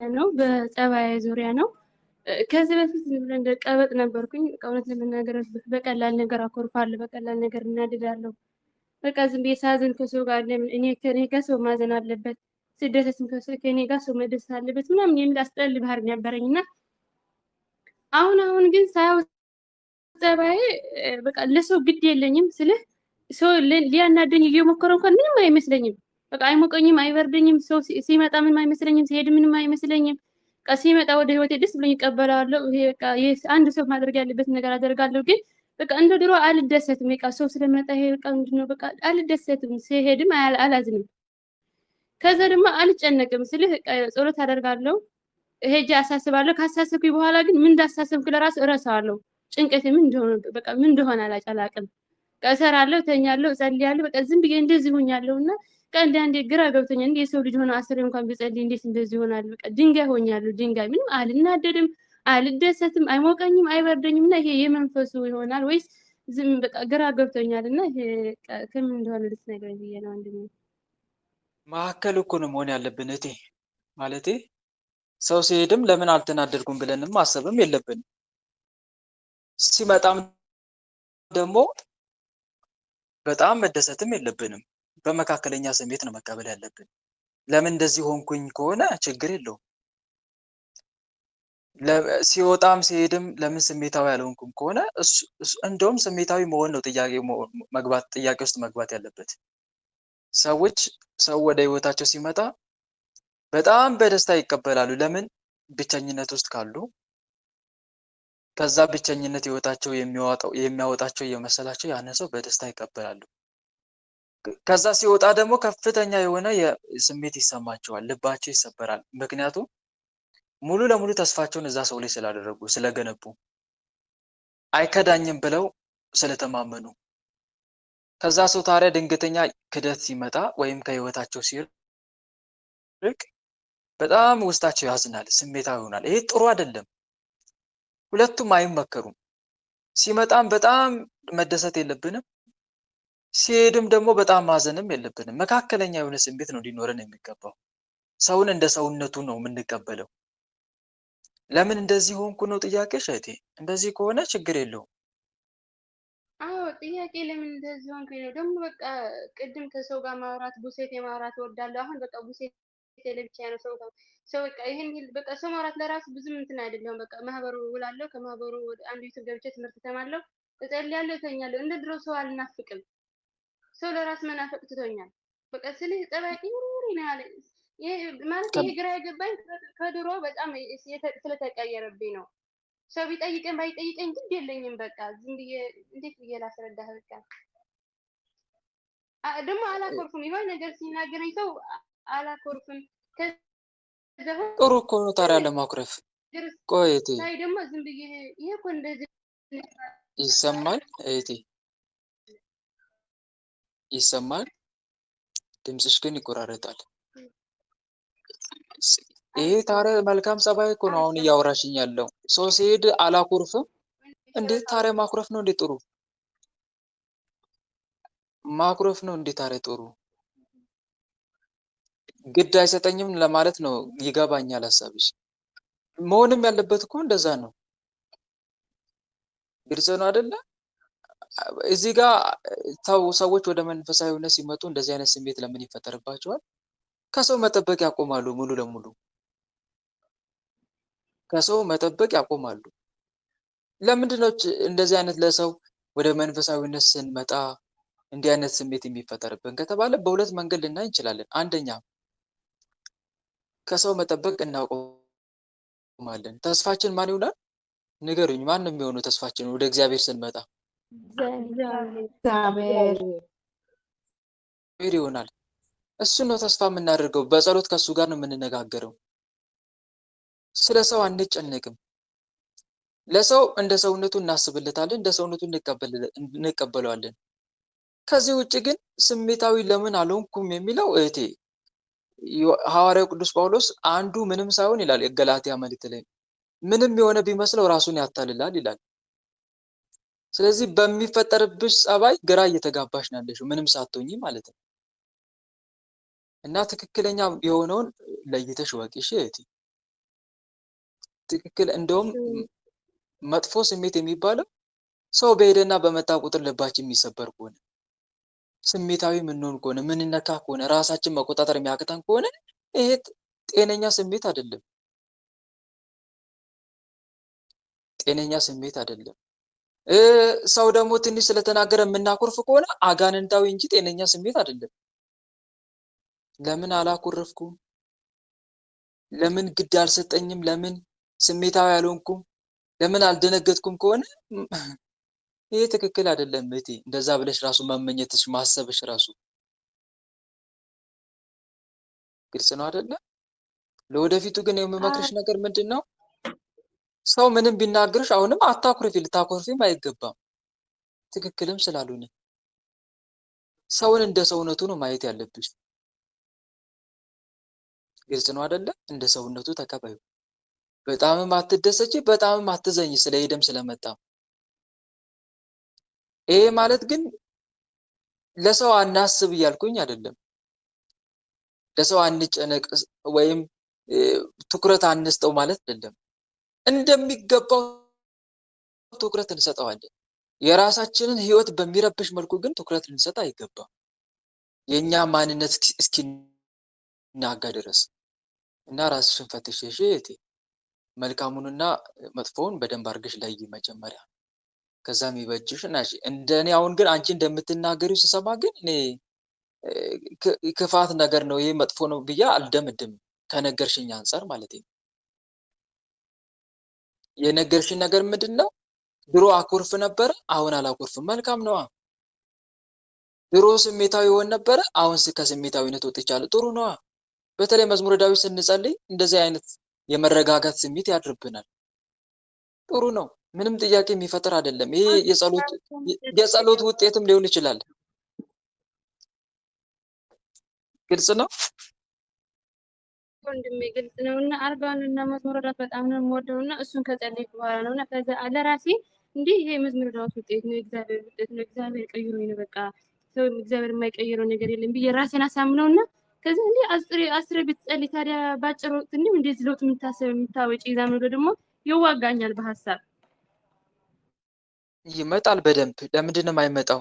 ነው በጸባይ ዙሪያ ነው። ከዚህ በፊት ዝም ብለን እንደ ቀበጥ ነበርኩኝ። በቃ እውነት ለመናገር በቀላል ነገር አኮርፋለሁ፣ በቀላል ነገር እናድዳለሁ። በቃ ዝም ብዬ ሳዝን ከሰው ጋር ለምን ከእኔ ጋር ሰው ማዘን አለበት፣ ስደሰትም ከእኔ ጋር ሰው መደሰት አለበት ምናምን የሚል አስጠል ባህሪ ነበረኝ እና አሁን ግን ሳየው ጸባዬ በቃ ለሰው ግድ የለኝም ስልህ ሰው ሊያናደኝ እየሞከረ እንኳን ምንም አይመስለኝም። በቃ አይሞቀኝም፣ አይበርደኝም። ሰው ሲመጣ ምንም አይመስለኝም፣ ሲሄድ ምንም አይመስለኝም። በቃ ሲመጣ ወደ ህይወቴ ደስ ብሎኝ እቀበለዋለሁ። ይሄ በቃ አንድ ሰው ማድረግ ያለበት ነገር አደርጋለሁ። ግን በቃ እንደ ድሮ አልደሰትም። በቃ ሰው ስለመጣ ይሄ በቃ ምንድነው በቃ አልደሰትም። ሲሄድም አላዝንም። ከዛ ደግሞ አልጨነቅም ስልህ ጸሎት አደርጋለሁ፣ ሄጄ አሳስባለሁ። ካሳሰብኩኝ በኋላ ግን ምን እንዳሳሰብኩ ለራሱ እረሳዋለሁ። ጭንቀቴ ምን እንደሆነ በቃ ምን እንደሆነ አላውቅም። እሰራለሁ፣ ተኛለሁ፣ እጸልያለሁ። በቃ ዝም ብዬ እንደዚህ ሆኛለሁና አንዳንዴ ግራ ገብቶኛል። እንዴ የሰው ልጅ ሆነ አስሬ እንኳን ቢጸልይ እንዴት እንደዚህ ይሆናል? በቃ ድንጋይ ሆኛለሁ። ድንጋይ ምንም አልናደድም፣ አልደሰትም፣ አይሞቀኝም፣ አይበርደኝም። እና ይሄ የመንፈሱ ይሆናል ወይስ ዝም በቃ ግራ ገብቶኛልና ይሄ ከምን እንደሆነ ልትነግረኝ ብዬ ነው ወንድሜ። መካከል እኮ ነው መሆን ያለብን እቴ። ማለቴ ሰው ሲሄድም ለምን አልተናደድኩም ብለንም ማሰብም የለብንም። ሲመጣም ደግሞ በጣም መደሰትም የለብንም። በመካከለኛ ስሜት ነው መቀበል ያለብን። ለምን እንደዚህ ሆንኩኝ ከሆነ ችግር የለውም። ሲወጣም ሲሄድም ለምን ስሜታዊ ያልሆንኩም ከሆነ እንደውም ስሜታዊ መሆን ነው ጥያቄ ውስጥ መግባት ያለበት። ሰው ወደ ህይወታቸው ሲመጣ በጣም በደስታ ይቀበላሉ። ለምን? ብቸኝነት ውስጥ ካሉ ከዛ ብቸኝነት ህይወታቸው የሚያወጣቸው እየመሰላቸው ያን ሰው በደስታ ይቀበላሉ። ከዛ ሲወጣ ደግሞ ከፍተኛ የሆነ ስሜት ይሰማቸዋል፣ ልባቸው ይሰበራል። ምክንያቱም ሙሉ ለሙሉ ተስፋቸውን እዛ ሰው ላይ ስላደረጉ ስለገነቡ፣ አይከዳኝም ብለው ስለተማመኑ። ከዛ ሰው ታዲያ ድንገተኛ ክደት ሲመጣ ወይም ከህይወታቸው ሲርቅ በጣም ውስጣቸው ያዝናል፣ ስሜታዊ ይሆናል። ይሄ ጥሩ አይደለም። ሁለቱም አይመከሩም። ሲመጣም በጣም መደሰት የለብንም፣ ሲሄድም ደግሞ በጣም ማዘንም የለብንም። መካከለኛ የሆነ ስሜት ነው ሊኖረን የሚገባው። ሰውን እንደ ሰውነቱ ነው የምንቀበለው። ለምን እንደዚህ ሆንኩ ነው ጥያቄሽ እህቴ? እንደዚህ ከሆነ ችግር የለውም። አዎ ጥያቄ ለምን እንደዚህ ሆንኩኝ ነው ደግሞ በቃ ቅድም ከሰው ጋር ማውራት ቡሴቴ ማውራት እወዳለሁ። አሁን በቃ ቡሴቴ ለብቻ ነው ሰው በቃ ይሄን በቃ ሰው ማውራት ለራሱ ብዙም እንትን አይደለም። በቃ ማህበሩ ውላለሁ፣ ከማህበሩ ወደ አንዱ ዩቲዩብ ገብቼ ትምህርት ተማለሁ፣ እጸልያለሁ፣ እተኛለሁ። እንደ ድሮ ሰው አልናፍቅም። ሰው ለራስ መናፈቅ ትቶኛል። በቃ ስለዚህ ጠባቂ ነው ያለ ይሄ ማለት ይሄ ግራ የገባኝ ከድሮ በጣም ስለተቀየረብኝ ነው። ሰው ቢጠይቀኝ ባይጠይቀኝ ግድ የለኝም። በቃ ዝም ብዬ እንዴት ብዬ ላስረዳህ? በቃ ደግሞ አላኮርፍም። የሆነ ነገር ሲናገረኝ ሰው አላኮርፍም። ጥሩ እኮ ነው ታዲያ ለማኩረፍ። ቆይ እህቴ ሳይ ደግሞ ዝም ብዬ ይሄ እኮ እንደዚህ ይሰማል? እህቴ ይሰማል? ድምፅሽ ግን ይቆራረጣል። ይሄ ታዲያ መልካም ጸባይ እኮ ነው አሁን እያወራሽኝ ያለው። ሰው ሲሄድ አላኮርፍም። እንዴት ታዲያ ማኩረፍ ነው እንዴ ጥሩ? ማኩረፍ ነው እንዴ ታዲያ ጥሩ? ግድ አይሰጠኝም ለማለት ነው። ይገባኛል ሀሳብሽ። መሆንም ያለበት እኮ እንደዛ ነው። ግልጽ ነው አይደለ? እዚህ ጋር ሰዎች ወደ መንፈሳዊነት ሲመጡ እንደዚህ አይነት ስሜት ለምን ይፈጠርባቸዋል? ከሰው መጠበቅ ያቆማሉ። ሙሉ ለሙሉ ከሰው መጠበቅ ያቆማሉ። ለምንድን ነው እንደዚህ አይነት ለሰው ወደ መንፈሳዊነት ስንመጣ እንዲህ አይነት ስሜት የሚፈጠርብን ከተባለ በሁለት መንገድ ልናይ እንችላለን። አንደኛ ከሰው መጠበቅ እናቆማለን። ተስፋችን ማን ይሆናል? ንገሩኝ። ማን ነው የሚሆነው ተስፋችን ወደ እግዚአብሔር ስንመጣ? እግዚአብሔር ይሆናል። እሱ ነው ተስፋ የምናደርገው። በጸሎት ከሱ ጋር ነው የምንነጋገረው። ስለ ሰው አንጨነቅም። ለሰው እንደ ሰውነቱ እናስብለታለን፣ እንደ ሰውነቱ እንቀበለዋለን። ከዚህ ውጭ ግን ስሜታዊ ለምን አልሆንኩም የሚለው እህቴ ሐዋርያው ቅዱስ ጳውሎስ አንዱ ምንም ሳይሆን ይላል ገላትያ መልእክት ላይ ምንም የሆነ ቢመስለው ራሱን ያታልላል ይላል። ስለዚህ በሚፈጠርብሽ ጸባይ ግራ እየተጋባሽ ነው ያለሽው ምንም ሳትሆኚ ማለት ነው። እና ትክክለኛ የሆነውን ለይተሽ ወቂ እሺ እህቴ። ትክክል። እንደውም እሱ መጥፎ ስሜት የሚባለው ሰው በሄደና በመጣ ቁጥር ልባችን የሚሰበር ከሆነ፣ ስሜታዊ የምንሆን ከሆነ፣ ምንነካ ከሆነ፣ ራሳችን መቆጣጠር የሚያቅተን ከሆነ ይሄ ጤነኛ ስሜት አይደለም። ጤነኛ ስሜት አይደለም። ሰው ደግሞ ትንሽ ስለተናገረ የምናኮርፍ ከሆነ አጋንንታዊ እንጂ ጤነኛ ስሜት አይደለም። ለምን አላኮረፍኩም? ለምን ግድ አልሰጠኝም? ለምን ስሜታዊ አልሆንኩም? ለምን አልደነገጥኩም? ከሆነ ይሄ ትክክል አይደለም እህቴ። እንደዛ ብለሽ ራሱ መመኘትሽ ማሰብሽ ራሱ ግልጽ ነው አይደለ? ለወደፊቱ ግን የምመክርሽ ነገር ምንድን ነው? ሰው ምንም ቢናገርሽ አሁንም አታኩርፊ። ልታኮርፊም አይገባም፣ ትክክልም ስላልሆነ። ሰውን እንደ ሰውነቱ ነው ማየት ያለብሽ። ግልጽ ነው አይደለ? እንደ ሰውነቱ ተቀበዩ። በጣምም አትደሰች፣ በጣምም አትዘኝ ስለሄደም ስለመጣ። ይሄ ማለት ግን ለሰው አናስብ እያልኩኝ አይደለም። ለሰው አንጨነቅ ወይም ትኩረት አንስጠው ማለት አይደለም። እንደሚገባው ትኩረት እንሰጠዋለን። የራሳችንን ህይወት በሚረብሽ መልኩ ግን ትኩረት ልንሰጥ አይገባም። የኛ ማንነት እስኪናጋ ድረስ እና ራስሽን ፈትሸሽ እህቴ፣ መልካሙንና መጥፎውን በደንብ አድርገሽ ለይ መጀመሪያ። ከዛም ይበጅሽ እና እንደኔ አሁን ግን አንቺ እንደምትናገሪው ስሰማ ግን እኔ ክፋት ነገር ነው ይሄ መጥፎ ነው ብዬ አልደምድም። ከነገርሽኝ አንፃር ማለት ነው። የነገርሽኝ ነገር ምንድነው? ድሮ አኮርፍ ነበረ፣ አሁን አላኮርፍም። መልካም ነዋ። ድሮ ስሜታዊ ሆን ነበረ፣ አሁን ከስሜታዊነት ወጥቻለሁ። ጥሩ ነዋ። በተለይ መዝሙረ ዳዊት ስንጸልይ እንደዚህ አይነት የመረጋጋት ስሜት ያድርብናል። ጥሩ ነው። ምንም ጥያቄ የሚፈጥር አይደለም። ይሄ የጸሎት ውጤትም ሊሆን ይችላል። ግልጽ ነው ወንድሜ፣ ግልጽ ነው። እና አርባን እና መዝሙረ ዳዊት በጣም ነው የምወደው እና እሱን ከጸለይኩ በኋላ ነው እና ከዛ ለራሴ እንዲህ ይሄ መዝሙረ ዳዊት ውጤት ነው፣ እግዚአብሔር ውጤት ነው፣ እግዚአብሔር ቀይሮኝ ነው፣ በቃ ሰው እግዚአብሔር የማይቀይረው ነገር የለም ብዬ ራሴን አሳምነው እና ከዛ እንዲህ አስሬ ብትጸልይ ታዲያ ባጭር ወቅት እንዲህ እንደዚህ ለውጥ የምታሰብ የምታወጪ ይዛም ነው ደግሞ ይዋጋኛል በሀሳብ ይመጣል በደንብ። ለምንድን ነው የማይመጣው?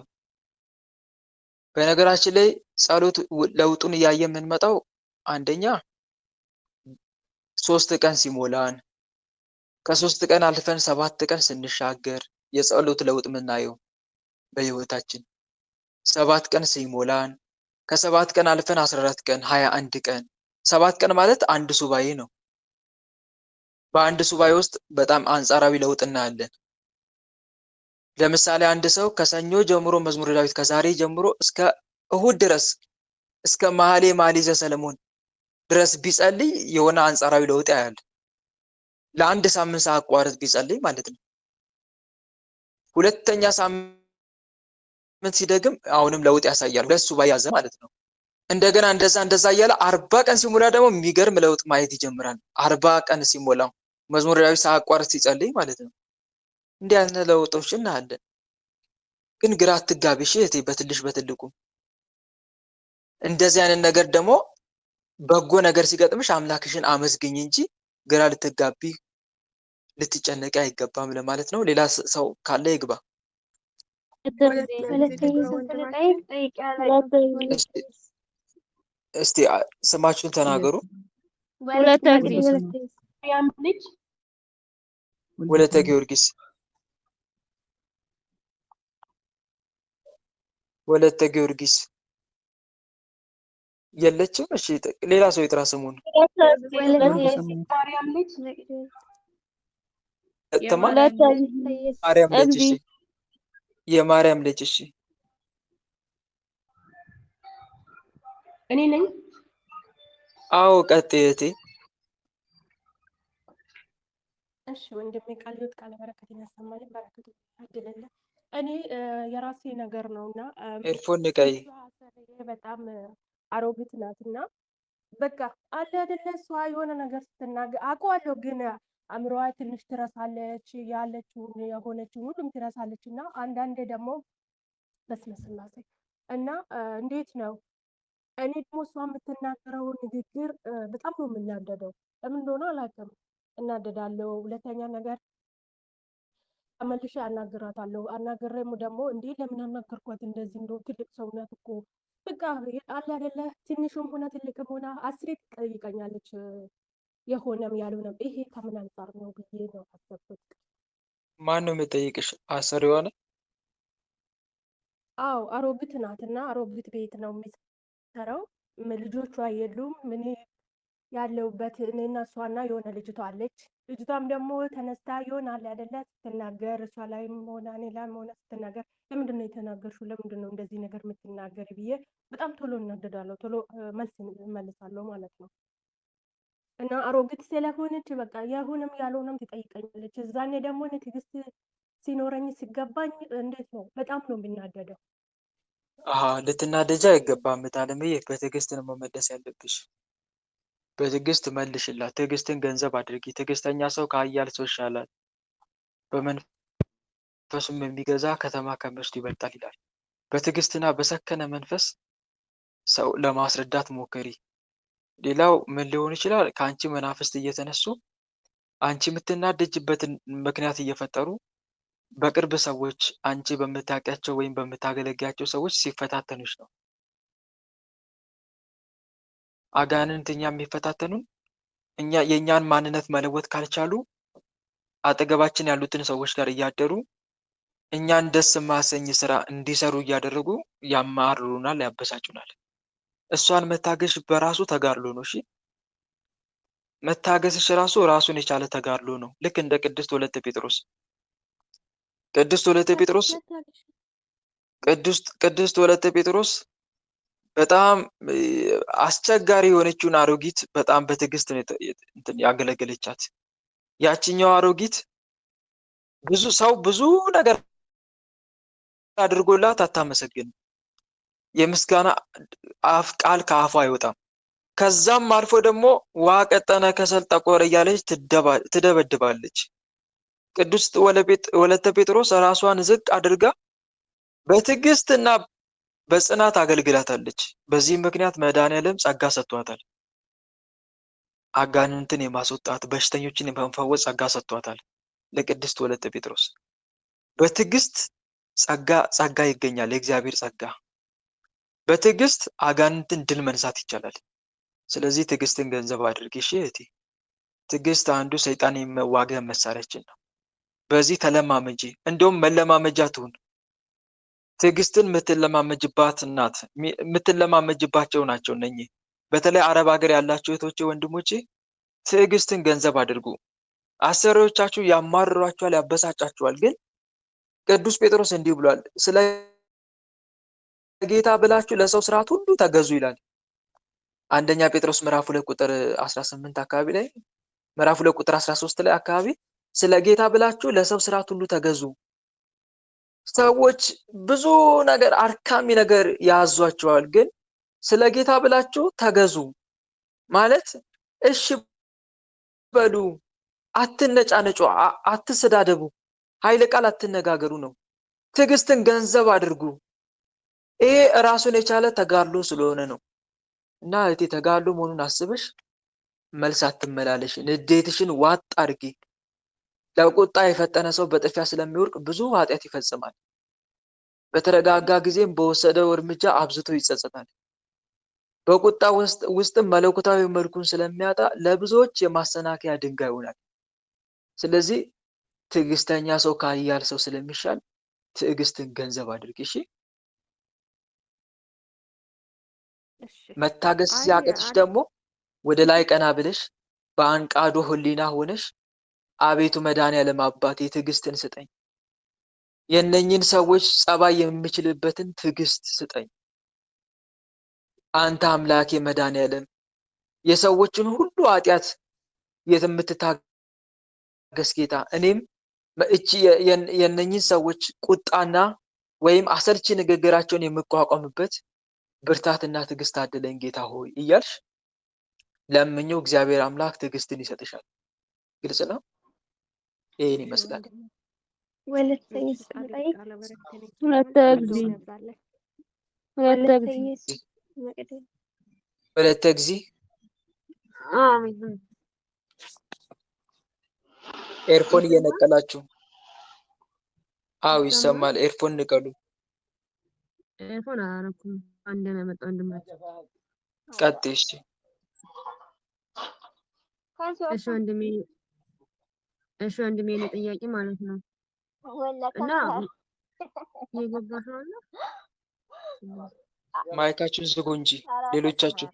በነገራችን ላይ ጸሎት ለውጡን እያየ የምንመጣው አንደኛ 3 ቀን ሲሞላን፣ ከ3 ቀን አልፈን 7 ቀን ስንሻገር የጸሎት ለውጥ የምናየው በህይወታችን። 7 ቀን ሲሞላን፣ ከ7 ቀን አልፈን 14 ቀን፣ 21 ቀን። 7 ቀን ማለት አንድ ሱባኤ ነው። በአንድ ሱባኤ ውስጥ በጣም አንጻራዊ ለውጥ እናያለን። ለምሳሌ አንድ ሰው ከሰኞ ጀምሮ መዝሙረ ዳዊት ከዛሬ ጀምሮ እስከ እሁድ ድረስ እስከ መኃልየ ዘሰሎሞን ድረስ ቢጸልይ የሆነ አንጻራዊ ለውጥ ያያል። ለአንድ ሳምንት ሳያቋርጥ ቢጸልይ ማለት ነው። ሁለተኛ ሳምንት ሲደግም አሁንም ለውጥ ያሳያል። 2 ሱባኤ ያዘ ማለት ነው። እንደገና እንደዛ እያለ 40 ቀን ሲሞላ ደግሞ የሚገርም ለውጥ ማየት ይጀምራል። 40 ቀን ሲሞላው መዝሙረ ዳዊት ሳያቋርጥ ሲጸልይ ማለት ነው። እንዲህ አይነት ለውጦች እናያለን። ግን ግራ አትጋቢሽ እህቴ፣ በትልሽ በትልቁ እንደዚህ አይነት ነገር ደግሞ በጎ ነገር ሲገጥምሽ አምላክሽን አመስግኝ እንጂ ግራ ልትጋቢ ልትጨነቂ አይገባም ለማለት ነው። ሌላ ሰው ካለ ይግባ። እስቲ ስማችሁን ተናገሩ። ወለተ ጊዮርጊስ፣ ወለተ ጊዮርጊስ የለችም። እሺ ሌላ ሰው ይጥራ ስሙን። ማርያም ልጅ ማርያም ልጅ። እሺ የማርያም ልጅ። እሺ እኔ ነኝ። አዎ ቀጥይ እህቴ። እሺ ወንድሜ፣ ቃል ሕይወት ቃለ በረከትን ያሰማልን፣ በረከቱ ያድልልን። እኔ የራሴ ነገር ነውና ኤርፎን ንቀይ። በጣም አሮጊት ናትና በቃ አለ አይደለ እሷ የሆነ ነገር ስትናገር አውቀዋለሁ፣ ግን አእምሮዋ ትንሽ ትረሳለች፣ ያለችውን የሆነችውን ሁሉም ትረሳለች። እና አንዳንዴ ደግሞ በስመ ስላሴ እና እንዴት ነው እኔ ደግሞ እሷ የምትናገረው ንግግር በጣም ነው የምናደደው። ለምን እንደሆነ አላውቅም። እናደዳለሁ። ሁለተኛ ነገር ተመልሼ አናግራታለሁ። አናግሬም ደግሞ እንዴ ለምን አናገርኳት እንደዚህ እንደው ትልቅ ሰው ናት እኮ በቃ አለ አይደለ ትንሹም ሆነ ትልቅም ሆነ አስሬ ትጠይቀኛለች። የሆነም ያልሆነም ይሄ ከምን አንጻር ነው ብዬ ነው አሰብኩት። ማን ነው የሚጠይቅሽ? አሰሪዋ ነው? አዎ አሮጊት ናትና አሮጊት ቤት ነው የሚሰራው። ልጆቿ የሉም። ምን ያለውበት እኔና እሷና የሆነ ልጅቷ አለች። ልጅቷም ደግሞ ተነስታ ይሆናል አይደለ ስትናገር እሷ ላይም ሆነ እኔ ላይም ሆነ ስትናገር ለምንድን ነው የተናገርሽው? ለምንድን ነው እንደዚህ ነገር የምትናገር ብዬ በጣም ቶሎ እናደዳለሁ። ቶሎ መልስ እመልሳለሁ ማለት ነው። እና አሮጊት ስለሆነች በቃ የሆነም ያልሆነም ትጠይቀኛለች። እዛኔ ደግሞ እኔ ትዕግስት ሲኖረኝ ሲገባኝ እንዴት ነው በጣም ነው የሚናደደው። ልትናደጂ አይገባም እታለምዬ። በትዕግስት ነው መመለስ ያለብሽ። በትዕግስት መልሽላት። ትዕግስትን ገንዘብ አድርጊ። ትዕግስተኛ ሰው ከኃያል ሰው ይሻላል፣ በመንፈሱም የሚገዛ ከተማ ከሚወስድ ይበልጣል ይላል። በትዕግስትና በሰከነ መንፈስ ሰው ለማስረዳት ሞክሪ። ሌላው ምን ሊሆን ይችላል? ከአንቺ መናፍስት እየተነሱ አንቺ የምትናደጅበትን ምክንያት እየፈጠሩ በቅርብ ሰዎች አንቺ በምታውቂያቸው ወይም በምታገለግያቸው ሰዎች ሲፈታተኑሽ ነው። አጋንንት እኛ የሚፈታተኑን እኛ የእኛን ማንነት መለወጥ ካልቻሉ አጠገባችን ያሉትን ሰዎች ጋር እያደሩ እኛን ደስ የማያሰኝ ስራ እንዲሰሩ እያደረጉ ያማርሩናል፣ ያበሳጩናል። እሷን መታገሽ በራሱ ተጋድሎ ነው። እሺ መታገስሽ ራሱ ራሱን የቻለ ተጋድሎ ነው። ልክ እንደ ቅድስት ወለተ ጴጥሮስ ቅድስት ወለተ ጴጥሮስ በጣም አስቸጋሪ የሆነችውን አሮጊት በጣም በትዕግስት ያገለገለቻት። ያችኛው አሮጊት ብዙ ነገር አድርጎላት አታመሰግንም። የምስጋና ቃል ከአፏ አይወጣም። ከዛም አልፎ ደግሞ ውሃ ቀጠነ ከሰል ጠቆረ እያለች ትደበድባለች። ቅድስት ወለተ ጴጥሮስ ራሷን ዝቅ አድርጋ በትዕግስት እና በጽናት አገልግላታለች። በዚህም ምክንያት መድኃኔዓለም ጸጋ ሰጥቷታል። አጋንንትን የማስወጣት በሽተኞችን የመፈወስ ጸጋ ሰጥቷታል። ለቅድስት ወለተ ጴጥሮስ በትዕግስት ጸጋ ይገኛል። የእግዚአብሔር ጸጋ በትዕግስት አጋንንትን ድል መንሳት ይቻላል። ስለዚህ ትዕግስትን ገንዘብ አድርጊ። እሺ እህቴ፣ ትዕግስት አንዱ ሰይጣን የመዋጊያ መሳሪያችን ነው። በዚህ ተለማመጂ። እንደውም መለማመጃ ትሁን። ትዕግስትን የምትለማመጅባት እናት የምትለማመጅባቸው ናቸው እነኚህ። በተለይ አረብ ሀገር ያላችሁ እህቶቼ፣ ወንድሞቼ ትዕግስትን ገንዘብ አድርጉ። አሰሪዎቻችሁ ያማርሯችኋል፣ ያበሳጫችኋል። ግን ቅዱስ ጴጥሮስ እንዲህ ብሏል፣ ስለ ጌታ ብላችሁ ለሰው ስርዓት ሁሉ ተገዙ ይላል። አንደኛ ጴጥሮስ ምዕራፍ 2 ቁጥር 18 አካባቢ ላይ ምዕራፍ 2 ቁጥር 13 ላይ አካባቢ ስለ ጌታ ብላችሁ ለሰው ስርዓት ሁሉ ተገዙ። ሰዎች ብዙ ነገር አድካሚ ነገር ያዟቸዋል። ግን ስለ ጌታ ብላችሁ ተገዙ ማለት እሺ በሉ፣ አትነጫነጩ፣ አትሰዳደቡ፣ ኃይለ ቃል አትነጋገሩ ነው። ትዕግስትን ገንዘብ አድርጉ። ይሄ ራሱን የቻለ ተጋድሎ ስለሆነ ነው። እና እህቴ ተጋድሎ መሆኑን አስበሽ መልስ አትመላለሽ። ንዴትሽን ዋጥ አድርጊ። ለቁጣ የፈጠነ ሰው በጥፊያ ስለሚወርቅ ብዙ ኃጢአት ይፈጽማል። በተረጋጋ ጊዜም በወሰደው እርምጃ አብዝቶ ይጸጸታል። በቁጣ ውስጥም መለኮታዊ መልኩን ስለሚያጣ ለብዙዎች የማሰናከያ ድንጋይ ይሆናል። ስለዚህ ትዕግስተኛ ሰው ከኃያል ሰው ስለሚሻል ትዕግስትን ገንዘብ አድርጊ። እሺ መታገስ ሲያቅትሽ ደግሞ ወደ ላይ ቀና ብለሽ በአንቃዶ ሕሊና ሆነሽ አቤቱ መድኃኔዓለም አባቴ ትዕግስትን ስጠኝ፣ የእነኝን ሰዎች ጸባይ የምችልበትን ትዕግስት ስጠኝ። አንተ አምላኬ መድኃኔዓለም የሰዎችን ሁሉ ኃጢአት የምትታገስ ጌታ፣ እኔም እቺ የእነኝን ሰዎች ቁጣና ወይም አሰልቺ ንግግራቸውን የምቋቋምበት ብርታትና ትዕግስት አድለኝ ጌታ ሆይ እያልሽ ለምኘው። እግዚአብሔር አምላክ ትዕግስትን ይሰጥሻል። ግልጽ ነው። ይሄን ይመስላል። ወለተ እግዚእ ኤርፎን ይሰማል? እየነቀላችሁ። አዎ ይሰማል? ይሰማል። ኤርፎን ንቀሉ። ኤርፎን አላረኩም። አንድ ነው የመጣው ወንድማችን። ቀጥይ እሺ። እሺ ወንድሜ እኔ ጥያቄ ማለት ነው እና የገባሽ አለ ማይካችሁን ዝጉ እንጂ ሌሎቻችሁ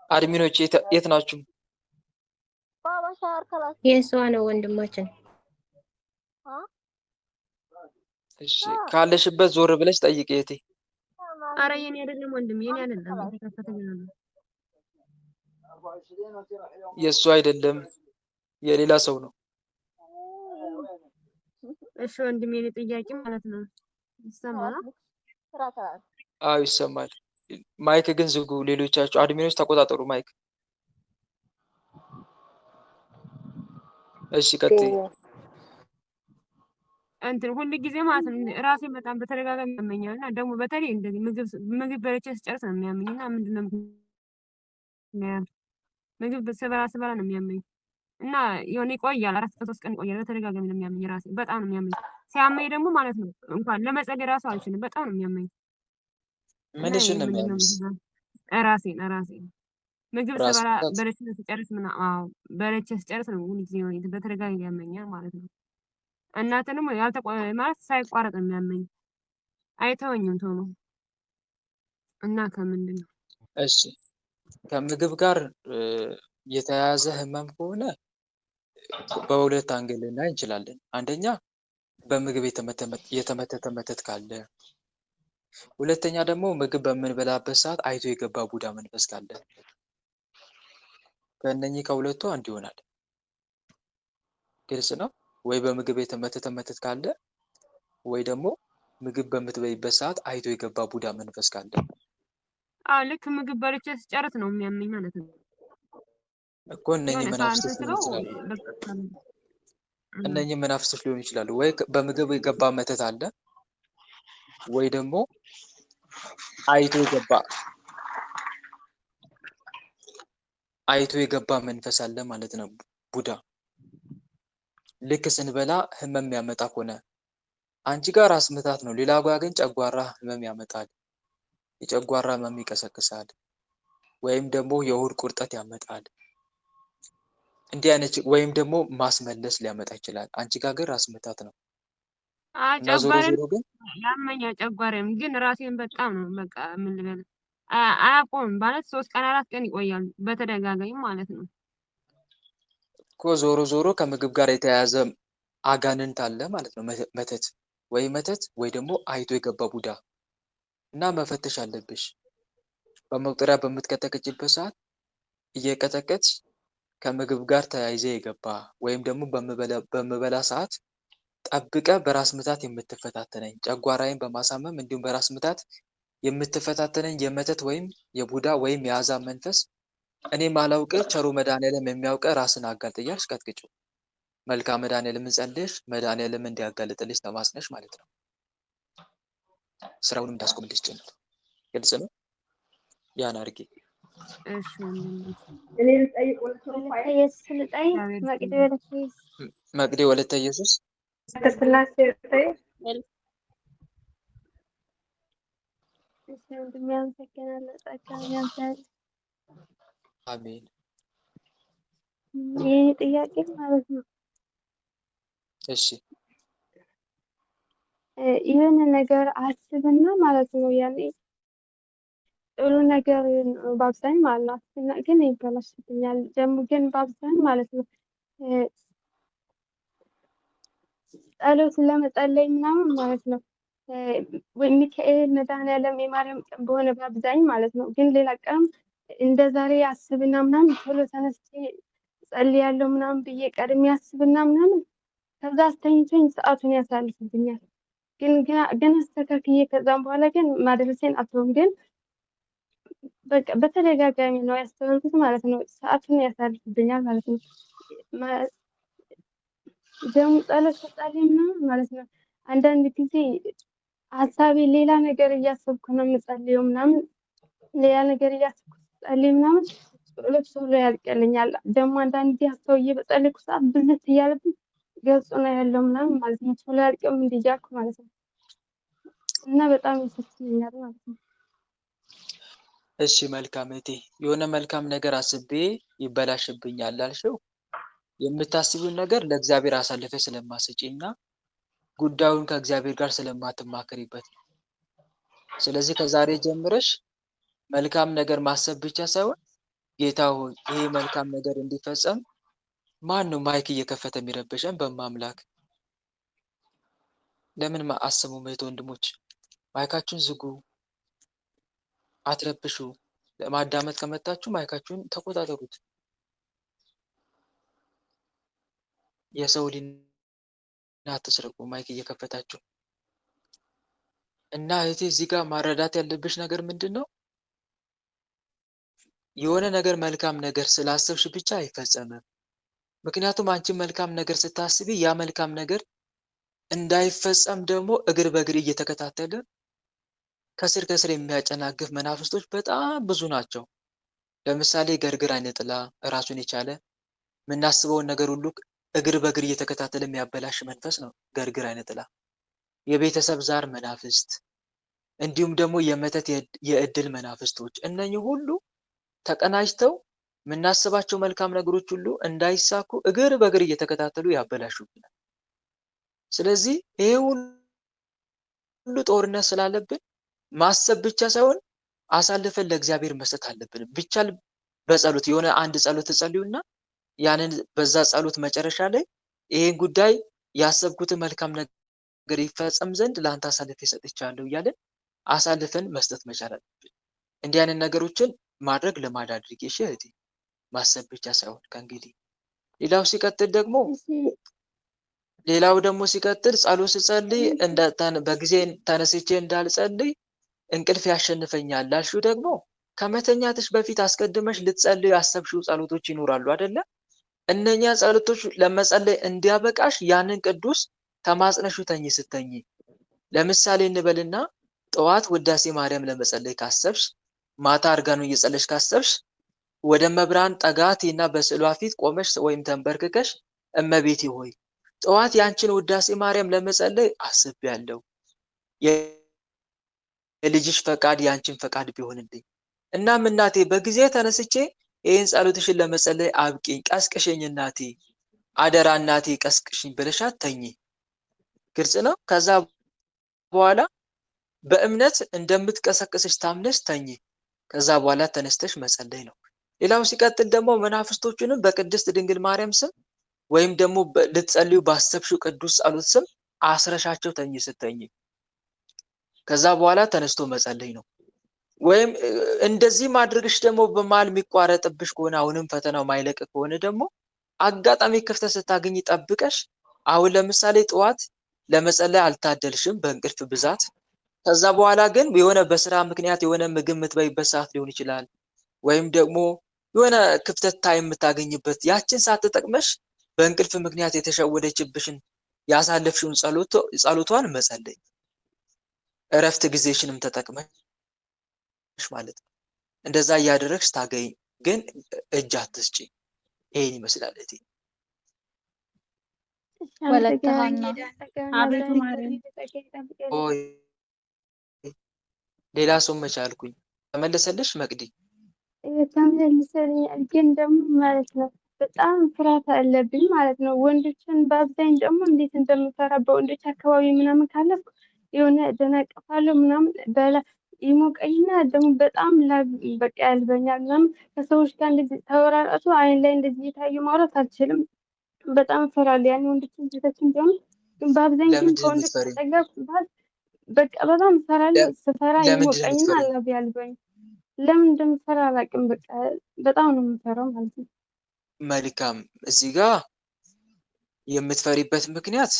አድሚኖች የት ናችሁ? የእሷ ነው ወንድማችን። እሺ ካለሽበት ዞር ብለሽ ጠይቂ እህቴ። አረ የኔ አይደለም ወንድሜ፣ የኔ አይደለም። የተከፈተ ግን ነው። የእሱ አይደለም የሌላ ሰው ነው። እሺ ወንድሜ የኔ ጥያቄ ማለት ነው ይሰማል? አዎ ይሰማል። ማይክ ግን ዝጉ። ሌሎቻችሁ አድሚኖች ተቆጣጠሩ ማይክ። እሺ ቀጥይ። እንትን ሁሉ ጊዜ ማለት ነው ራሴን በጣም በተደጋጋሚ ያመኛል እና ደግሞ በተለይ እንደዚህ ምግብ በልቼ ስጨርስ ነው የሚያመኝ እና ምንድነው ምግብ ስበላ ነው የሚያመኝ እና የሆነ ይቆያል፣ 4 ቀን ይቆያል። በተደጋጋሚ ነው የሚያመኝ፣ ራሴ በጣም ነው የሚያመኝ። ሲያመኝ ደግሞ ማለት ነው እንኳን ለመጸገድ ራሱ አልችልም፣ በጣም ነው የሚያመኝ። ምንሽን ነው የሚያምስ? ራሴን ምግብ ራስ ስበላ ምታት? በልቼ ስጨርስ በልቼ ስጨርስ ነው ሁሉ ጊዜ የሆነ በተደጋጋሚ ያመኛል ማለት ነው። እናትንም ማለት ሳይቋረጥ ነው የሚያመኝ፣ አይተወኝም ቶሎ እና ከምንድን ነው እሺ ከምግብ ጋር የተያያዘ ህመም ከሆነ በሁለት አንግል ልናይ እንችላለን። አንደኛ በምግብ የተመተተ መተት ካለ፣ ሁለተኛ ደግሞ ምግብ በምንበላበት ሰዓት አይቶ የገባ ቡዳ መንፈስ ካለ። ከእነኚህ ከሁለቱ አንዱ ይሆናል። ግልጽ ነው። ወይ በምግብ የተመተተ መተት ካለ ወይ ደግሞ ምግብ በምትበይበት ሰዓት አይቶ የገባ ቡዳ መንፈስ ካለ። ልክ ምግብ በልቼ ስጨርስ ነው የሚያመኝ ማለት ነው እኮ እነኚህ መናፍስቶች ሊሆኑ ይችላሉ። እነኚህ መናፍስቶች ሊሆኑ ይችላሉ። ወይ በምግብ የገባ መተት አለ ወይ ደግሞ አይቶ የገባ መንፈስ አለ ማለት ነው ቡዳ። ልክ ስንበላ ህመም የሚያመጣ ከሆነ አንቺ ጋር ራስ ምታት ነው፣ ሌላ ጋር ግን ጨጓራ ህመም ያመጣል፣ የጨጓራ ህመም ይቀሰቅሳል፣ ወይም ደግሞ የሆድ ቁርጠት ያመጣል። እንዲህ አይነት ወይም ደግሞ ማስመለስ ሊያመጣ ይችላል። አንቺ ጋር ግን ራስ ምታት ነው እና ዞሮ ዞሮ ግን ያመኛል። ጨጓራም ግን ራሴን በጣም ነው በቃ ምን ልበል አያቆምም ማለት 3 ቀን 4 ቀን ይቆያል በተደጋጋሚ ማለት ነው እኮ ዞሮ ዞሮ ከምግብ ጋር የተያያዘ አጋንንት አለ ማለት ነው። መተት ወይ ደግሞ አይቶ የገባ ቡዳ እና መፈተሽ አለብሽ። በመቁጠሪያ በምትቀጠቅጭበት ሰዓት እየቀጠቀች ከምግብ ጋር ተያይዘ የገባ ወይም ደግሞ በምበላ ሰዓት ጠብቀ በራስ ምታት የምትፈታተነኝ፣ ጨጓራዬን በማሳመም እንዲሁም በራስ ምታት የምትፈታተነኝ የመተት ወይም የቡዳ ወይም የአዛብ መንፈስ እኔ ማላውቅ ቸሩ መድኃኔዓለም የሚያውቀ ራስን አጋልጥ እያልሽ ቀጥቅጪው። መልካም መድኃኔዓለምን ጸልየሽ መድኃኔዓለም እንዲያጋልጥልሽ ተማጽነሽ ማለት ነው። ስራውንም እንዳስቆምልሽ ጭምር። ግልጽ ነው። ያን አድርጌ። እሺ መቅዴ ወለተ ኢየሱስ አሜን። ይህ ጥያቄ ማለት ነው እሺ የሆነ ነገር አስብና ማለት ነው ያኔ ጥሩ ነገር በአብዛኝ ማለት ነው አስብና ግን ይበላሽብኛል። ደግሞ ግን በአብዛኝ ማለት ነው ጸሎት ለመጸለይ ምናምን ማለት ነው ወይ ሚካኤል መድኃኔዓለም የማርያም ቀን በሆነ በአብዛኝ ማለት ነው። ግን ሌላ ቀን እንደ ዛሬ አስብና ምናምን ቶሎ ተነስቼ ጸልያለሁ ምናምን ብዬ ቀድሜ አስብና ምናምን ከዛ አስተኝቶኝ ሰዓቱን ያሳልፍብኛል። ግን አስተካክዬ ከዛም በኋላ ግን ማድረሴን አትሆን ግን በቃ በተደጋጋሚ ነው ያስተዋልኩት ማለት ነው። ሰዓቱን ያሳልፍብኛል ማለት ነው። ደግሞ ጸሎት ስጸልይ ምናምን ማለት ነው አንዳንድ ጊዜ ሀሳቤ ሌላ ነገር እያሰብኩ ነው የምጸልየው ምናምን ሌላ ነገር እያሰብኩ ስጸልይ ምናምን ጸሎት ቶሎ ያልቅልኛል። ደግሞ አንዳንድ ጊዜ አስተውዬ በጸለይኩ ሰዓት ብዝት እያለብኝ ገጹ ነው ያለው ምናምን ማለት ነው። ቶሎ አያልቅም እንዲህ እያልኩ ማለት ነው። እና በጣም ይሰለቸኛል ማለት ነው። እሺ መልካም እህቴ፣ የሆነ መልካም ነገር አስቤ ይበላሽብኛል ላልሽው የምታስቢውን ነገር ለእግዚአብሔር አሳልፈሽ ስለማትሰጪና ጉዳዩን ከእግዚአብሔር ጋር ስለማትማከሪበት ነው። ስለዚህ ከዛሬ ጀምረሽ መልካም ነገር ማሰብ ብቻ ሳይሆን ጌታ ሆይ ይሄ መልካም ነገር እንዲፈጸም ማን ነው ማይክ እየከፈተ የሚረብሸን? በማምላክ ለምን አሰሙም? እህት ወንድሞች ማይካችሁን ዝጉ፣ አትረብሹ። ለማዳመጥ ከመጣችሁ ማይካችሁን ተቆጣጠሩት። የሰው ሊና አትስረቁ ማይክ እየከፈታችሁ። እና እህቴ እዚህ ጋር ማረዳት ያለብሽ ነገር ምንድን ነው? የሆነ ነገር መልካም ነገር ስላሰብሽ ብቻ አይፈጸምም። ምክንያቱም አንቺ መልካም ነገር ስታስቢ ያ መልካም ነገር እንዳይፈጸም ደግሞ እግር በእግር እየተከታተለ ከስር ከስር የሚያጨናግፍ መናፍስቶች በጣም ብዙ ናቸው። ለምሳሌ ገርግር አይነ ጥላ ራሱን የቻለ የምናስበውን ነገር ሁሉ እግር በእግር እየተከታተለ የሚያበላሽ መንፈስ ነው ገርግር አይነ ጥላ። የቤተሰብ ዛር መናፍስት፣ እንዲሁም ደግሞ የመተት የእድል መናፍስቶች፣ እነኚህ ሁሉ ተቀናጅተው የምናስባቸው መልካም ነገሮች ሁሉ እንዳይሳኩ እግር በእግር እየተከታተሉ ያበላሹብናል። ስለዚህ ይሄ ሁሉ ጦርነት ስላለብን ማሰብ ብቻ ሳይሆን አሳልፈን ለእግዚአብሔር መስጠት አለብን። ቢቻል በጸሎት የሆነ አንድ ጸሎት ትጸልዩና ያንን በዛ ጸሎት መጨረሻ ላይ ይሄን ጉዳይ ያሰብኩትን መልካም ነገር ይፈጸም ዘንድ ለአንተ አሳልፌ ሰጥቻለሁ እያለን አሳልፈን መስጠት መቻል አለብን። እንዲህ አይነት ነገሮችን ማድረግ ልማድ አድርጌ እሺ እህቴ፣ ማሰብ ብቻ ሳይሆን ከእንግዲህ ሌላው ደግሞ ሲቀጥል ጸሎት ስጸልይ በጊዜ ተነስቼ እንዳልጸልይ እንቅልፍ ያሸንፈኛል ላልሽው ደግሞ ከመተኛትሽ በፊት አስቀድመሽ ልትጸልይ ያሰብሽው ጸሎቶች ይኖራሉ አይደለ? እነኛ ጸሎቶች ለመጸለይ እንዲያበቃሽ ያንን ቅዱስ ተማጽነሹ ተኝ ስተኝ። ለምሳሌ እንበልና ጠዋት ውዳሴ ማርያም ለመጸለይ ካሰብሽ፣ ማታ አርጋኑ እየጸለሽ ካሰብሽ ወደ መብራን ጠጋቲና በስዕሏ ፊት ቆመሽ ወይም ተንበርክከሽ እመቤቴ ሆይ ጠዋት ያንቺን ውዳሴ ማርያም ለመጸለይ አስቤያለሁ፣ የልጅሽ ፈቃድ ያንቺን ፈቃድ ቢሆንልኝ፣ እናም እናቴ በጊዜ ተነስቼ ይህን ጸሎትሽን ለመጸለይ አብቂኝ፣ ቀስቅሽኝ እናቴ፣ አደራ እናቴ ቀስቅሽኝ ብለሻት ተኝ። ግልጽ ነው። ከዛ በኋላ በእምነት እንደምትቀሰቅስሽ ታምነሽ ተኝ። ከዛ በኋላ ተነስተሽ መጸለይ ነው። ሌላው ሲቀጥል ደግሞ መናፍስቶቹንም በቅድስት ድንግል ማርያም ስም ወይም ደግሞ ልትጸልዩ ባሰብሽው ቅዱስ ጸሎት ስም አስረሻቸው ተኝ ስተኝ። ከዛ በኋላ ተነስቶ መጸለይ ነው። ወይም እንደዚህ ማድረግሽ ደግሞ በመሃል የሚቋረጥብሽ ከሆነ አሁንም ፈተናው ማይለቅ ከሆነ ደግሞ አጋጣሚ ክፍተት ስታገኝ ጠብቀሽ አሁን ለምሳሌ ጠዋት ለመጸለይ አልታደልሽም በእንቅልፍ ብዛት። ከዛ በኋላ ግን የሆነ በስራ ምክንያት የሆነ ምግብ የምትበይበት ሰዓት ሊሆን ይችላል፣ ወይም ደግሞ የሆነ ክፍተት ታይም የምታገኝበት ያችን ሰዓት ተጠቅመሽ በእንቅልፍ ምክንያት የተሸወደችብሽን ያሳለፍሽውን ጸሎቷን መጸለይ፣ እረፍት ጊዜሽንም ተጠቅመሽ ማለት ነው። እንደዛ እያደረግሽ ታገኝ፣ ግን እጅ አትስጪ። ይሄን ይመስላል እህቴ። ወለተ ሐና አቤቱ ማርያም ኦይ ሌላ ሰው መቻልኩኝ ተመለሰልሽ መቅዲ? ተመልሰልኛል፣ ግን ደግሞ ማለት ነው በጣም ፍርሃት አለብኝ ማለት ነው። ወንዶችን በአብዛኝ ደግሞ እንዴት እንደምፈራ በወንዶች አካባቢ ምናምን ካለፍኩ የሆነ ደነቅፋለሁ ምናምን ይሞቀኝና ደግሞ በጣም በቃ ያልበኛል ምናምን። ከሰዎች ጋር እንደዚህ ተወራራቱ አይን ላይ እንደዚህ እየታዩ ማውራት አልችልም። በጣም እፈራለሁ። ያን ወንዶችን ሴቶችን ቢሆን ግን በአብዛኛው ግን ከወንዶች አጠገብ በቃ በጣም እፈራለሁ። ስፈራ ይሞቀኝና አላቢ ያልበኝ። ለምን እንደምፈራ አላውቅም። በቃ በጣም ነው የምፈራው ማለት ነው። መልካም። እዚህ ጋር የምትፈሪበት ምክንያት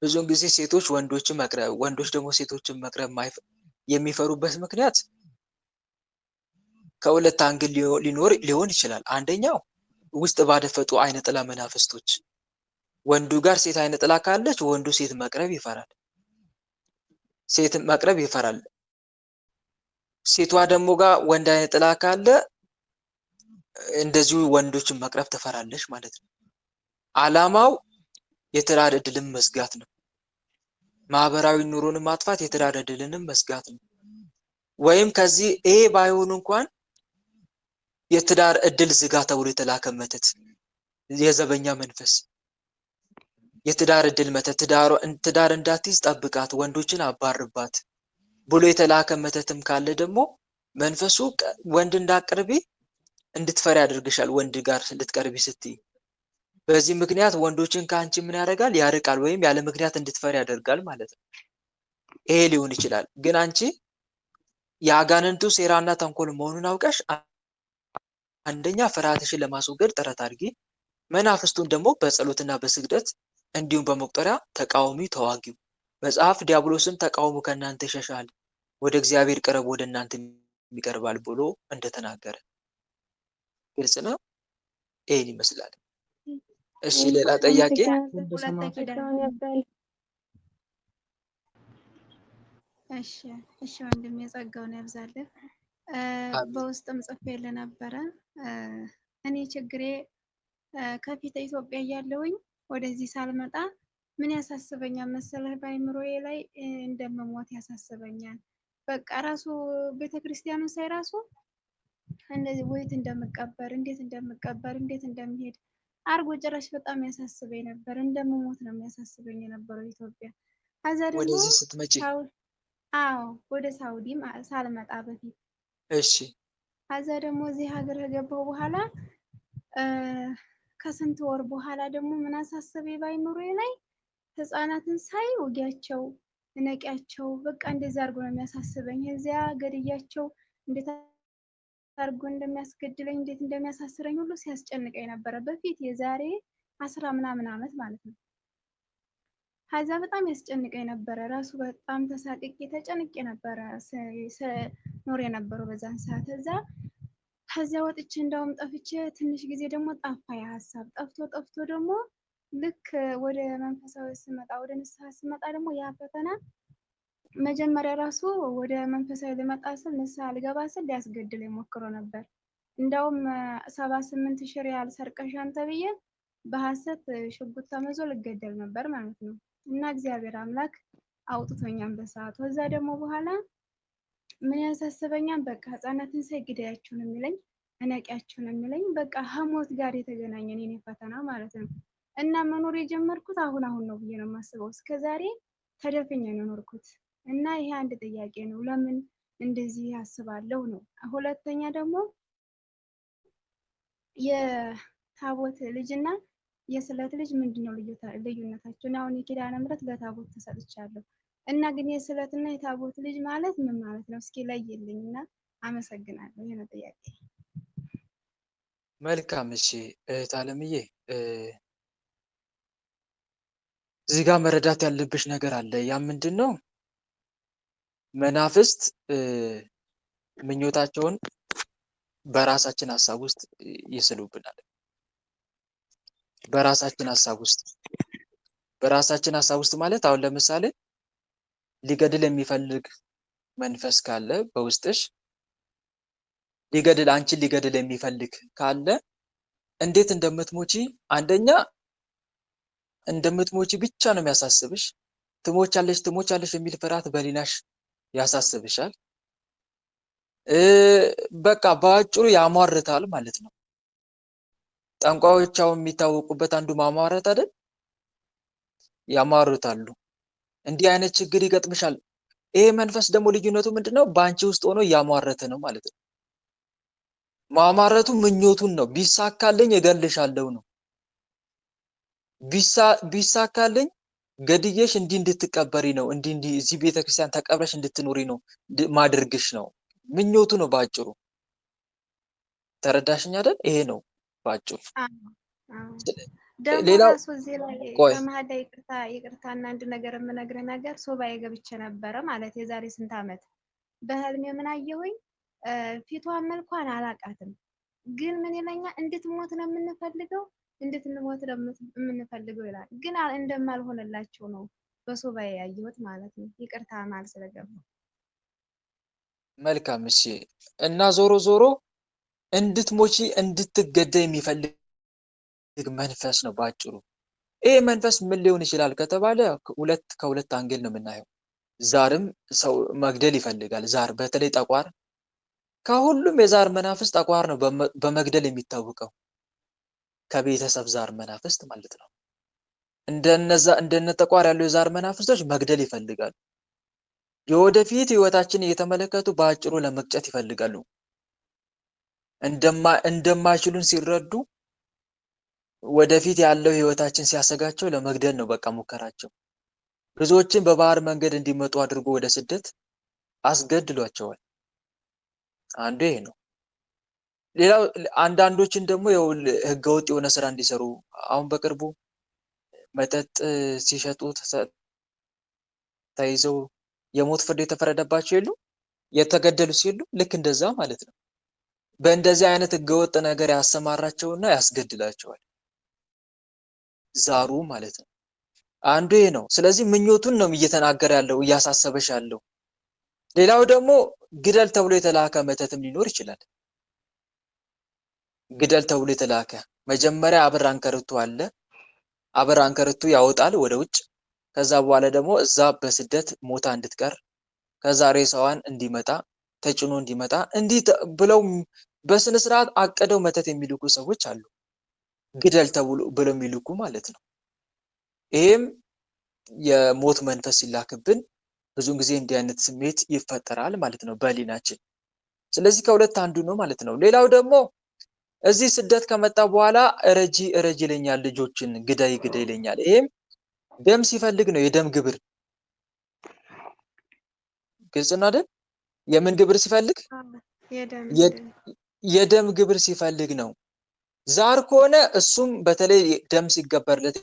ብዙውን ጊዜ ሴቶች ወንዶችን መቅረብ፣ ወንዶች ደግሞ ሴቶችን መቅረብ የሚፈሩበት ምክንያት ከሁለት አንግል ሊሆን ይችላል። አንደኛው ውስጥ ባደፈጡ አይነ ጥላ መናፍስቶች፣ ወንዱ ጋር ሴት አይነ ጥላ ካለች ወንዱ ሴት መቅረብ ይፈራል፣ ሴት መቅረብ ይፈራል። ሴቷ ደግሞ ጋር ወንድ አይነ ጥላ ካለ እንደዚሁ ወንዶችን መቅረብ ትፈራለች ማለት ነው። ዓላማው የትዳር ዕድልን መዝጋት ነው። ማህበራዊ ኑሮን ማጥፋት የትዳር ዕድልንም መዝጋት ነው። ወይም ከዚህ ይሄ ባይሆን እንኳን የትዳር ዕድል ዝጋ ተብሎ የተላከ መተት፣ የዘበኛ መንፈስ፣ የትዳር ዕድል መተት፣ ትዳር እንዳትይዝ ጠብቃት፣ ወንዶችን አባርባት ብሎ የተላከ መተትም ካለ ደግሞ መንፈሱ ወንድ እንዳትቀርቢ እንድትፈሪ ያደርግሻል። ወንድ ጋር ልትቀርቢ ስትይ በዚህ ምክንያት ወንዶችን ከአንቺ ምን ያደርጋል? ያርቃል፣ ወይም ያለ ምክንያት እንድትፈሪ ያደርጋል ማለት ነው። ይሄ ሊሆን ይችላል። ግን አንቺ የአጋንንቱ ሴራና ተንኮል መሆኑን አውቀሽ አንደኛ ፍርሃትሽን ለማስወገድ ጥረት አድርጊ። መናፍስቱን ደግሞ በጸሎትና በስግደት እንዲሁም በመቁጠሪያ ተቃውሚ፣ ተዋጊው። መጽሐፍ ዲያብሎስን ተቃውሙ ከእናንተ ይሸሻል፣ ወደ እግዚአብሔር ቅረብ ወደ እናንተ ይቀርባል ብሎ እንደተናገረ ግልጽ ነው። ይሄን ይመስላል። እሺ ሌላ ጥያቄ? እሺ ወንድም የጸጋውን ያብዛልህ። በውስጥም ጽፌልህ ነበረ። እኔ ችግሬ ከፊት ኢትዮጵያ እያለሁኝ ወደዚህ ሳልመጣ ምን ያሳስበኛል መሰለህ? በአይምሮዬ ላይ እንደምሞት ያሳስበኛል። በቃ ራሱ ቤተክርስቲያኑ ሳይ ራሱ እንደዚህ ወይት እንደምቀበር እንዴት እንደሚሄድ አርጎ ጭራሽ በጣም ያሳስበኝ ነበር። እንደምሞት ነው የሚያሳስበኝ የነበረው ኢትዮጵያ። ከዛ ደግሞ ወደዚህ ስትመጪ? አዎ ወደ ሳውዲ ሳልመጣ በፊት። እሺ። ከዛ ደግሞ እዚህ ሀገር ከገባሁ በኋላ ከስንት ወር በኋላ ደግሞ ምን አሳሰበኝ በአይምሮዬ ላይ ህፃናትን ሳይ ውጊያቸው፣ ነቂያቸው በቃ እንደዛ አድርጎ ነው የሚያሳስበኝ። እዚያ ገድያቸው እንዴት አድርጎ እንደሚያስገድለኝ እንዴት እንደሚያሳስረኝ ሁሉ ሲያስጨንቀኝ ነበረ በፊት የዛሬ 10 ምናምን ዓመት ማለት ነው። ከዛ በጣም ያስጨንቀኝ ነበረ። ራሱ በጣም ተሳቅቄ ተጨንቄ ነበረ ኖር የነበረው በዛን ሰዓት። ከዚያ ወጥቼ እንዳውም ጠፍቼ ትንሽ ጊዜ ደግሞ ጠፋ ያ ሀሳብ። ጠፍቶ ደግሞ ልክ ወደ መንፈሳዊ ስመጣ ወደ ንስሐ ስመጣ ደግሞ ያ ፈተና መጀመሪያ ራሱ ወደ መንፈሳዊ ልመጣ ስል ንስሐ ልገባ ስል ሊያስገድለኝ ሞክሮ ነበር። እንዳውም 78,000 ሪያል ሰርቀሻን ተብዬ በሐሰት ሽጉጥ ተመዞ ልገደል ነበር ማለት ነው። እና እግዚአብሔር አምላክ አውጥቶኛል በሰዓቱ። ከዛ ደግሞ በኋላ ምን ያሳስበኛል? በቃ ህፃናትን ሳይ ግዳያቸው ነው የሚለኝ፣ እነቂያቸው ነው የሚለኝ። በቃ ከሞት ጋር የተገናኘ የኔ ፈተና ማለት ነው። እና መኖር የጀመርኩት አሁን ነው ብዬ ነው የማስበው። እስከዛሬ ተደፍኜ ነው የኖርኩት። እና ይሄ አንድ ጥያቄ ነው፣ ለምን እንደዚህ ያስባለሁ ነው። ሁለተኛ ደግሞ የታቦት ልጅና የስለት ልጅ ምንድነው ልዩነታቸው? አሁን የኪዳነ ምሕረት ለታቦት ተሰጥቻለሁ እና ግን የስለትና የታቦት ልጅ ማለት ምን ማለት ነው? እስኪ ለይልኝና አመሰግናለሁ። ይሄ ነው ጥያቄ። መልካም። እሺ እህት አለምዬ፣ እዚህ ጋር መረዳት ያለብሽ ነገር አለ። ያ ምንድን ነው? መናፍስት ምኞታቸውን በራሳችን ሀሳብ ውስጥ ይስሉብናል። በራሳችን ሀሳብ ውስጥ ማለት አሁን ለምሳሌ ሊገድል የሚፈልግ መንፈስ ካለ በውስጥሽ አንቺን ሊገድል የሚፈልግ ካለ እንዴት እንደምትሞቺ አንደኛ እንደምትሞቺ ብቻ ነው የሚያሳስብሽ። ትሞቻለሽ የሚል ፍርሃት በሊናሽ ያሳስብሻል። በቃ በአጭሩ ያሟርታል ማለት ነው። ጠንቋዮቻው የሚታወቁበት አንዱ ማሟረት አይደል? ያሟርታሉ። እንዲህ አይነት ችግር ይገጥምሻል። ይሄ መንፈስ ደግሞ ልዩነቱ ምንድነው? በአንቺ ውስጥ ሆኖ እያሟረተ ነው ማለት ነው። ማሟረቱ ምኞቱን ነው። ቢሳካልኝ እገልሻለሁ ነው። ቢሳካልኝ ገድዬሽ እንዲህ እንድትቀበሪ ነው፣ እንዲህ እዚህ ቤተክርስቲያን ተቀብረሽ እንድትኖሪ ነው ማድርግሽ ነው። ምኞቱ ነው ባጭሩ። ተረዳሽኝ አይደል? ይሄ ነው ባጭሩ። ደግሞ ራሱ እዚህ ላይ በመሀል ላይ ይቅርታና አንድ ነገር የምነግርህ ነገር ሱባኤ ገብቼ ነበረ ማለት የዛሬ ስንት ዓመት። በህልሜ ምን አየሁኝ? ፊቷን መልኳን አላቃትም፣ ግን ምን ይለኛል? እንድትሞት ነው የምንፈልገው፣ እንድትሞት ነው የምንፈልገው ይላል። ግን እንደማልሆንላቸው ነው በሱባኤ ያየሁት ማለት ነው። ይቅርታ ማለት ስለገባሁ። መልካም። እሺ። እና ዞሮ እንድትሞቺ እንድትገደይ የሚፈልግ መንፈስ ነው ባጭሩ። ይሄ መንፈስ ምን ሊሆን ይችላል ከተባለ ከሁለት አንግል ነው የምናየው። ዛርም ሰው መግደል ይፈልጋል። ዛር በተለይ ጠቋር፣ ከሁሉም የዛር መናፍስት ጠቋር ነው በመግደል የሚታወቀው፣ ከቤተሰብ ዛር መናፍስት ማለት ነው። እንደነ ጠቋር ያሉ የዛር መናፍስቶች መግደል ይፈልጋሉ። የወደፊት ህይወታችን እየተመለከቱ በአጭሩ ለመቅጨት ይፈልጋሉ። እንደማይችሉን ሲረዱ ወደፊት ያለው ህይወታችን ሲያሰጋቸው ለመግደል ነው በቃ ሙከራቸው። ብዙዎችን በባህር መንገድ እንዲመጡ አድርጎ ወደ ስደት አስገድሏቸዋል። አንዱ ይሄ ነው። ሌላው አንዳንዶችን ደግሞ ህገወጥ የሆነ ስራ እንዲሰሩ፣ አሁን በቅርቡ መጠጥ ሲሸጡ ተይዘው የሞት ፍርድ የተፈረደባቸው የሉ የተገደሉ ሲሉ ልክ እንደዛ ማለት ነው። በእንደዚህ አይነት ህገወጥ ነገር ያሰማራቸውና ያስገድላቸዋል ዛሩ ማለት ነው። አንዱ ይሄ ነው። ስለዚህ ምኞቱን ነው እየተናገረ ያለው እያሳሰበሽ ያለው። ሌላው ደግሞ ግደል ተብሎ የተላከ መተትም ሊኖር ይችላል። ግደል ተብሎ የተላከ መጀመሪያ አብር አንከርቱ አለ። አብር አንከርቱ ያወጣል ወደ ውጭ። ከዛ በኋላ ደግሞ እዛ በስደት ሞታ እንድትቀር፣ ከዛ ሬሳዋን እንዲመጣ ተጭኖ እንዲመጣ እንዲህ ብለው በስነ ስርዓት አቅደው መተት የሚልኩ ሰዎች አሉ። ግደል ተብሎ ብለው የሚልኩ ማለት ነው። ይሄም የሞት መንፈስ ሲላክብን ብዙ ጊዜ እንዲህ አይነት ስሜት ይፈጠራል ማለት ነው በህሊናችን። ስለዚህ ከሁለት አንዱ ነው ማለት ነው። ሌላው ደግሞ እዚህ ስደት ከመጣ በኋላ እረጂ ይለኛል፣ ልጆችን ግዳይ ይለኛል። ይሄም ደም ሲፈልግ ነው። የደም ግብር ግልጽ ነው አይደል? የምን ግብር ሲፈልግ? የደም ግብር ሲፈልግ ነው። ዛር ከሆነ እሱም በተለይ ደም ሲገበርለት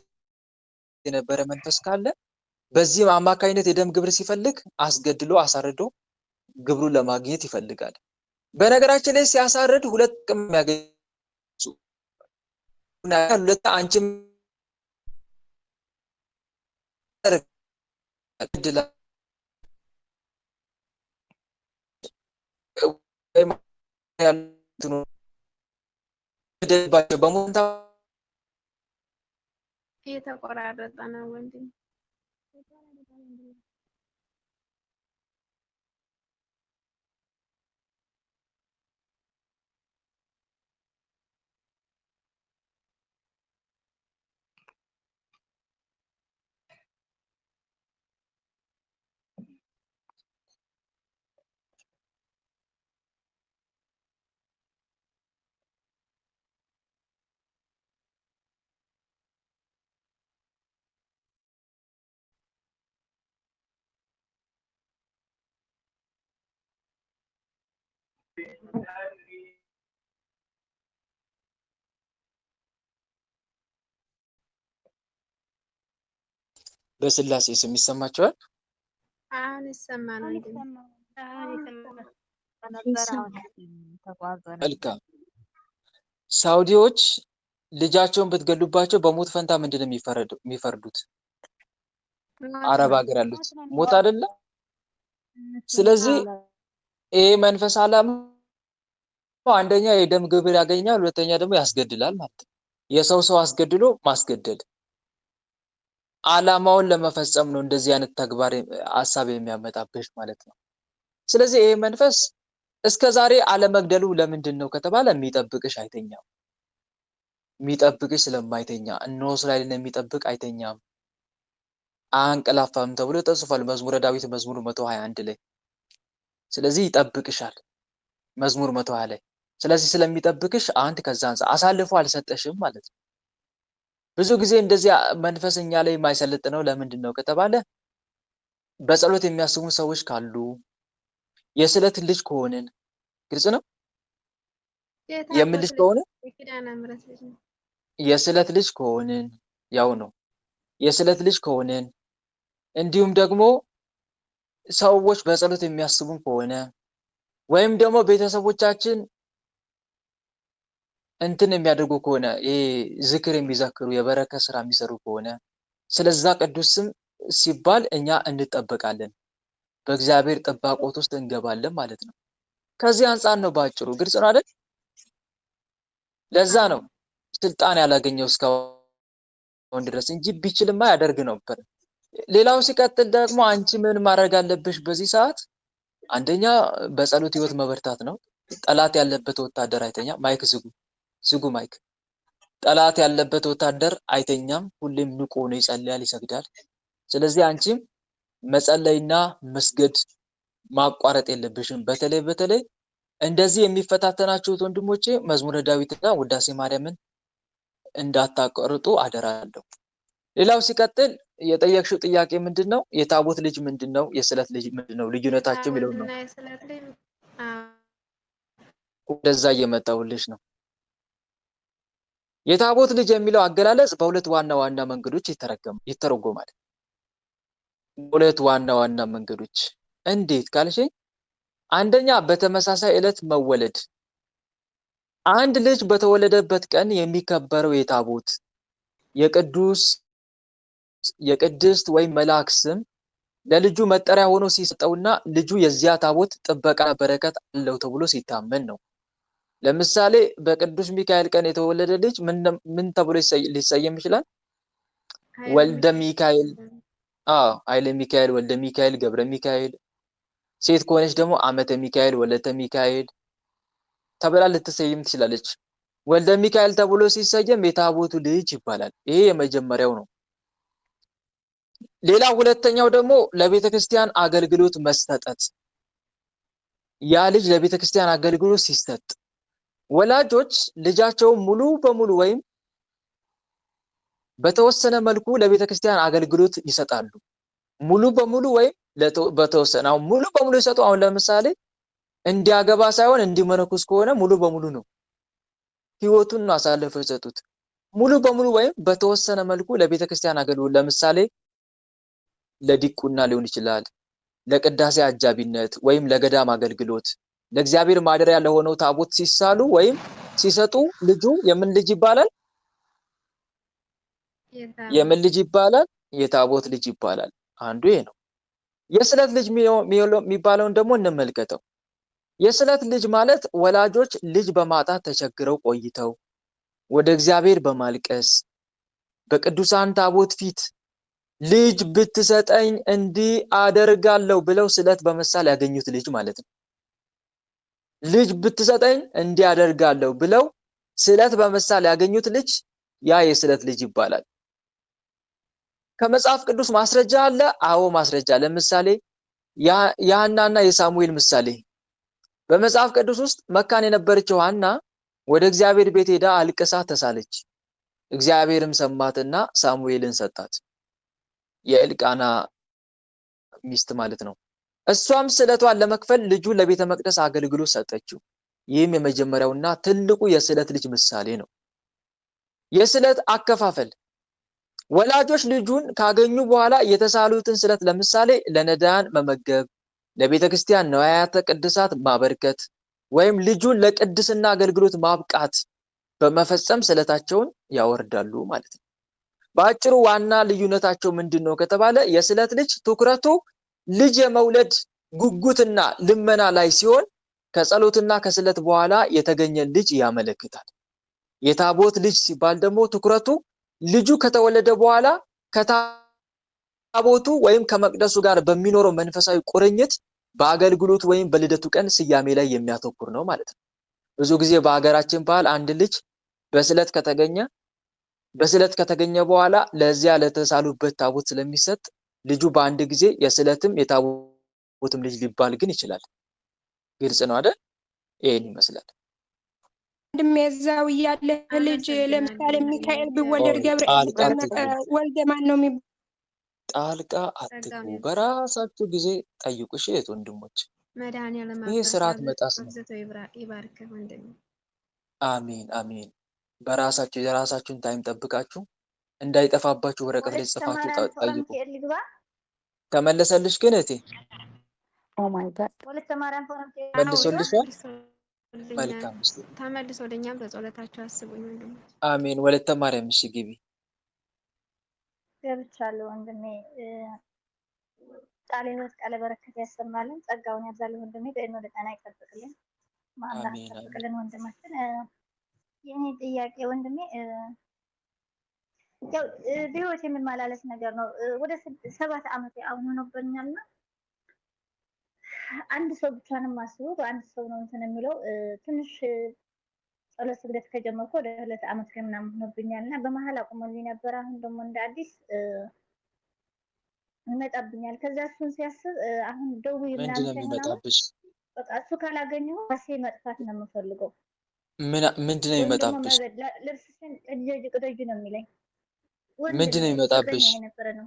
የነበረ መንፈስ ካለ በዚህ አማካይነት የደም ግብር ሲፈልግ አስገድሎ አሳርዶ ግብሩን ለማግኘት ይፈልጋል። በነገራችን ላይ ሲያሳርድ ሁለት ጥቅም ያገኝ ሁለት አንቺም የተቆራረጠ ነው ወንድም። በስላሴ ስም ይሰማቸዋል። አሁን ይሰማል ወንድም። መልካም። ሳውዲዎች ልጃቸውን ብትገሉባቸው በሞት ፈንታ ምንድን ነው የሚፈርዱት? አረብ ሀገር ያሉት ሞት አይደለም። ስለዚህ ይሄ መንፈስ ዓላማ አንደኛ የደም ግብር ያገኛል፣ ሁለተኛ ደግሞ ያስገድላል ማለት ነው። የሰው አስገድሎ ማስገደል ዓላማውን ለመፈጸም ነው እንደዚህ አይነት ተግባር ሐሳብ የሚያመጣብሽ ማለት ነው። ስለዚህ ይሄ መንፈስ እስከዛሬ አለመግደሉ ለምንድን ነው ከተባለ የሚጠብቅሽ አይተኛም። የሚጠብቅሽ ስለማይተኛ እነሆ እስራኤልን የሚጠብቅ አይተኛም አንቀላፋም ተብሎ ተጽፏል መዝሙረ ዳዊት መዝሙር 121 ላይ። ስለዚህ ይጠብቅሻል መዝሙር 120 ላይ። ስለዚህ ስለሚጠብቅሽ አንተ ከዛ አሳልፎ አልሰጠሽም ማለት ነው። ብዙ ጊዜ እንደዚህ መንፈስኛ ላይ የማይሰለጥነው ለምንድን ነው ከተባለ በጸሎት የሚያስቡ ሰዎች ካሉ፣ የስለት ልጅ ከሆንን ግልጽ ነው። የምልሽ ከሆነ የስለት ልጅ ከሆንን ያው ነው። የስለት ልጅ ከሆንን እንዲሁም ደግሞ ሰዎች በጸሎት የሚያስቡን ከሆነ ወይም ደግሞ ቤተሰቦቻችን እንትን የሚያደርጉ ከሆነ ዝክር የሚዘክሩ የበረከት ስራ የሚሰሩ ከሆነ ስለዛ ቅዱስ ስም ሲባል እኛ እንጠበቃለን፣ በእግዚአብሔር ጥባቆት ውስጥ እንገባለን ማለት ነው። ከዚህ አንጻር ነው ባጭሩ። ግልጽ ነው አይደል? ለዛ ነው ስልጣን ያላገኘው እስካሁን ድረስ እንጂ ቢችልማ ያደርግ ነበር። ሌላው ሲቀጥል ደግሞ አንቺ ምን ማድረግ አለብሽ በዚህ ሰዓት? አንደኛ በጸሎት ህይወት መበርታት ነው። ጠላት ያለበት ወታደር አይተኛ። ማይክ ዝጉ ማይክ። ጠላት ያለበት ወታደር አይተኛም፣ ሁሌም ንቁ ሆኖ ይጸልያል፣ ይሰግዳል። ስለዚህ አንቺም መጸለይና መስገድ ማቋረጥ የለብሽም። በተለይ እንደዚህ የሚፈታተናችሁት ወንድሞቼ መዝሙረ ዳዊትና ውዳሴ ማርያምን እንዳታቋርጡ አደራለሁ። ሌላው ሲቀጥል የጠየቅሽው ጥያቄ ምንድነው? የታቦት ልጅ ምንድነው? የስለት ልጅ ምንድነው? ልዩነታቸው የሚለው ነው። ወደዛ እየመጣሁልሽ ነው። የታቦት ልጅ የሚለው አገላለጽ በሁለት ዋና ዋና መንገዶች ይተረጎማል። በሁለት ዋና ዋና መንገዶች እንዴት ካልሽኝ፣ አንደኛ በተመሳሳይ ዕለት መወለድ። አንድ ልጅ በተወለደበት ቀን የሚከበረው የታቦት የቅድስት ወይም መልአክ ስም ለልጁ መጠሪያ ሆኖ ሲሰጠውና ልጁ የዚያ ታቦት ጥበቃ በረከት አለው ተብሎ ሲታመን ነው። ለምሳሌ በቅዱስ ሚካኤል ቀን የተወለደ ልጅ ምን ተብሎ ሊሰየም ይችላል? ወልደ ሚካኤል። ኃይለ ሚካኤል፣ ወልደ ሚካኤል፣ ገብረ ሚካኤል። ሴት ከሆነች ደግሞ አመተ ሚካኤል፣ ወለተ ሚካኤል ተብላ ልትሰየም ትችላለች። ወልደ ሚካኤል ተብሎ ሲሰየም የታቦቱ ልጅ ይባላል። ይሄ የመጀመሪያው ነው። ሌላ ሁለተኛው ደግሞ ለቤተ ክርስቲያን አገልግሎት መሰጠት። ያ ልጅ ለቤተ ክርስቲያን አገልግሎት ሲሰጥ ወላጆች ልጃቸው ሙሉ በሙሉ ወይም በተወሰነ መልኩ ለቤተ ክርስቲያን አገልግሎት ይሰጣሉ። ሙሉ በሙሉ ወይም በተወሰነ። አሁን ሙሉ በሙሉ ይሰጡ። አሁን ለምሳሌ እንዲያገባ ሳይሆን እንዲመነኩስ ከሆነ ሙሉ በሙሉ ነው፣ ህይወቱን ነው አሳልፈው የሰጡት። ሙሉ በሙሉ ወይም በተወሰነ መልኩ ለቤተ ክርስቲያን አገልግሎት፣ ለምሳሌ ለዲቁና ሊሆን ይችላል፣ ለቅዳሴ አጃቢነት ወይም ለገዳም አገልግሎት፣ ለእግዚአብሔር ማደሪያ ለሆነው ታቦት ሲሳሉ ወይም ሲሰጡ ልጁ የምን ልጅ ይባላል? የምን ልጅ ይባላል? የታቦት ልጅ ይባላል። አንዱ ይሄ ነው። የስለት ልጅ የሚባለውን ደግሞ እንመልከተው። የስለት ልጅ ማለት ወላጆች ልጅ በማጣት ተቸግረው ቆይተው ወደ እግዚአብሔር በማልቀስ በቅዱሳን ታቦት ፊት ልጅ ብትሰጠኝ እንዲህ አደርጋለሁ ብለው ስለት በመሳል ያገኙት ልጅ ማለት ነው። ልጅ ብትሰጠኝ እንዲህ አደርጋለሁ ብለው ስለት በመሳል ያገኙት ልጅ ያ የስለት ልጅ ይባላል። ከመጽሐፍ ቅዱስ ማስረጃ አለ? አዎ ማስረጃ። ለምሳሌ የሐናና የሳሙኤል ምሳሌ በመጽሐፍ ቅዱስ ውስጥ መካን የነበረችው ሐና ወደ እግዚአብሔር ቤት ሄዳ አልቅሳ ተሳለች። እግዚአብሔርም ሰማትና ሳሙኤልን ሰጣት። የእልቃና ሚስት ማለት ነው። እሷም ስለቷን ለመክፈል ልጁ ለቤተ መቅደስ አገልግሎት ሰጠችው። ይህም የመጀመሪያውና ትልቁ የስለት ልጅ ምሳሌ ነው። የስለት አከፋፈል ወላጆች ልጁን ካገኙ በኋላ የተሳሉትን ስለት ለምሳሌ ለነዳያን መመገብ፣ ለቤተ ክርስቲያን ነዋያተ ቅድሳት ማበርከት ወይም ልጁን ለቅድስና አገልግሎት ማብቃት በመፈጸም ስለታቸውን ያወርዳሉ ማለት ነው። በአጭሩ ዋና ልዩነታቸው ምንድነው ከተባለ የስለት ልጅ ትኩረቱ ልጅ የመውለድ ጉጉትና ልመና ላይ ሲሆን ከጸሎትና ከስለት በኋላ የተገኘ ልጅ ያመለክታል። የታቦት ልጅ ሲባል ደግሞ ትኩረቱ ልጁ ከተወለደ በኋላ ከታቦቱ ወይም ከመቅደሱ ጋር በሚኖረው መንፈሳዊ ቁርኝት በአገልግሎት ወይም በልደቱ ቀን ስያሜ ላይ የሚያተኩር ነው ማለት ነው። ብዙ ጊዜ በሀገራችን ባህል አንድ ልጅ በስለት ከተገኘ በኋላ ለዚያ ለተሳሉበት ታቦት ስለሚሰጥ ልጁ በአንድ ጊዜ የስለትም የታቦትም ልጅ ሊባል ግን ይችላል። ግልጽ ነው አይደል? ይሄን ይመስላል። እንደሚያዛው ያለ ልጅ ለምሳሌ ሚካኤል ቢወለድ ገብርኤል ወልደ ማን ነው የሚባለው? ጣልቃ አትግቡ፣ በራሳችሁ ጊዜ ጠይቁ። እሺ ወንድሞች፣ ይሄ ስርዓት መጣስ ነው። አሜን አሜን። በራሳችሁ የራሳችሁን ታይም ጠብቃችሁ እንዳይጠፋባችሁ ወረቀት ላይ ጽፋችሁ ጠይቁ። ተመለሰልሽ ግን እቴ? ኦ ማይ ጋድ መልሶልሻል? መልካም። ተመልሶ ወደኛም በጸሎታችሁ አስቡኝ ወንድሞች። አሜን። ወለተ ማርያም እሺ ግቢ። ገብቻለሁ ወንድሜ። ቃለ ሕይወት ቃለ በረከት ያሰማልን፣ ጸጋውን ያብዛልን ወንድሜ። በእድሜ ለጤና ይጠብቅልን፣ ማምላክ ይጠብቅልን ወንድማችን። የኔ ጥያቄ ወንድሜ ያው በህይወት የምመላለስ ነገር ነው። ወደ 7 ዓመት አሁን ሆኖብኛልና አንድ ሰው ብቻ ነው የማስበው። በአንድ ሰው ነው እንትን የሚለው ትንሽ ጸሎት ስግደት ከጀመርኩ ወደ 2 ዓመት ከምናምን ሆኖብኛል እና በመሀል አቁሞልኝ ነበር። አሁን ደግሞ እንደ አዲስ ይመጣብኛል። ከዛ እሱን ሲያስብ አሁን ደውዬ ምንድን ምናምን ነው ሳይሆን የሚመጣብሽ? በቃ እሱ ካላገኘሁ ራሴ መጥፋት ነው የምፈልገው። ምንድን ነው ወይም ደግሞ የሚመጣብሽ? ልብስሽን እጅ ቅደጅ ነው የሚለኝ። ወንድ ምንድን ነው ነው፣ የሚመጣብሽ? ፍቅረኛ የነበረ ነው።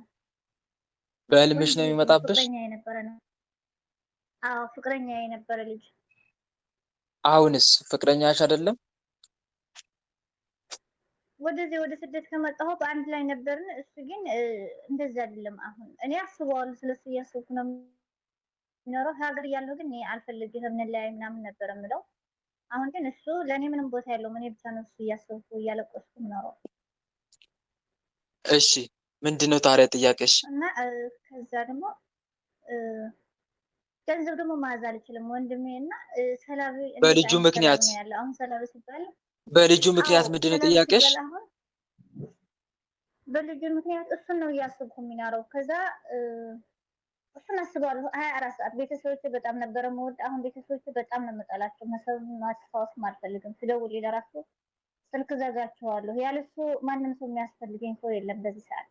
በህልምሽ ወንድ ነው ልጅ ነው፣ የሚመጣብሽ? ፍቅረኛ የነበረ ነው። አዎ ፍቅረኛ የነበረ ልጅ። አሁንስ ፍቅረኛሽ አይደለም? ወደዚህ ወደ ስደት ከመጣሁ በአንድ ላይ ነበርን። እሱ ግን እንደዚህ አይደለም። አሁን እኔ አስበዋለሁ፣ ስለሱ እያሰብኩ ነው የሚኖረው። ሀገር እያለሁ ግን እኔ አልፈልግህም እንለያይ ምናምን ነበር የምለው። አሁን ግን እሱ ለእኔ ምንም ቦታ የለውም። እኔ ብቻ ነው እሱ እያሰብኩ እያለቀስኩ የምኖረው። እሺ ምንድን ነው ታዲያ ጥያቄሽ? እና ከዛ ደግሞ ገንዘብ ደግሞ ማዝ አልችልም ወንድሜ እና ሰላቢ በልጁ ምክንያት ነው ያለው። አሁን ሰላቢ ሲባል በልጁ ምክንያት ምንድን ነው ጥያቄሽ? አሁን በልጁ ምክንያት እሱን ነው እያሰብኩ የሚኖረው። ከዛ እሱን አስባለሁ 24 ሰዓት። ቤተሰቦች በጣም ነበረ መወድ። አሁን ቤተሰቦች በጣም ነው የምጠላቸው። መሰብ ማስታወስ አልፈልግም። ስደውል ለራሱ ስልክ ዘጋቸዋለሁ። ያለሱ ማንም ሰው የሚያስፈልገኝ ሰው የለም በዚህ ሰዓት።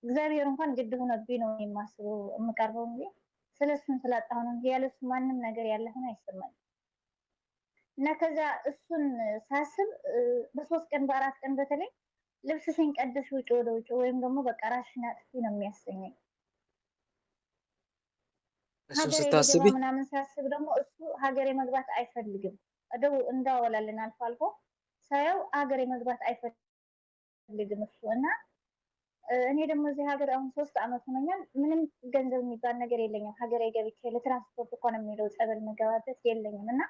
እግዚአብሔር እንኳን ግድ ሆነብኝ ነው የማስበው የምቀርበው እንጂ ስለሱን ስላጣሁ ነው እንጂ ያለሱ ማንም ነገር ያለ ሆነ አይሰማኝም። እና ከዛ እሱን ሳስብ በ3 ቀን በ4 ቀን በተለይ ልብስሽን ቀደሽ ውጭ ወደ ውጭ ወይም ደግሞ በቃ ራስሽን አጥፊ ነው የሚያሰኘኝ። እሱን ሀገሬ ስታስቢ ልገባ ምናምን ሳስብ ደግሞ እሱ ሀገሬ መግባት አይፈልግም። እንዳወላለን አልፎ አልፎ ሳየው ሀገሬ መግባት አይፈልግም እሱ እና እኔ ደግሞ እዚህ ሀገር አሁን 3 ዓመት ሆኖኛል። ምንም ገንዘብ የሚባል ነገር የለኝም። ሀገሬ ገብቼ ለትራንስፖርት እኮ ነው የሚለው ጸበል መገባበት የለኝም። እና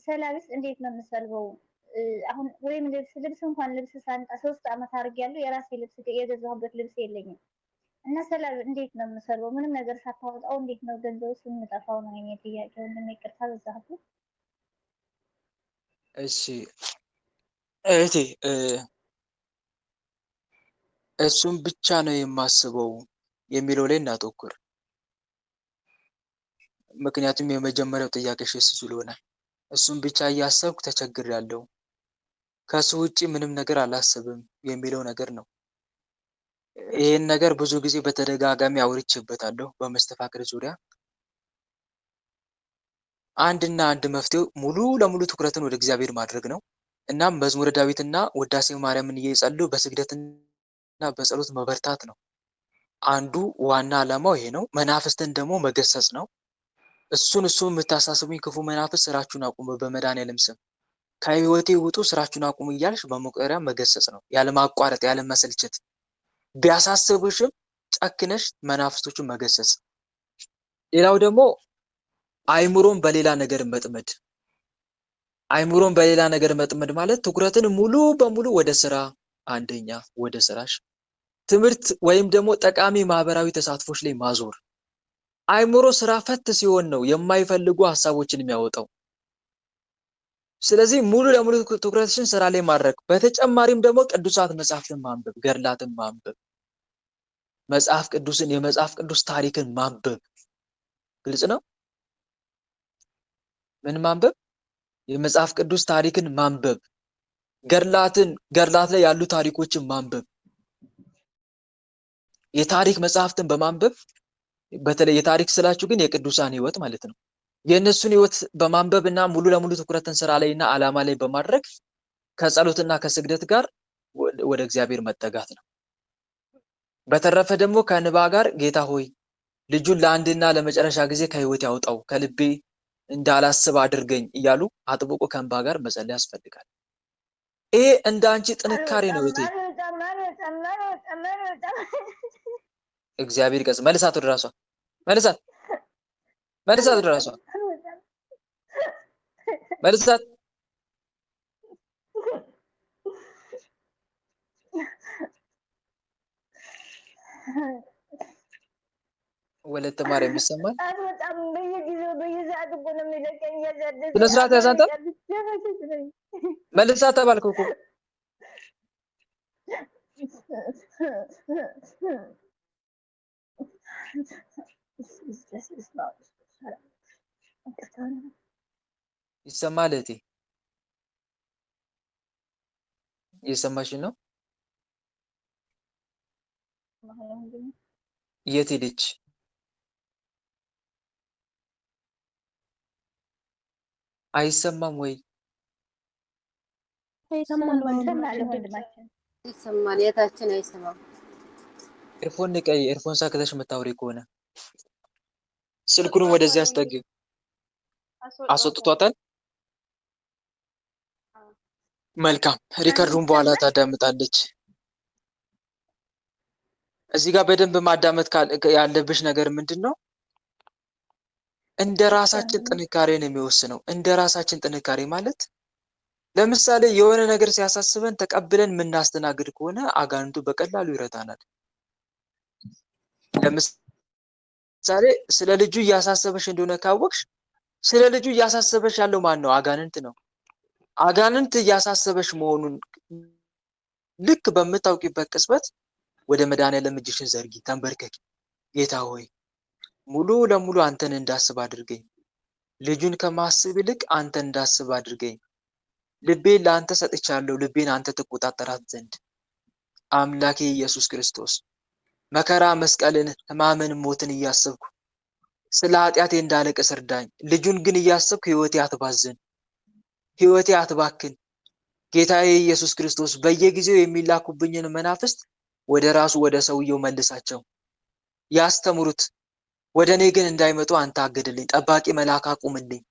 ሰላቢስ እንዴት ነው የምሰልበው? አሁን ወይም ልብስ እንኳን ልብስ ሳንጣ 3 ዓመት አድርጌያለሁ። የራሴ ልብስ የገዛሁበት ልብስ የለኝም። እና ሰላቢ እንዴት ነው የምሰልበው? ምንም ነገር ሳታወጣው እንዴት ነው ገንዘብ የምጠፋው ነው የኔ ጥያቄ። ወንድሜ ይቅርታ በዛሁ። እሺ እህቴ እሱም ብቻ ነው የማስበው የሚለው ላይ እናተኩር። ምክንያቱም የመጀመሪያው ጥያቄሽ እሱ ስለሆነ እሱም ብቻ እያሰብኩ ተቸግሬያለሁ፣ ከሱ ውጪ ምንም ነገር አላስብም የሚለው ነገር ነው። ይሄን ነገር ብዙ ጊዜ በተደጋጋሚ አውርቼበታለሁ በመስተፋቅር ዙሪያ። አንድና አንድ መፍትሄው ሙሉ ለሙሉ ትኩረትን ወደ እግዚአብሔር ማድረግ ነው። እናም መዝሙረ ዳዊትና ውዳሴ ማርያምን እየጸለዩ በስግደትና በጸሎት መበርታት ነው። አንዱ ዋና ዓላማው ይሄ ነው። መናፍስትን ደግሞ መገሰጽ ነው። እሱን የምታሳስቡኝ ክፉ መናፍስት ስራችሁን አቁሙ፣ በመድኃኒዓለም ስም ከህይወቴ ውጡ፣ ስራችሁን አቁሙ እያልሽ በመቁጠሪያ መገሰጽ ነው፣ ያለማቋረጥ ያለመሰልቸት። ቢያሳስቡሽም ጨክነሽ መናፍስቶቹን መገሰጽ። ሌላው ደግሞ አይምሮን በሌላ ነገር መጥመድ። አይምሮን በሌላ ነገር መጥመድ ማለት ትኩረትን ሙሉ በሙሉ ወደ ስራ፣ አንደኛ ወደ ስራሽ፣ ትምህርት ወይም ደግሞ ጠቃሚ ማህበራዊ ተሳትፎች ላይ ማዞር። አይምሮ ስራ ፈት ሲሆን ነው የማይፈልጉ ሀሳቦችን የሚያወጣው። ስለዚህ ሙሉ ለሙሉ ትኩረትሽን ስራ ላይ ማድረግ። በተጨማሪም ደግሞ ቅዱሳት መጽሐፍትን ማንበብ፣ ገድላትን ማንበብ፣ መጽሐፍ ቅዱስን የመጽሐፍ ቅዱስ ታሪክን ማንበብ። ግልጽ ነው። ምን ማንበብ? የመጽሐፍ ቅዱስ ታሪክን ማንበብ፣ ገድላት ላይ ያሉ ታሪኮችን ማንበብ። የታሪክ መጽሐፍትን በማንበብ በተለይ የታሪክ ስላችሁ ግን የቅዱሳን ህይወት ማለት ነው። የእነሱን ህይወት በማንበብ እና ሙሉ ለሙሉ ትኩረትን ስራ ላይ እና ዓላማ ላይ በማድረግ ከጸሎትና ከስግደት ጋር ወደ እግዚአብሔር መጠጋት ነው። በተረፈ ደግሞ ከንባ ጋር ጌታ ሆይ ልጁን ለአንድና ለመጨረሻ ጊዜ ከህይወት ያውጣው፣ ከልቤ እንዳላስብ አድርገኝ እያሉ አጥብቆ ከንባ ጋር መጸለይ ያስፈልጋል። ይሄ እንደ አንቺ ጥንካሬ ነው እህቴ። እግዚአብሔር ይቀጽ። መልሳት ወደ ራሷ፣ መልሳት ወደ ራሷ፣ መልሳት። ወለተ ማርያም ይሰማል። ስነ ስርዓት ያዝ አንተ። መልሳት ተባልኩ እኮ ይሰማል እህቴ? እየሰማሽ ነው? የት ሄደች? አይሰማም ወይ? ይሰማል ወንድማችን ይሰማል። የታችን አይሰማም። ኤርፎን ንቀይ። ኤርፎን ሳክተሽ የምታወሪ ከሆነ ስልኩን ወደዚህ አስጠጊ። አስወጥቷታል? መልካም። ሪከርዱን በኋላ ታዳምጣለች። እዚህ ጋር በደንብ ማዳመጥ ያለብሽ ነገር ምንድነው? እንደ ራሳችን ጥንካሬ ነው የሚወስነው። እንደ ራሳችን ጥንካሬ ማለት ለምሳሌ የሆነ ነገር ሲያሳስበን ተቀብለን የምናስተናግድ ከሆነ አጋንንቱ በቀላሉ ይረታናል። ለምሳሌ ስለ ልጁ እያሳሰበሽ እንደሆነ ካወቅሽ ስለ ልጁ እያሳሰበሽ ያለው ማን ነው? አጋንንት ነው። አጋንንት እያሳሰበሽ መሆኑን ልክ በምታውቂበት ቅጽበት ወደ መድኃኒዓለም እጅሽን ዘርጊ፣ ተንበርከኪ። ጌታ ሆይ ሙሉ ለሙሉ አንተን እንዳስብ አድርገኝ። ልጁን ከማስብ ይልቅ አንተን እንዳስብ አድርገኝ። ልቤን ለአንተ ሰጥቻለሁ፣ ልቤን አንተ ትቆጣጠራት ዘንድ። አምላኬ ኢየሱስ ክርስቶስ መከራ፣ መስቀልን፣ ሕማምን፣ ሞትን እያሰብኩ ስለ ኃጢአቴ እንዳለቅስ እርዳኝ። ልጁን ግን እያሰብኩ ሕይወቴ አትባዝን፣ ሕይወቴ አትባክን። ጌታዬ ኢየሱስ ክርስቶስ በየጊዜው የሚላኩብኝን መናፍስት ወደ ራሱ ወደ ሰውየው መልሳቸው፣ ያስተምሩት። ወደ እኔ ግን እንዳይመጡ አንተ አግድልኝ። ጠባቂ መልአክ አቁምልኝ።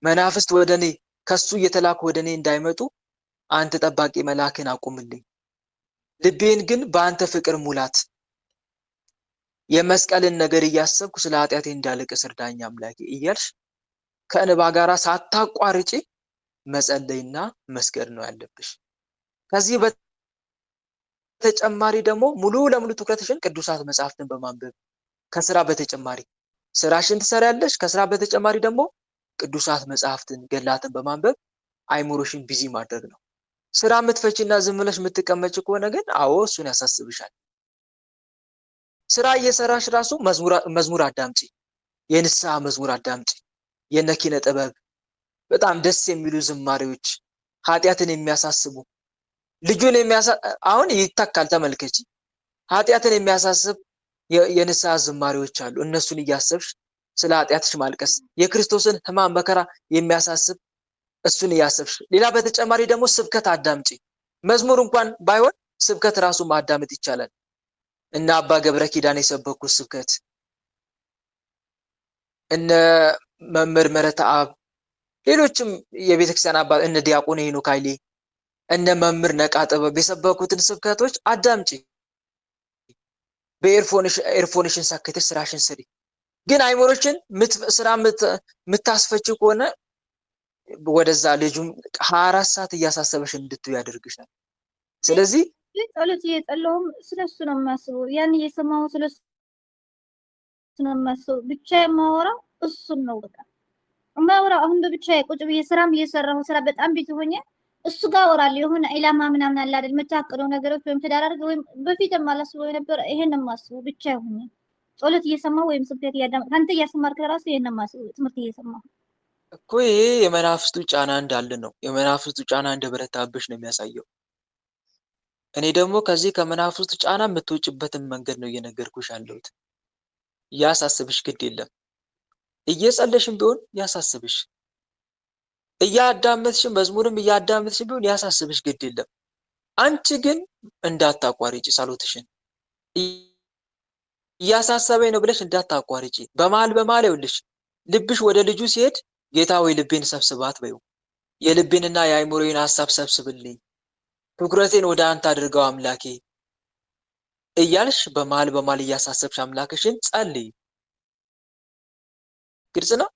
መናፍስት ወደ እኔ ከሱ እየተላኩ ወደ እኔ እንዳይመጡ አንተ ጠባቂ መልአክን አቁምልኝ። ልቤን ግን በአንተ ፍቅር ሙላት። የመስቀልን ነገር እያሰብኩ ስለ ኃጢአቴ እንዳለቅስ እርዳኝ አምላኬ እያልሽ ከእንባ ጋራ ሳታቋርጪ መጸለይና መስገድ ነው ያለብሽ። ከዚህ በተጨማሪ ደግሞ ሙሉ ለሙሉ ትኩረትሽን ቅዱሳት መጽሐፍትን በማንበብ ከስራ በተጨማሪ ስራሽን ትሰሪያለሽ። ከስራ በተጨማሪ ደግሞ ቅዱሳት መጽሐፍትን ገላትን በማንበብ አይምሮሽን ቢዚ ማድረግ ነው። ስራ የምትፈቺና ዝም ብለሽ የምትቀመጭ ከሆነ ግን አዎ እሱን ያሳስብሻል። ስራ እየሰራሽ ራሱ መዝሙር አዳምጪ፣ የንስሐ መዝሙር አዳምጪ። የነኪነ ጥበብ በጣም ደስ የሚሉ ዝማሬዎች፣ ኃጢአትን የሚያሳስቡ ልጁን አሁን ይተካል። ተመልከቺ፣ ኃጢአትን የሚያሳስብ የንስሐ ዝማሬዎች አሉ። እነሱን እያሰብሽ ስለ ኃጢአትሽ ማልቀስ፣ የክርስቶስን ሕማም መከራ የሚያሳስብ እሱን እያሰብሽ። ሌላ በተጨማሪ ደግሞ ስብከት አዳምጪ። መዝሙር እንኳን ባይሆን ስብከት ራሱ ማዳመጥ ይቻላል። እነ አባ ገብረ ኪዳን የሰበኩት ስብከት፣ እነ መምህር ምህረተአብ፣ ሌሎችም የቤተክርስቲያን አባት እነ ዲያቆን ሄኖክ ኃይሌ፣ እነ መምህር ነቃ ጥበብ የሰበኩትን ስብከቶች አዳምጪ። በኤርፎንሽን ሰክተሽ ስራሽን ስሪ። ግን አይምሮሽን ስራ የምታስፈችው ከሆነ ወደዛ ልጁም 24 ሰዓት እያሳሰበሽ እንድትዩ ያደርግሻል። ስለዚህ ጸሎት እየጸለውም ስለሱ ነው የማስበው። ያን እየሰማሁ ስለሱ ነው የማስበው። ብቻ የማወራው እሱን ነው። በቃ የማወራው አሁን በብቻዬ ቁጭ ብዬ ስራም እየሰራሁ ስራ በጣም ቢዚ ሆኜ እሱ ጋር አወራለሁ። የሆነ ኢላማ ምናምን አለ አይደል? የምታቅደው ነገሮች ወይም ትዳር አድርገህ ወይም በፊት የማላስበው የነበረ ይሄን የማስበው ብቻ ሆኜ ጸሎት እየሰማሁ ወይም ስብከት እያዳመጥኩ አንተ እያስተማርክ ራሱ ይሄን የማስበው ትምህርት እየሰማሁ እኮ ይሄ የመናፍስቱ ጫና እንዳለ ነው። የመናፍስቱ ጫና እንደበረታብሽ ነው የሚያሳየው። እኔ ደግሞ ከዚህ ከመናፍስቱ ጫና የምትወጭበትን መንገድ ነው እየነገርኩሽ ያለሁት። ያሳስብሽ ግድ የለም። እየጸለሽም ቢሆን ያሳስብሽ፣ እያዳመጥሽም መዝሙርም እያዳመጥሽም ቢሆን ያሳስብሽ ግድ የለም። አንቺ ግን እንዳታቋርጪ ጸሎትሽን። እያሳሰበኝ ነው ብለሽ እንዳታቋርጪ። በመሀል ይኸውልሽ ልብሽ ወደ ልጁ ሲሄድ ጌታ ወይ ልቤን ሰብስባት በይው። የልቤንና የአእምሮዬን ሐሳብ ሰብስብልኝ፣ ትኩረቴን ወደ አንተ አድርገው አምላኬ እያልሽ በመሀል እያሳሰብሽ አምላክሽን ጸልይ። ግልጽ ነው።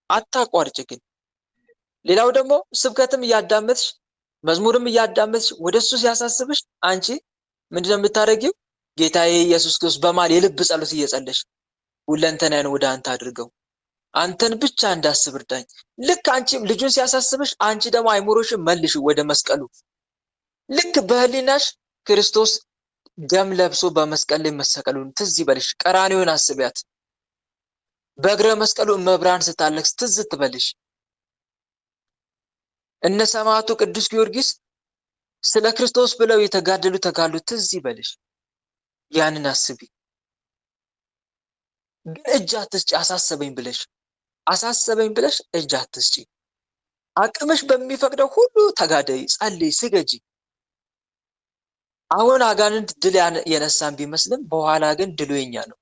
አታቋርጭ ግን። ሌላው ደግሞ ስብከትም እያዳመጥሽ መዝሙርም እያዳመጥሽ ወደሱ ሲያሳስብሽ አንቺ ምንድነው የምታደርጊው? ጌታዬ ኢየሱስ ክርስቶስ በመሀል የልብ ጸሎት እየጸለሽ ሁለንተናዬን ወደ አንተ አድርገው፣ አንተን ብቻ እንዳስብ እርዳኝ። ልክ አንቺ ልጁን ሲያሳስብሽ አንቺ ደግሞ አይምሮሽን መልሽ ወደ መስቀሉ። ልክ በህሊናሽ ክርስቶስ ደም ለብሶ በመስቀል ላይ መሰቀሉን ትዝ ይበልሽ። ቀራንዮን አስቢያት። በእግረ መስቀሉ እመብርሃን ስታለቅስ ትዝ ትበልሽ። እነ ሰማዕቱ ቅዱስ ጊዮርጊስ ስለ ክርስቶስ ብለው የተጋደሉ ተጋድሎ ትዝ ይበልሽ። ያንን አስቢ። ግን እጅ አትስጪ አሳሰበኝ ብለሽ እጅ አትስጪ። አቅምሽ በሚፈቅደው ሁሉ ተጋደይ፣ ጸልይ፣ ስገጂ። አሁን አጋንንት ድል የነሳን ቢመስልም በኋላ ግን ድሉ የኛ ነው።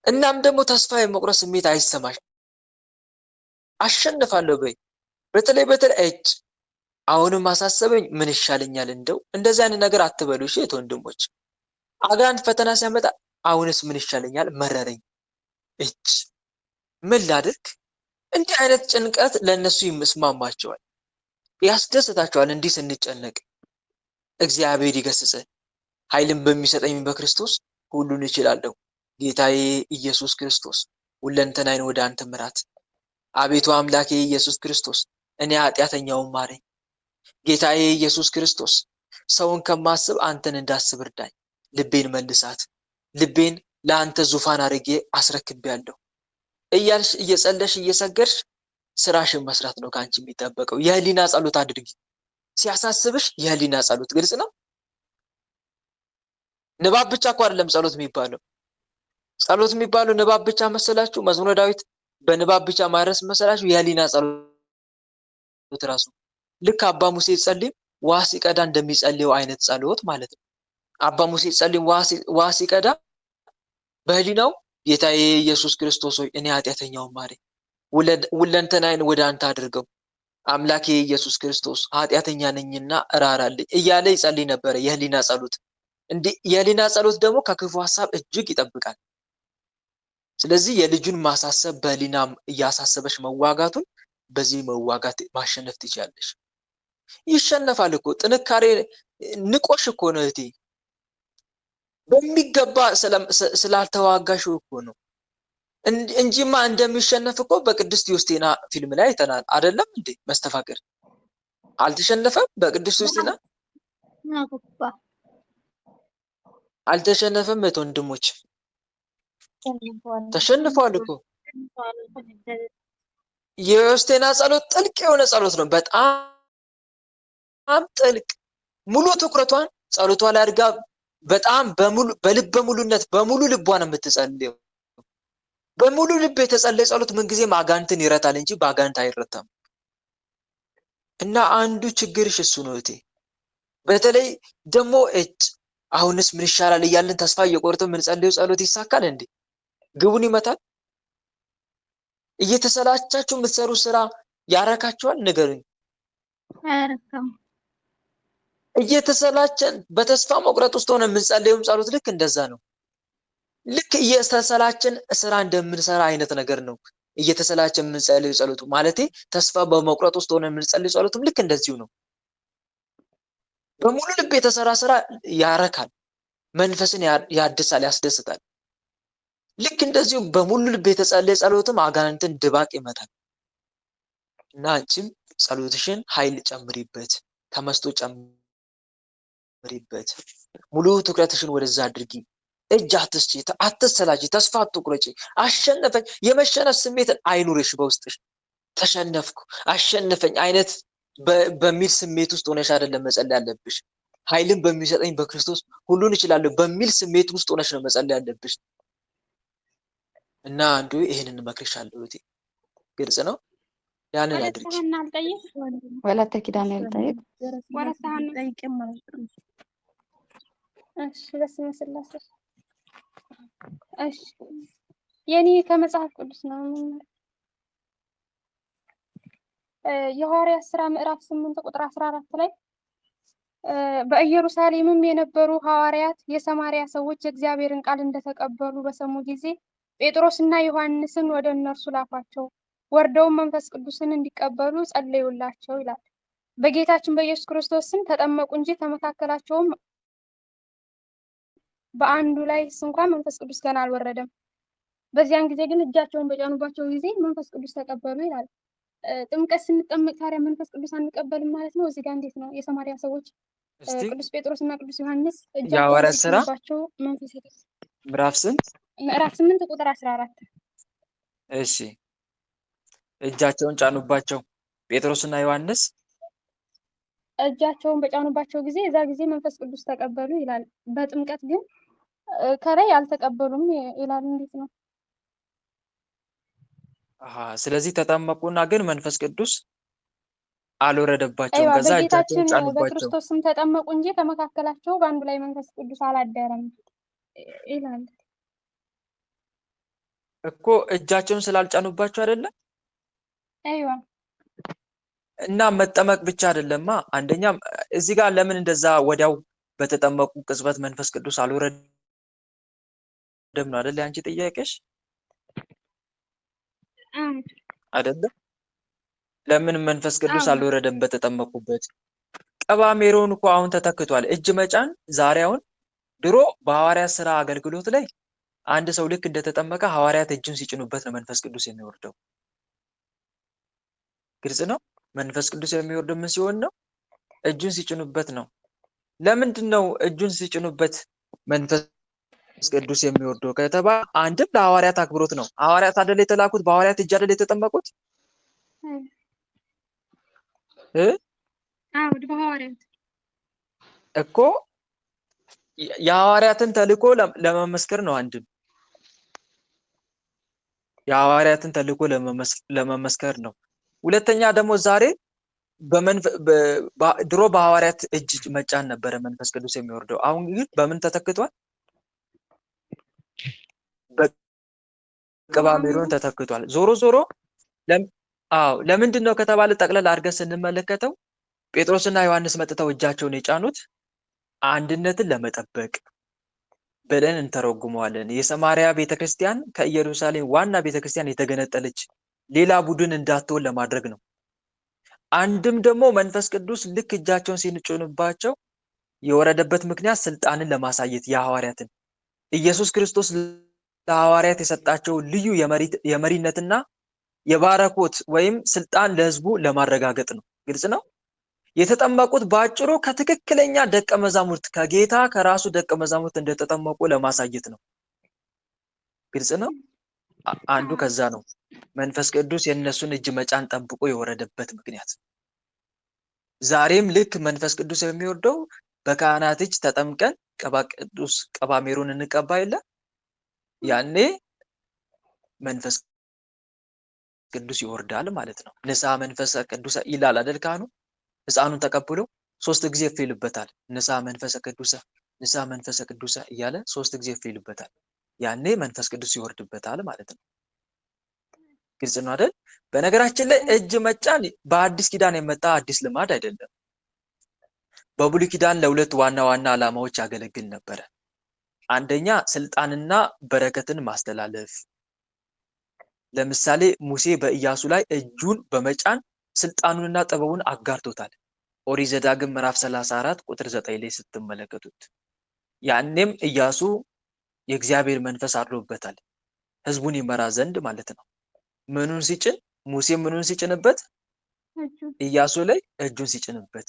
እናም ደግሞ ተስፋ የመቁረጥ ስሜት አይሰማሽ። አሸንፋለሁ በይ። በተለይ እጅ አሁንም አሳሰበኝ፣ ምን ይሻለኛል፣ እንደዚህ አይነት ነገር አትበሉ። እሺ ወንድሞች፣ አጋንንት ፈተና ሲያመጣ አሁንስ ምን ይሻለኛል፣ መረረኝ፣ እጅ ምን ላድርግ? እንዲህ አይነት ጭንቀት ለነሱ ይስማማቸዋል፣ ያስደስታቸዋል። እንዲህ ስንጨነቅ እግዚአብሔር ይገስጸን። ኃይልን በሚሰጠኝ በክርስቶስ ሁሉን እችላለሁ። ጌታዬ ኢየሱስ ክርስቶስ ሁለንተናዬን ወደ አንተ ምራት። አቤቱ አምላኬ ኢየሱስ ክርስቶስ እኔ ኃጢአተኛውን ማረኝ። ጌታዬ ኢየሱስ ክርስቶስ ሰውን ከማስብ አንተን እንዳስብ እርዳኝ። ልቤን መልሳት። ልቤን ለአንተ ዙፋን አድርጌ አስረክቤያለሁ እያልሽ እየጸለሽ እየሰገድሽ ስራሽን መስራት ነው ከአንቺ የሚጠበቀው። የህሊና ጸሎት አድርጊ። ሲያሳስብሽ የህሊና ጸሎት። ግልጽ ነው። ንባብ ብቻ እኮ አይደለም ጸሎት የሚባለው። ጸሎት የሚባለው ንባብ ብቻ መሰላችሁ? መዝሙረ ዳዊት በንባብ ብቻ ማድረስ መሰላችሁ? የህሊና ጸሎት ራሱ ልክ አባ ሙሴ ጸልይ ውሃ ሲቀዳ እንደሚጸልየው አይነት ጸሎት ማለት ነው። አባ ሙሴ ጸልይ ውሃ ሲቀዳ በህሊናው ጌታዬ ኢየሱስ ክርስቶስ ሆይ እኔ ኃጢአተኛውን ማረኝ፣ ሁለንተናዬን ወደ አንተ አድርገው፣ አምላኬ ኢየሱስ ክርስቶስ ኃጢአተኛ ነኝና እራራልኝ እያለ ይጸልይ ነበረ። የህሊና ጸሎት። እንዲህ የህሊና ጸሎት ደግሞ ከክፉ ሐሳብ እጅግ ይጠብቃል። ስለዚህ የልጁን ማሳሰብ በህሊና እያሳሰበሽ መዋጋቱን በዚህ መዋጋት ማሸነፍ ትችላለሽ። ይሸነፋል እኮ ጥንካሬ ንቆሽ እኮ ነው እህቴ። በሚገባ ስላልተዋጋሽ እኮ ነው እንጂማ እንደሚሸነፍ እኮ በቅድስት ዮስቴና ፊልም ላይ አይተናል። አይደለም እንዴ? መስተፋቅር አልተሸነፈም? በቅድስት ዮስቴና አልተሸነፈም? ወንድሞች ተሸንፏል እኮ። የዮስቴና ጸሎት ጥልቅ የሆነ ጸሎት ነው። በጣም ጥልቅ፣ ሙሉ ትኩረቷን ጸሎቷ ላይ አድርጋ በጣም በልበ ሙሉነት በሙሉ ልቧ ነው የምትጸልየው። በሙሉ ልብ የተጸለየ ጸሎት ምንጊዜም አጋንንትን ይረታል እንጂ በአጋንንት አይረታም። እና አንዱ ችግርሽ እሱ ነው እህቴ። በተለይ ደግሞ አሁንስ ምን ይሻላል እያልን ተስፋ እየቆረጥን የምንጸልየው ጸሎት ይሳካል እንዴ? ግቡን ይመታል? እየተሰላቻችሁ የምትሰሩ ስራ ያረካችኋል? ንገሩኝ። አያረካም። እየተሰላቸን በተስፋ መቁረጥ ውስጥ ሆነ የምንጸልየው ጸሎት ልክ እንደዛ ነው። ልክ እየተሰላቸን ስራ እንደምንሰራ አይነት ነገር ነው። እየተሰላቸን የምንጸልየው ጸሎቱ ማለቴ ተስፋ በመቁረጥ ውስጥ ሆነ የምንጸልየው ጸሎትም ልክ እንደዚሁ ነው። በሙሉ ልብ የተሰራ ስራ ያረካል፣ መንፈስን ያድሳል፣ ያስደስታል። ልክ እንደዚሁ በሙሉ ልብ የተጸለየ ጸሎትም አጋንንትን ድባቅ ይመታል። እና አንቺም ጸሎትሽን ኃይል ጨምሪበት፣ ተመስጦ ጨምሪበት። ሙሉ ትኩረትሽን ወደዛ አድርጊ። እጅ አትስጪ፣ አትሰላጂ፣ ተስፋ አትቁረጪ። አሸነፈኝ የመሸነፍ ስሜትን አይኑርሽ በውስጥሽ። ተሸነፍኩ አሸነፈኝ አይነት በሚል ስሜት ውስጥ ሆነሽ አይደለም መጸለይ ያለብሽ። ኃይልን በሚሰጠኝ በክርስቶስ ሁሉን እችላለሁ በሚል ስሜት ውስጥ ሆነሽ ነው መጸለይ ያለብሽ። እና አንዱ ይሄንን እመክርሻለሁ እህቴ። ግልጽ ነው። ያንን አድርጊ። ወላተ ኪዳን ያልጠይቅ እሺ በስመ ስላሴ። እሺ የኔ ከመጽሐፍ ቅዱስ ነው። የሐዋርያት ሥራ ምዕራፍ 8 ቁጥር 14 ላይ በኢየሩሳሌምም የነበሩ ሐዋርያት የሰማርያ ሰዎች የእግዚአብሔርን ቃል እንደተቀበሉ በሰሙ ጊዜ ጴጥሮስና ዮሐንስን ወደ እነርሱ ላኳቸው። ወርደውም መንፈስ ቅዱስን እንዲቀበሉ ጸለዩላቸው ይላል። በጌታችን በኢየሱስ ክርስቶስ ስም ተጠመቁ እንጂ ከመካከላቸውም በአንዱ ላይ እንኳን መንፈስ ቅዱስ ገና አልወረደም። በዚያን ጊዜ ግን እጃቸውን በጫኑባቸው ጊዜ መንፈስ ቅዱስ ተቀበሉ ይላል። ጥምቀት ስንጠመቅ ታዲያ መንፈስ ቅዱስ አንቀበልም ማለት ነው? እዚህ ጋር እንዴት ነው? የሰማርያ ሰዎች እስቲ ቅዱስ ጴጥሮስና ቅዱስ ዮሐንስ እጃቸውን የሐዋርያት ሥራ ሲጭኑባቸው መንፈስ ምዕራፍ ስንት? ምዕራፍ 8 ቁጥር 14 እሺ እጃቸውን ጫኑባቸው ጴጥሮስና ዮሐንስ እጃቸውን በጫኑባቸው ጊዜ እዛ ጊዜ መንፈስ ቅዱስ ተቀበሉ ይላል። በጥምቀት ግን ከላይ አልተቀበሉም ይላል። እንዴት ነው? ስለዚህ ተጠመቁና ግን መንፈስ ቅዱስ አልወረደባቸውም። አይዋ ከዛ እጃቸውን በጌታችን ጫኑባቸው። በክርስቶስ ስም ተጠመቁ እንጂ ከመካከላቸው በአንዱ ላይ መንፈስ ቅዱስ አላደረም ይላል እኮ እጃቸውን ስላልጫኑባቸው አይደለም። አይዋ እና መጠመቅ ብቻ አይደለማ። አንደኛ እዚህ ጋር ለምን እንደዛ ወዲያው በተጠመቁ ቅጽበት መንፈስ ቅዱስ አልወረደም ነው አይደል? አንቺ ጥያቄሽ አይደለም? ለምን መንፈስ ቅዱስ አልወረደም በተጠመቁበት? ቀባሜሮን እኮ አሁን ተተክቷል። እጅ መጫን ዛሬ አሁን ድሮ በሐዋርያት ሥራ አገልግሎት ላይ አንድ ሰው ልክ እንደተጠመቀ ሐዋርያት እጁን ሲጭኑበት ነው መንፈስ ቅዱስ የሚወርደው። ግልጽ ነው። መንፈስ ቅዱስ የሚወርደው ምን ሲሆን ነው? እጁን ሲጭኑበት ነው። ለምንድን ነው እጁን ሲጭኑበት መንፈስ ቅዱስ የሚወርደው ከተባለ አንድም ለሐዋርያት አክብሮት ነው። ሐዋርያት አይደል የተላኩት? በሐዋርያት እጅ አይደል የተጠመቁት? በሐዋርያት እኮ የሐዋርያትን ተልእኮ ለመመስከር ነው። አንድም የሐዋርያትን ተልእኮ ለመመስከር ነው። ሁለተኛ ደግሞ ዛሬ ድሮ በሐዋርያት እጅ መጫን ነበረ መንፈስ ቅዱስ የሚወርደው። አሁን ግን በምን ተተክቷል? በቀባሜሮን ተተክቷል። ዞሮ ዞሮ ለምንድን ነው ከተባለ ጠቅለል አድርገን ስንመለከተው ጴጥሮስና ዮሐንስ መጥተው እጃቸውን የጫኑት አንድነትን ለመጠበቅ ብለን እንተረጉመዋለን። የሰማርያ ቤተክርስቲያን ከኢየሩሳሌም ዋና ቤተክርስቲያን የተገነጠለች ሌላ ቡድን እንዳትሆን ለማድረግ ነው። አንድም ደግሞ መንፈስ ቅዱስ ልክ እጃቸውን ሲጭኑባቸው የወረደበት ምክንያት ስልጣንን ለማሳየት የሐዋርያትን ኢየሱስ ክርስቶስ ለሐዋርያት የሰጣቸው ልዩ የመሪነትና የባረኮት ወይም ስልጣን ለሕዝቡ ለማረጋገጥ ነው። ግልጽ ነው። የተጠመቁት በአጭሩ ከትክክለኛ ደቀ መዛሙርት ከጌታ ከራሱ ደቀ መዛሙርት እንደተጠመቁ ለማሳየት ነው። ግልጽ ነው። አንዱ ከዛ ነው መንፈስ ቅዱስ የእነሱን እጅ መጫን ጠብቆ የወረደበት ምክንያት። ዛሬም ልክ መንፈስ ቅዱስ የሚወርደው በካህናት እጅ ተጠምቀን ቀባ ቅዱስ ቀባሜሮን እንቀባ የለ ያኔ መንፈስ ቅዱስ ይወርዳል ማለት ነው። ንስሐ መንፈስ ቅዱስ ይላል አይደል? ካህኑ ሕፃኑን ተቀብሎ 3 ጊዜ ይልበታል። ንስሐ መንፈስ ቅዱስ ንስሐ መንፈስ ቅዱስ እያለ 3 ጊዜ ይልበታል። ያኔ መንፈስ ቅዱስ ይወርድበታል ማለት ነው። ግልጽ ነው አይደል? በነገራችን ላይ እጅ መጫን በአዲስ ኪዳን የመጣ አዲስ ልማድ አይደለም። በብሉይ ኪዳን ለሁለት ዋና ዋና ዓላማዎች ያገለግል ነበረ። አንደኛ ስልጣንና በረከትን ማስተላለፍ። ለምሳሌ ሙሴ በኢያሱ ላይ እጁን በመጫን ስልጣኑንና ጥበቡን አጋርቶታል። ኦሪት ዘዳግም ምዕራፍ 34 ቁጥር 9 ላይ ስትመለከቱት ያኔም ኢያሱ የእግዚአብሔር መንፈስ አድሮበታል ህዝቡን ይመራ ዘንድ ማለት ነው። ምኑን ሲጭን? ሙሴ ምኑን ሲጭንበት? ኢያሱ ላይ እጁን ሲጭንበት።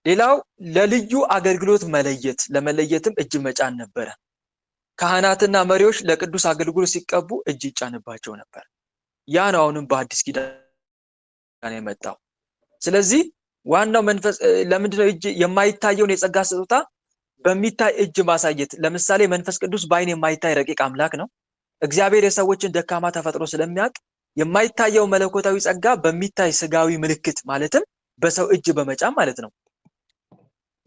ሌላው ለልዩ አገልግሎት ለመለየትም እጅ መጫን ነበረ። ካህናትና መሪዎች ለቅዱስ አገልግሎት ሲቀቡ እጅ ይጫንባቸው ነበር። ያ ነው አሁንም በአዲስ ኪዳን የመጣው። ስለዚህ ዋናው መንፈስ ለምንድነው እጅ የማይታየውን የጸጋ ስጦታ በሚታይ እጅ ማሳየት? ለምሳሌ መንፈስ ቅዱስ በአይን የማይታይ ረቂቅ አምላክ ነው። እግዚአብሔር የሰዎችን ደካማ ተፈጥሮ ስለሚያውቅ የማይታየው መለኮታዊ ጸጋ በሚታይ ስጋዊ ምልክት ማለትም በሰው እጅ በመጫን ማለት ነው።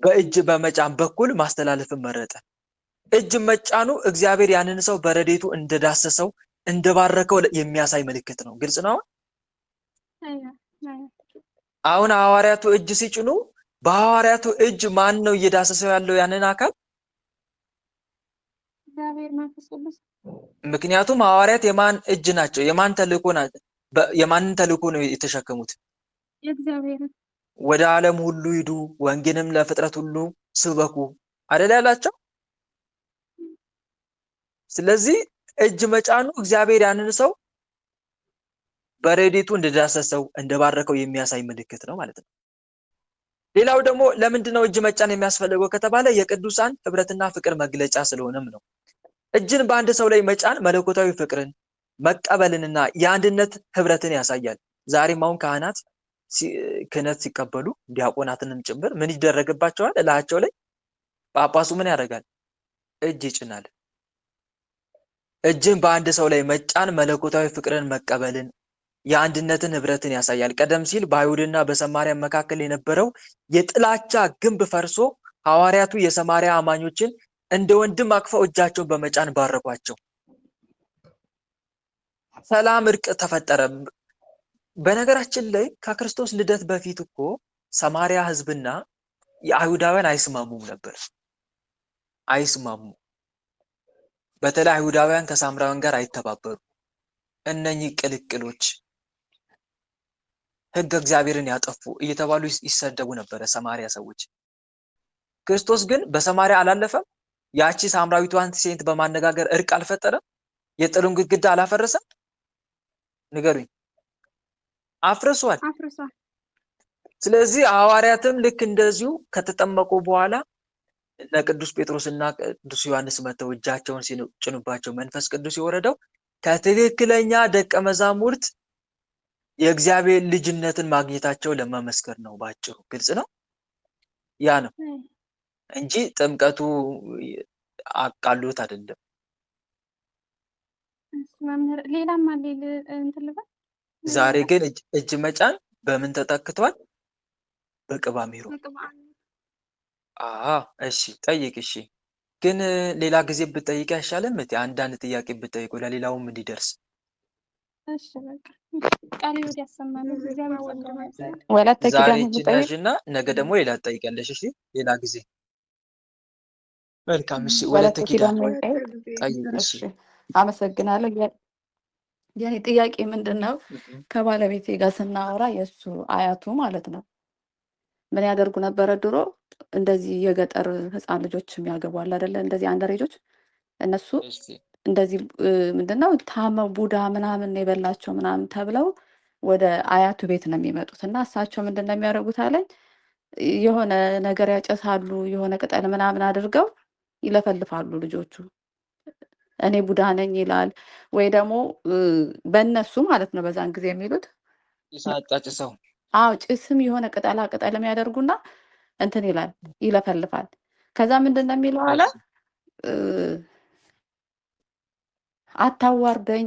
በእጅ በመጫን በኩል ማስተላለፍን መረጠ። እጅ መጫኑ እግዚአብሔር ያንን ሰው በረዴቱ እንደዳሰሰው እንደባረከው የሚያሳይ ምልክት ነው። ግልጽ ነው። አሁን ሐዋርያቱ እጅ ሲጭኑ በሐዋርያቱ እጅ ማን ነው እየዳሰሰው ያለው ያንን አካል? እግዚአብሔር መንፈስ ቅዱስ። ምክንያቱም ሐዋርያት የማን እጅ ናቸው? የማን ተልእኮ ናቸው? የማንን ተልእኮ ነው የተሸከሙት? የእግዚአብሔር። ወደ ዓለም ሁሉ ሂዱ ወንጌልንም ለፍጥረት ሁሉ ስበኩ አይደል ያላቸው? ስለዚህ እጅ መጫኑ እግዚአብሔር ያንን ሰው በረዴቱ እንደዳሰሰው እንደባረከው የሚያሳይ ምልክት ነው ማለት ነው። ሌላው ደግሞ ለምንድነው እጅ መጫን የሚያስፈልገው ከተባለ የቅዱሳን ህብረትና ፍቅር መግለጫ ስለሆነም ነው። እጅን በአንድ ሰው ላይ መጫን መለኮታዊ ፍቅርን መቀበልንና የአንድነት ህብረትን ያሳያል። ዛሬም አሁን ካህናት ክህነት ሲቀበሉ ዲያቆናትንም ጭምር ምን ይደረግባቸዋል? እላቸው ላይ ጳጳሱ ምን ያደርጋል? እጅ ይጭናል። እጅን በአንድ ሰው ላይ መጫን መለኮታዊ ፍቅርን መቀበልን የአንድነትን ህብረትን ያሳያል። ቀደም ሲል በአይሁድና በሰማርያ መካከል የነበረው የጥላቻ ግንብ ፈርሶ ሐዋርያቱ የሰማርያ አማኞችን እንደ ወንድም አቅፈው እጃቸውን በመጫን ባረኳቸው። ሰላም፣ እርቅ ተፈጠረ። በነገራችን ላይ ከክርስቶስ ልደት በፊት እኮ ሰማርያ ህዝብና የአይሁዳውያን አይስማሙም ነበር። አይስማሙም። በተለይ አይሁዳውያን ከሳምራውያን ጋር አይተባበሩ። እነኚህ ቅልቅሎች ህግ እግዚአብሔርን ያጠፉ እየተባሉ ይሰደቡ ነበረ ሰማርያ ሰዎች። ክርስቶስ ግን በሰማርያ አላለፈም። ያቺ ሳምራዊቷን ሴት በማነጋገር እርቅ አልፈጠረም። የጥሉን ግድግዳ አላፈረሰም። ንገሩኝ። አፍርሷል። ስለዚህ ሐዋርያትም ልክ እንደዚሁ ከተጠመቁ በኋላ ለቅዱስ ጴጥሮስና ቅዱስ ዮሐንስ መተው እጃቸውን ሲጭኑባቸው መንፈስ ቅዱስ የወረደው ከትክክለኛ ደቀ መዛሙርት የእግዚአብሔር ልጅነትን ማግኘታቸው ለመመስከር ነው። ባጭሩ ግልጽ ነው። ያ ነው እንጂ ጥምቀቱ አቃሎት አይደለም። ሌላም አለ እንትን ልበል። ዛሬ ግን እጅ መጫን በምን ተጠክቷል? በቅባ ሜሮ። እሺ ጠይቅ። እሺ ግን ሌላ ጊዜ ብትጠይቅ አይሻልም? አንዳንድ ጥያቄ ብትጠይቁ ለሌላውም እንዲደርስ። እሺ በቃ ቃል ይወድ ያሰማን። ወላተ ዛሬ ኪዳን እጅ ጠይቅ። ነሽና ነገ ደግሞ ሌላ ትጠይቂያለሽ። እሺ ሌላ ጊዜ። መልካም። እሺ ወላተ ወለተ ኪዳን ኪዳን ጠይቅ። ጠይቅ። እሺ እሺ አመሰግናለሁ። የኔ ጥያቄ ምንድን ነው? ከባለቤቴ ጋር ስናወራ የእሱ አያቱ ማለት ነው ምን ያደርጉ ነበረ ድሮ? እንደዚህ የገጠር ህፃን ልጆች የሚያገቡ አለ አይደለ? እንደዚህ አንደሬጆች እነሱ እሺ እንደዚህ ምንድነው ታመው ቡዳ ምናምን የበላቸው ምናምን ተብለው ወደ አያቱ ቤት ነው የሚመጡት እና እሳቸው ምንድን ነው የሚያደርጉት አለኝ የሆነ ነገር ያጨሳሉ፣ የሆነ ቅጠል ምናምን አድርገው ይለፈልፋሉ ልጆቹ። እኔ ቡዳ ነኝ ይላል። ወይ ደግሞ በእነሱ ማለት ነው በዛን ጊዜ የሚሉት ይሳጫጭሰው። አዎ ጭስም የሆነ ቅጠላ ቅጠልም ያደርጉና እንትን ይላል ይለፈልፋል። ከዛ ምንድን ነው የሚለው አለ አታዋርደኝ፣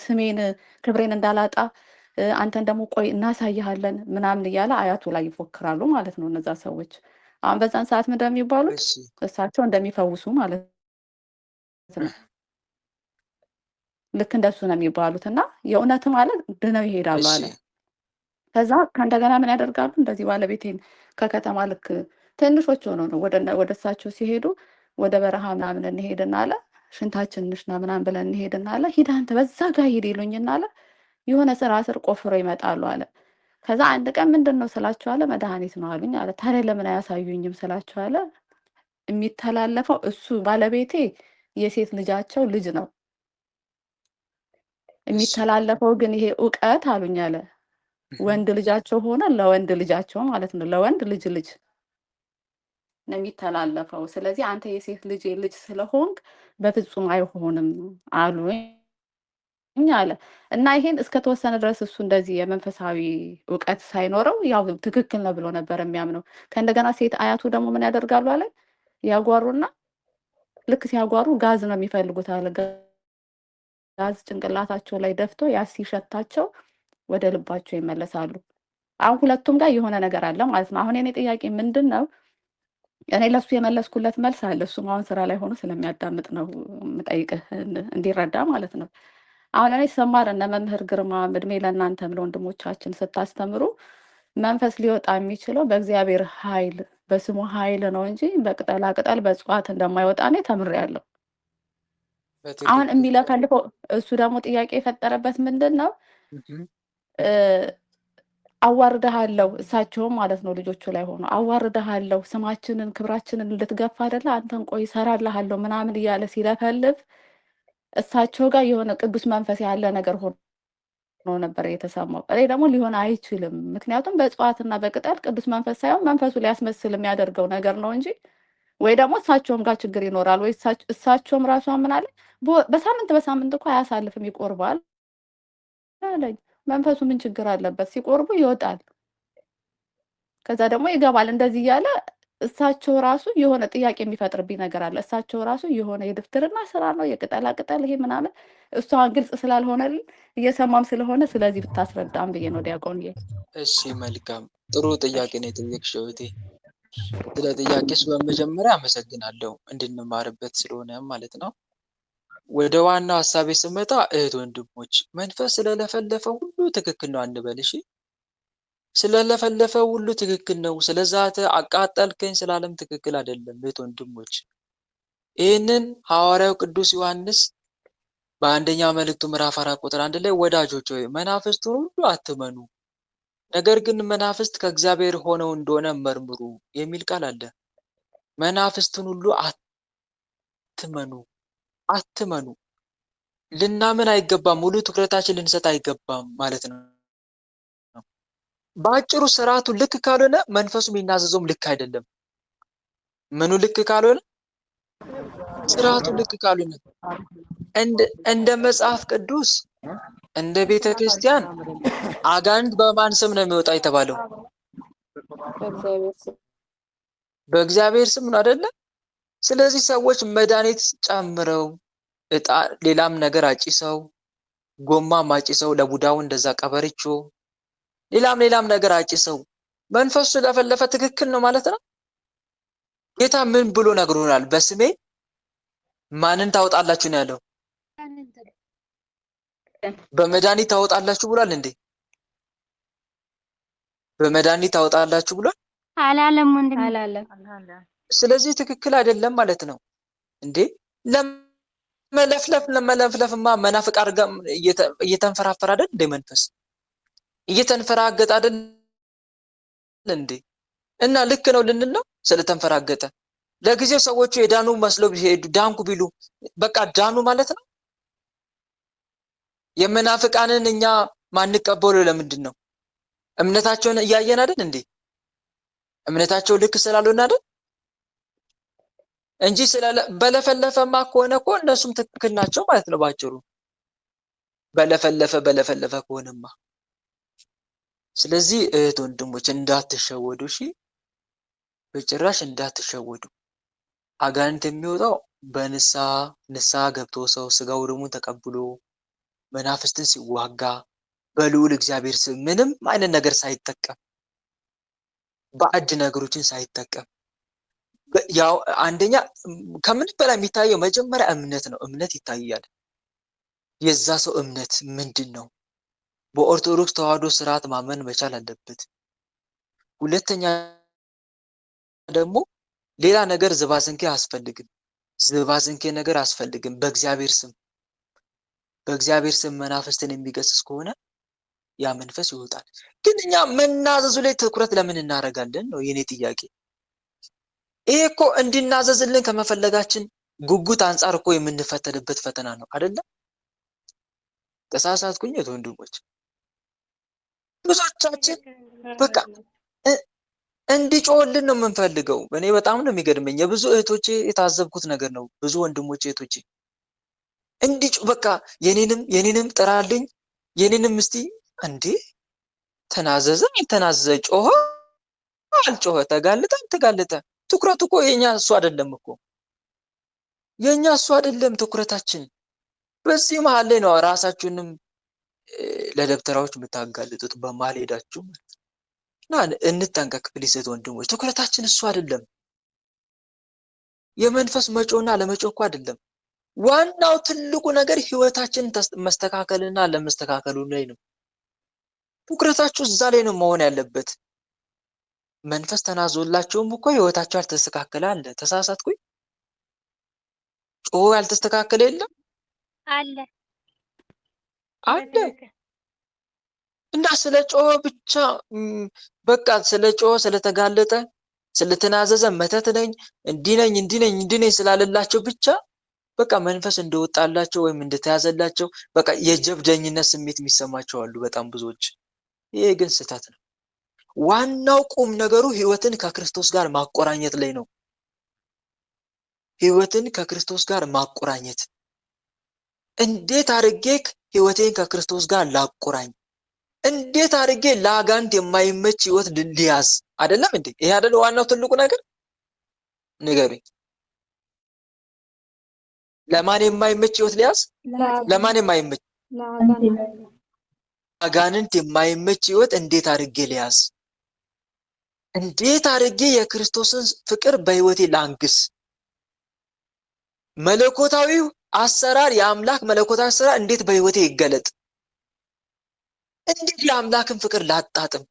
ስሜን ክብሬን እንዳላጣ አንተን ደግሞ ቆይ እናሳይሃለን ምናምን እያለ አያቱ ላይ ይፎክራሉ ማለት ነው እነዛ ሰዎች። አሁን በዛን ሰዓት ምንድን ነው የሚባሉት? እሺ እሳቸው እንደሚፈውሱ ማለት ነው። ልክ እንደሱ ነው የሚባሉት እና የእውነት ማለት ድነው ይሄዳሉ እሺ አለ። ከዛ ከእንደገና ምን ያደርጋሉ? እንደዚህ ባለቤቴን ከከተማ ልክ ትንሾች ሆነው ነው ወደ እሳቸው ሲሄዱ ወደ በረሃ ምናምን እንሄድና አለ ሽንታችን እንሽና ምናምን ብለን እንሄድና አለ ሂድ አንተ በዛ ጋር ሂድ ይሉኝና አለ የሆነ ስራ ስር ቆፍሮ ይመጣሉ አለ። ከዛ አንድ ቀን ምንድን ነው ስላቸው አለ መድኃኒት ነው አሉኝ አለ። ታዲያ ለምን አያሳዩኝም ስላቸው አለ የሚተላለፈው እሱ ባለቤቴ የሴት ልጃቸው ልጅ ነው የሚተላለፈው ግን ይሄ እውቀት አሉኝ አለ ወንድ ልጃቸው ሆነ ለወንድ ልጃቸው ማለት ነው ለወንድ ልጅ ልጅ ነው የሚተላለፈው። ስለዚህ አንተ የሴት ልጅ ስለሆንክ በፍጹም አይሆንም አሉኝ አለ። እና ይሄን እስከተወሰነ ድረስ እሱ እንደዚህ የመንፈሳዊ እውቀት ሳይኖረው ያው ትክክል ነው ብሎ ነበር የሚያምነው። ከእንደገና ሴት አያቱ ደግሞ ምን ያደርጋሉ አለ ያጓሩና ልክ ሲያጓሩ ጋዝ ነው የሚፈልጉት አለ። ጋዝ ጭንቅላታቸው ላይ ደፍቶ ያ ሲሸታቸው ወደ ልባቸው ይመለሳሉ። አሁን ሁለቱም ጋር የሆነ ነገር አለ ማለት ነው። አሁን የኔ ጥያቄ ምንድን ነው? እኔ ለሱ የመለስኩለት መልስ አለ። እሱም አሁን ስራ ላይ ሆኖ ስለሚያዳምጥ ነው የምጠይቅህ እንዲረዳ ማለት ነው። አሁን እኔ ስማር እነ መምህር ግርማ እድሜ ለእናንተም ለወንድሞቻችን ስታስተምሩ መንፈስ ሊወጣ የሚችለው በእግዚአብሔር ኃይል በስሙ ኃይል ነው እንጂ በቅጠላ ቅጠል በእጽዋት እንደማይወጣ እኔ ተምሬያለሁ። አሁን የሚለፈልፈው እሱ ደግሞ ጥያቄ የፈጠረበት ምንድን ነው? አዋርደሃለሁ እሳቸውም ማለት ነው ልጆቹ ላይ ሆኖ አዋርደሃለሁ፣ ስማችንን ክብራችንን ልትገፋ አይደለ አንተን ቆይ እሰራልሃለሁ ምናምን እያለ ሲለፈልፍ እሳቸው ጋር የሆነ ቅዱስ መንፈስ ያለ ነገር ሆኖ ነው ነበር የተሰማው። እኔ ደግሞ ሊሆን አይችልም፣ ምክንያቱም በእጽዋትና በቅጠል ቅዱስ መንፈስ ሳይሆን መንፈሱ ሊያስመስል የሚያደርገው ነገር ነው እንጂ ወይ ደግሞ እሳቸውም ጋር ችግር ይኖራል ወይ እሳቸውም ራሷ ምን አለ በሳምንት እኮ አያሳልፍም ይቆርባል አለኝ። መንፈሱ ምን ችግር አለበት? ሲቆርቡ ይወጣል፣ ከዛ ደግሞ ይገባል። እንደዚህ እያለ እሳቸው ራሱ የሆነ ጥያቄ የሚፈጥርብኝ ነገር አለ። እሳቸው ራሱ የሆነ የድፍትርና ስራ ነው የቅጠላ ቅጠል ይሄ ምናምን እሷን ግልጽ ስላልሆነልን እየሰማም ስለሆነ ስለዚህ ብታስረዳም ብዬ ነው ዲያቆንዬ። እሺ መልካም ጥሩ ጥያቄ ነው የጠየቅሽው እህቴ። ስለ ጥያቄሽ በመጀመሪያ አመሰግናለሁ እንድንማርበት ስለሆነ ማለት ነው። ወደ ዋናው ሀሳቤ ስመጣ እህት ወንድሞች፣ መንፈስ ስለለፈለፈ ሁሉ ትክክል ነው አንበል። እሺ ስለለፈለፈ ሁሉ ትክክል ነው፣ ስለዛተ አቃጠልከኝ ስላለም ትክክል አይደለም። እህት ወንድሞች፣ ይህንን ሐዋርያው ቅዱስ ዮሐንስ በአንደኛ መልእክቱ ምዕራፍ 4 ቁጥር 1 ላይ ወዳጆች ሆይ መናፍስቱን ሁሉ አትመኑ፣ ነገር ግን መናፍስት ከእግዚአብሔር ሆነው እንደሆነ መርምሩ የሚል ቃል አለ። መናፍስቱን ሁሉ አትመኑ፣ ልናምን አይገባም፣ ሙሉ ትኩረታችን ልንሰጥ አይገባም ማለት ነው። በአጭሩ ስርዓቱ ልክ ካልሆነ መንፈሱ የሚናዘዘውም ልክ አይደለም። ምኑ ልክ ካልሆነ? ስርዓቱ ልክ ካልሆነ እንደ መጽሐፍ ቅዱስ እንደ ቤተ ክርስቲያን አጋንንት በማን ስም ነው የሚወጣ የተባለው? በእግዚአብሔር ስም ነው አይደለ? ስለዚህ ሰዎች መድኃኒት ጨምረው ሌላም ነገር አጭሰው ጎማም አጭሰው ለቡዳው እንደዛ ቀበሪቾ ሌላም ነገር አጭሰው መንፈሱ ስለፈለፈ ትክክል ነው ማለት ነው። ጌታ ምን ብሎ ነግሮናል? በስሜ ማንን ታወጣላችሁ ነው ያለው? በመድኃኒት ታወጣላችሁ ብሏል እንዴ? በመድኃኒት ታወጣላችሁ ብሏል አላለም ወንድም አላለም። ስለዚህ ትክክል አይደለም ማለት ነው እንዴ? ለመለፍለፍማ መናፍቅ አድርጋ እየተንፈራፈረ አይደል እንዴ? መንፈስ እየተንፈራገጠ አይደል እንዴ? እና ልክ ነው ልንል ነው ስለተንፈራገጠ። ለጊዜው ሰዎቹ የዳኑ መስለው ቢሄዱ ዳንኩ ቢሉ በቃ ዳኑ ማለት ነው። የመናፍቃንን እኛ ማንቀበለው ለምንድን ነው? እምነታቸውን እያየን አይደል እንዴ? እምነታቸው ልክ ስላልሆነ አይደል እንጂ በለፈለፈማ ከሆነ እኮ እነሱም ትክክል ናቸው ማለት ነው ባጭሩ። በለፈለፈ ከሆነማ ስለዚህ እህት ወንድሞች እንዳትሸወዱ፣ እሺ በጭራሽ እንዳትሸወዱ። አጋንንት የሚወጣው በንስሐ ገብቶ ሰው ስጋው ደሙን ተቀብሎ መናፍስትን ሲዋጋ በልዑል እግዚአብሔር ስም ምንም አይነት ነገር ሳይጠቀም ባዕድ ነገሮችን ሳይጠቀም ያው አንደኛ ከምን በላይ የሚታየው መጀመሪያ እምነት ነው። እምነት ይታያል። የዛ ሰው እምነት ምንድን ነው? በኦርቶዶክስ ተዋህዶ ስርዓት ማመን መቻል አለበት። ሁለተኛ ደግሞ ሌላ ነገር ዝባዝንኬ አያስፈልግም። ዝባዝንኬ ነገር አያስፈልግም። በእግዚአብሔር ስም መናፍስትን የሚገስጽ ከሆነ ያ መንፈስ ይወጣል። ግን እኛ መናዘዙ ላይ ትኩረት ለምን እናደርጋለን ነው የኔ ጥያቄ። ይሄ እኮ እንድናዘዝልን ከመፈለጋችን ጉጉት አንጻር እኮ የምንፈተንበት ፈተና ነው አይደለም? ተሳሳትኩኝ ወንድሞች? ብዙዎቻችን በቃ እንዲጮህልን ነው የምንፈልገው። እኔ በጣም ነው የሚገርመኝ። የብዙ እህቶቼ የታዘብኩት ነገር ነው። ብዙ ወንድሞቼ እህቶቼ በቃ የኔንም ጥራልኝ፣ የኔንም እስቲ እንዴ ተናዘዘ አልተናዘዘ፣ ጮኸ አልጮኸ፣ ተጋለጠ አልተጋለጠ፣ ትኩረቱ እኮ የኛ እሱ አይደለም እኮ የኛ እሱ አይደለም ትኩረታችን። በዚህ መሀል ላይ ነው ራሳችሁንም ለደብተራዎች የምታጋልጡት በመሀል ሄዳችሁ እና እንጠንቀቅ ፕሊስ ወንድሞች። ትኩረታችን እሱ አይደለም። የመንፈስ መጮና ለመጮህ እኮ አይደለም። ዋናው ትልቁ ነገር ህይወታችን መስተካከልና ለመስተካከሉ ላይ ነው። ትኩረታችሁ እዛ ላይ ነው መሆን ያለበት። መንፈስ ተናዞላቸውም እኮ ህይወታቸው ያልተስተካከለ አለ። ተሳሳትኩኝ? ጮህ ያልተስተካከለ የለም አለ እና ስለ ጮህ ብቻ በቃ ስለ ጮህ ስለተጋለጠ ስለተናዘዘ መተት ነኝ እንዲህ ነኝ ስላለላቸው ብቻ በቃ መንፈስ እንደወጣላቸው ወይም እንደተያዘላቸው በቃ የጀብደኝነት ስሜት የሚሰማቸው አሉ በጣም ብዙዎች። ይሄ ግን ስህተት ነው። ዋናው ቁም ነገሩ ህይወትን ከክርስቶስ ጋር ማቆራኘት ላይ ነው። ህይወትን ከክርስቶስ ጋር ማቆራኘት። እንዴት አድርጌ ህይወቴን ከክርስቶስ ጋር ላቆራኝ? እንዴት አድርጌ ለአጋንንት የማይመች ህይወት ልያዝ? አይደለም እንዴ? ይሄ አይደለ ዋናው ትልቁ ነገር? ንገሩኝ። ለማን የማይመች ህይወት ልያዝ? ለማን የማይመች? አጋንንት የማይመች ህይወት እንዴት አድርጌ ልያዝ? እንዴት አድርጌ የክርስቶስን ፍቅር በህይወቴ ላንግስ? መለኮታዊው አሰራር የአምላክ መለኮታዊ አሰራር እንዴት በህይወቴ ይገለጥ? እንዴት የአምላክን ፍቅር ላጣጥም?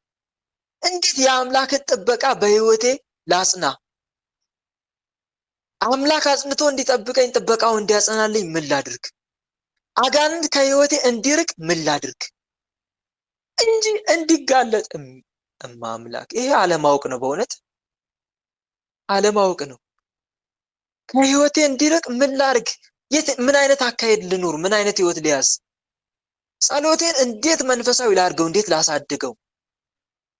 እንዴት የአምላክን ጥበቃ በህይወቴ ላጽና? አምላክ አጽንቶ እንዲጠብቀኝ ጥበቃው እንዲያጸናልኝ ምን ላድርግ? አጋንንት ከህይወቴ እንዲርቅ ምን ላድርግ? እንጂ እንዲጋለጥ አምላክ። ይሄ አለማወቅ ነው፣ በእውነት አለማወቅ ነው። ከህይወቴ እንዲርቅ ምን ላድርግ? ምን አይነት አካሄድ ልኑር? ምን አይነት ህይወት ልያዝ? ጸሎቴን እንዴት መንፈሳዊ ላድርገው? እንዴት ላሳድገው?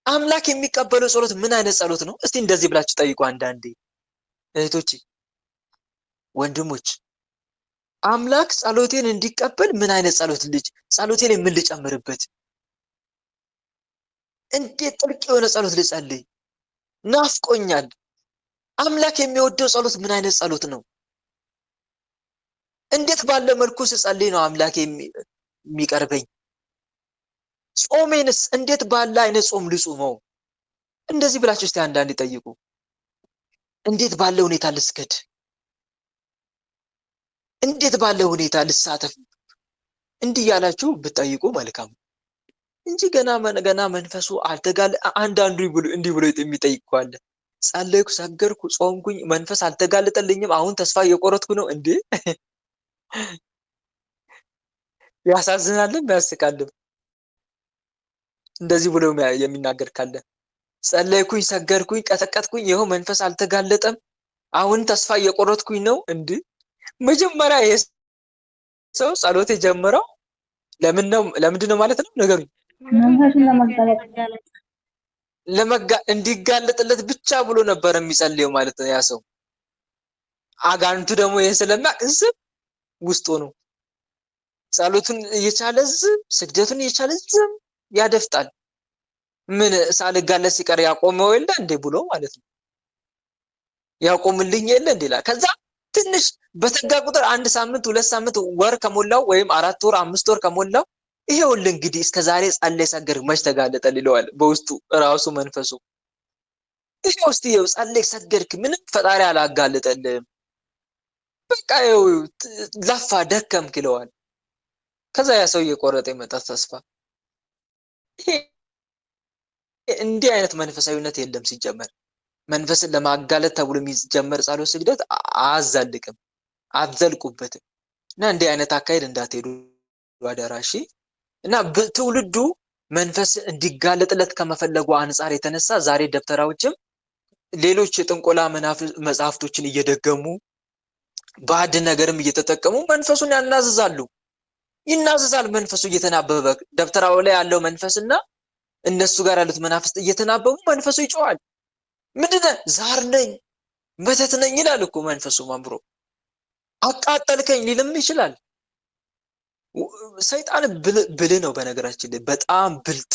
አምላክ የሚቀበለው ጸሎት ምን አይነት ጸሎት ነው? እስቲ እንደዚህ ብላችሁ ጠይቁ። አንዳንዴ እህቶቼ፣ ወንድሞች፣ አምላክ ጸሎቴን እንዲቀበል ምን አይነት ጸሎቴን ምን ልጨምርበት? እንዴት ጥልቅ የሆነ ጸሎት ልጸልይ? ናፍቆኛል። አምላክ የሚወደው ጸሎት ምን አይነት ጸሎት ነው? እንዴት ባለ መልኩ ስጸልይ ነው አምላክ የሚቀርበኝ? ጾሜንስ እንዴት ባለ አይነት ጾም ልጾመው? እንደዚህ ብላችሁ እስቲ አንዳንዴ ጠይቁ። እንዴት ባለ ሁኔታ ልስገድ? እንዴት ባለ ሁኔታ ልሳተፍ? እንዲህ ያላችሁ ብትጠይቁ መልካም እንጂ ገና መንፈሱ አልተጋለ አንዳንዱ እንዲህ ብሎ የሚጠይቅ አለ። ጸለይኩ፣ ሰገርኩ፣ ጾምኩኝ፣ መንፈስ አልተጋለጠልኝም፣ አሁን ተስፋ እየቆረጥኩ ነው። እንዴ ያሳዝናልም ያስቃልም። እንደዚህ ብሎ የሚናገር ካለ ጸለይኩኝ፣ ሰገርኩኝ፣ ቀጠቀጥኩኝ፣ ይኸው መንፈስ አልተጋለጠም፣ አሁን ተስፋ እየቆረጥኩኝ ነው። እንዴ መጀመሪያ ሰው ጸሎት የጀመረው ለምንድን ነው ማለት ነው? ነገሩኝ። እንዲጋለጥለት ብቻ ብሎ ነበር የሚጸልየው ማለት ነው ያ ሰው። አጋንንቱ ደግሞ ይሄን ስለሚያውቅ ዝም ውስጥ ሆኖ ጸሎቱን እየቻለ ዝም፣ ስግደቱን እየቻለ ዝም ያደፍጣል። ምን ሳልጋለጥ ሲቀር ያቆመው የለ እንዴ ብሎ ማለት ነው። ያቆምልኝ የለ እንዴ ይላል። ከዛ ትንሽ በተጋ ቁጥር 1 ሳምንት 2 ሳምንት ወር ከሞላው ወይም 4 ወር 5 ወር ከሞላው ይሄውልህ እንግዲህ እስከዛሬ ጸለይ ሰገርክ መች ተጋለጠል ይለዋል በውስጡ ራሱ መንፈሱ። ይሄው እስቲ ይኸው ጸለይ ሰገርክ ምንም ፈጣሪ አላጋለጠልህም፣ በቃ ይኸው ለፋ ደከምክ ይለዋል። ከዛ ያ ሰው እየቆረጠ የመጣ ተስፋ። እንዲህ አይነት መንፈሳዊነት የለም ሲጀመር። መንፈስን ለማጋለጥ ተብሎ የሚጀመር ጸሎት ስግደት አያዛልቅም፣ አትዘልቁበትም። እና እንዲህ አይነት አካሄድ እንዳትሄዱ አደራሺ። እና ትውልዱ መንፈስ እንዲጋለጥለት ከመፈለጉ አንጻር የተነሳ ዛሬ ደብተራዎችም ሌሎች የጥንቆላ መጽሐፍቶችን እየደገሙ ባዕድ ነገርም እየተጠቀሙ መንፈሱን ያናዝዛሉ። ይናዝዛል መንፈሱ እየተናበበ ደብተራው ላይ ያለው መንፈስና እነሱ ጋር ያሉት መናፍስት እየተናበቡ መንፈሱ ይጮሃል። ምንድነው? ዛር ነኝ መተት ነኝ ይላል እኮ መንፈሱ ማምሮ። አቃጠልከኝ ሊልም ይችላል። ሰይጣን ብልህ ነው በነገራችን ላይ በጣም ብልጥ፣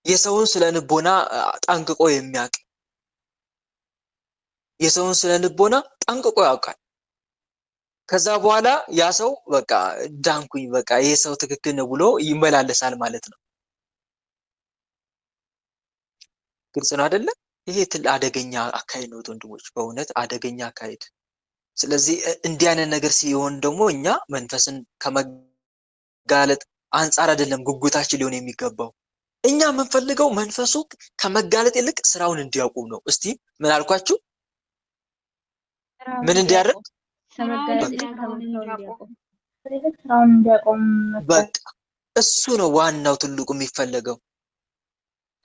የሰውን ስለንቦና ጠንቅቆ የሚያውቅ፣ የሰውን ስለንቦና ጠንቅቆ ያውቃል። ከዛ በኋላ ያ ሰው በቃ ዳንኩኝ፣ በቃ ይሄ ሰው ትክክል ነው ብሎ ይመላለሳል ማለት ነው። ግልጽ ነው አይደለ? ይሄ አደገኛ አካሄድ ነው ወንድሞች፣ በእውነት አደገኛ አካሄድ። ስለዚህ እንዲህ አይነት ነገር ሲሆን ደግሞ እኛ መንፈስን ከመጋለጥ አንጻር አይደለም ጉጉታችን ሊሆን የሚገባው። እኛ የምንፈልገው መንፈሱ ከመጋለጥ ይልቅ ስራውን እንዲያቆም ነው። እስቲ ምን አልኳችሁ? ምን እንዲያደርግ? በቃ እሱ ነው ዋናው ትልቁ የሚፈለገው።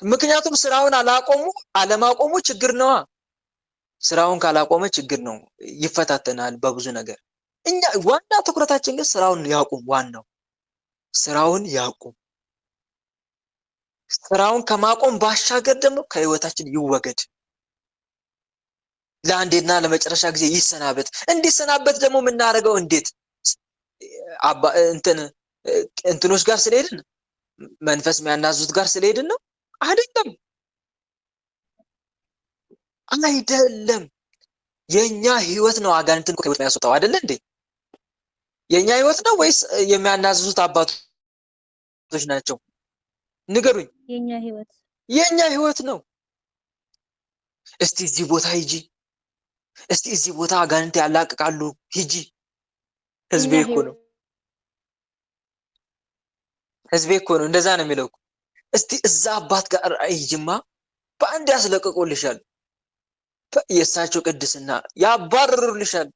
ምክንያቱም ስራውን አለማቆሙ ችግር ነዋ። ስራውን ካላቆመ ችግር ነው፣ ይፈታተናል በብዙ ነገር። እኛ ዋና ትኩረታችን ግን ስራውን ያቁም። ዋናው ስራውን ያቁም። ስራውን ከማቆም ባሻገር ደግሞ ከህይወታችን ይወገድ። ለአንዴና ለመጨረሻ ጊዜ ይሰናበት። እንዲሰናበት ደግሞ የምናደርገው እንዴት? እንትኖች ጋር ስለሄድን መንፈስ የሚያናዙት ጋር ስለሄድን ነው? አይደለም፣ አይደለም። የኛ ህይወት ነው አጋንንትን ከህይወት ያስወጣው አይደለ እንዴ? የኛ ህይወት ነው ወይስ የሚያናዝዙት አባቶች ናቸው? ንገሩኝ። የኛ ህይወት ነው። እስቲ እዚህ ቦታ ሂጂ፣ እስቲ እዚህ ቦታ አጋንንት ያላቅቃሉ ሂጂ። ህዝቤ እኮ ነው፣ ህዝቤ እኮ ነው። እንደዛ ነው የሚለው። እስቲ እዛ አባት ጋር ሂጂማ በአንድ ያስለቅቁልሻል። የእሳቸው ቅድስና ያባርሩልሻል።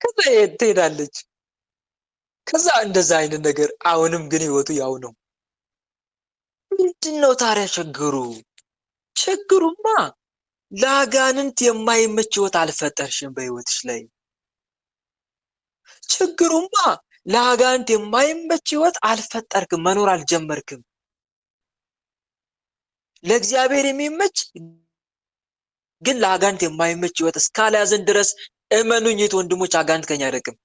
ከዛ ትሄዳለች። ከዛ እንደዛ አይነት ነገር። አሁንም ግን ህይወቱ ያው ነው። ምንድነው ታዲያ ችግሩ? ችግሩማ ለአጋንንት የማይመች ህይወት አልፈጠርሽም በህይወትሽ ላይ። ችግሩማ ለአጋንንት የማይመች ህይወት አልፈጠርክም፣ መኖር አልጀመርክም። ለእግዚአብሔር የሚመች ግን ለአጋንንት የማይመች ህይወት እስካልያዘን ድረስ እመኑኝ ወንድሞች፣ አጋንንት ከኛ አይርቅም።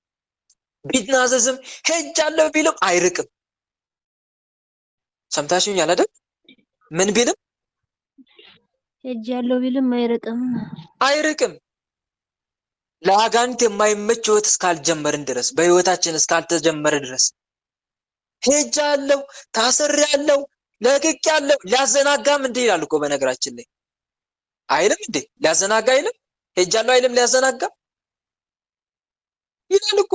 ቢናዘዝም ሄጃለሁ ቢልም አይርቅም። ሰምታችሁኛል አይደል? ምን ቢልም ሄጃለሁ ቢልም አይርቅም። ለአጋንንት የማይመች ህይወት እስካልጀመርን ድረስ፣ በህይወታችን እስካልተጀመረ ድረስ ሄጃለሁ፣ ታስሬያለሁ፣ ለቅቄያለሁ። ሊያዘናጋም እንዴ ይላል እኮ በነገራችን ላይ አይልም እንዴ? ሊያዘናጋ አይልም? ሄጃለሁ አይልም? ሊያዘናጋ ይላል እኮ።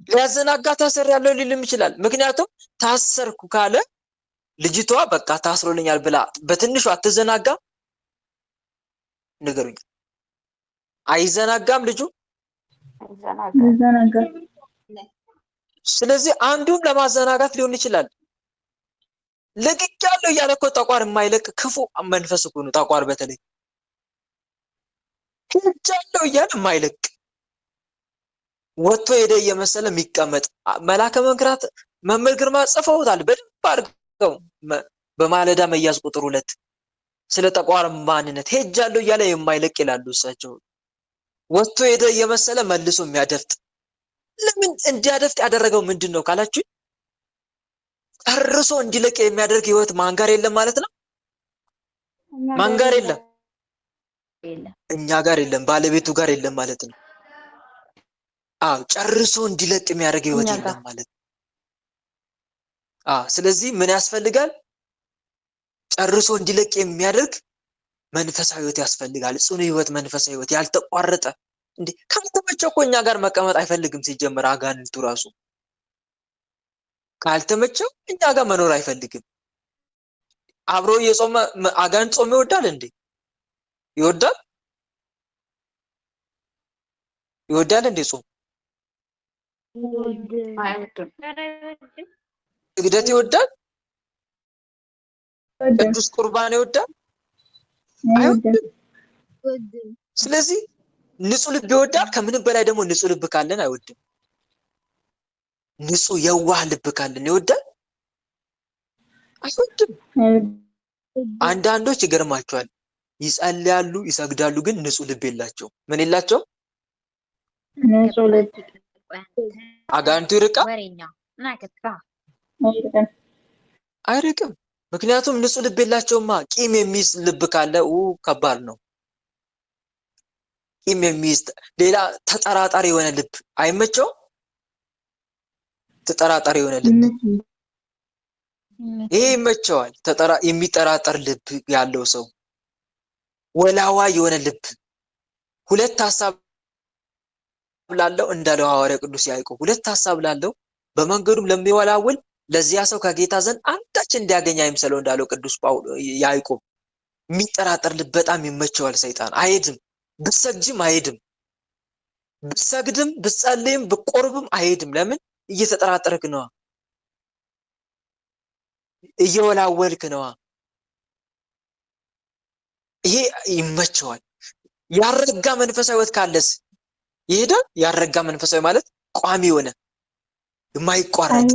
ሊያዘናጋ ታስሬያለሁ ሊልም ይችላል። ምክንያቱም ታሰርኩ ካለ ልጅቷ በቃ ታስሮልኛል ብላ በትንሹ አትዘናጋ? ንገሩኝ። አይዘናጋም ልጁ? ስለዚህ አንዱም ለማዘናጋት ሊሆን ይችላል። ለቅቄያለሁ እያለ እኮ ጠቋር የማይለቅ ክፉ መንፈስ እኮ ነው። ጠቋር በተለይ ሄጃለሁ እያለ የማይለቅ ወጥቶ ሄደ እየመሰለ የሚቀመጥ መላከ መንክራት መምህር ግርማ ጽፈውታል በደንብ አድርገው በማለዳ መያዝ ቁጥር 2 ስለ ጠቋር ማንነት። ሄጃለሁ እያለ የማይለቅ ይላሉ እሳቸው። ወጥቶ ሄደ እየመሰለ መልሶ የሚያደፍጥ። ለምን እንዲያደፍጥ ያደረገው ምንድን ነው ካላችሁ፣ ጨርሶ እንዲለቅ የሚያደርግ ህይወት ማን ጋር የለም ማለት ነው? ማን ጋር የለም? እኛ ጋር የለም፣ ባለቤቱ ጋር የለም ማለት ነው። ጨርሶ እንዲለቅ የሚያደርግ ህይወት የለም ማለት ነው። ስለዚህ ምን ያስፈልጋል? ጨርሶ እንዲለቅ የሚያደርግ መንፈሳዊ ህይወት ያስፈልጋል። ጽኑ ህይወት፣ መንፈሳዊ ህይወት ያልተቋረጠ። እንዴ ካልተመቸው እኮ እኛ ጋር መቀመጥ አይፈልግም። ሲጀመር አጋንንቱ ራሱ ካልተመቸው እኛ ጋር መኖር አይፈልግም። አብሮ የጾመ አጋንንት ጾም ይወዳል እንዴ? ይወዳል? ይወዳል እንዴ ጾም? ስግደት ይወዳል? ቅዱስ ቁርባን ይወዳል? አይወድም። ስለዚህ ንጹህ ልብ ይወዳል። ከምንም በላይ ደግሞ ንጹህ ልብ ካለን አይወድም። ንጹህ የዋህ ልብ ካለን ይወዳል? አይወድም። አንዳንዶች ይገርማቸዋል፣ ይጸልያሉ፣ ይሰግዳሉ፣ ግን ንጹህ ልብ የላቸው። ምን የላቸው? ንጹህ ልብ። አጋንንቱ ይርቃል? አይርቅም። ምክንያቱም ንጹህ ልብ የላቸውማ። ቂም የሚይዝ ልብ ካለ ከባድ ነው። ቂም የሚይዝ ሌላ ተጠራጣሪ የሆነ ልብ አይመቸውም። ተጠራጣሪ የሆነ ልብ ይሄ ይመቸዋል። የሚጠራጠር ልብ ያለው ሰው፣ ወላዋይ የሆነ ልብ፣ ሁለት ሐሳብ ላለው እንዳለው ሐዋርያ ቅዱስ ያዕቆብ፣ ሁለት ሐሳብ ላለው በመንገዱም ለሚወላውል ለዚያ ሰው ከጌታ ዘንድ አንዳች እንዲያገኝ አይምሰለው እንዳለው ቅዱስ ያዕቆብ። የሚጠራጠር ልብ በጣም ይመቸዋል ሰይጣን። አይሄድም። ብትሰግጂም አይሄድም። ብትሰግድም ብትጸልይም ብትቆርብም አይሄድም። ለምን? እየተጠራጠርክ ነዋ፣ እየወላወልክ ነዋ። ይሄ ይመቸዋል። ያረጋ መንፈሳዊ ህይወት ካለስ ይሄዳል። ያረጋ መንፈሳዊ ማለት ቋሚ የሆነ የማይቋረጥ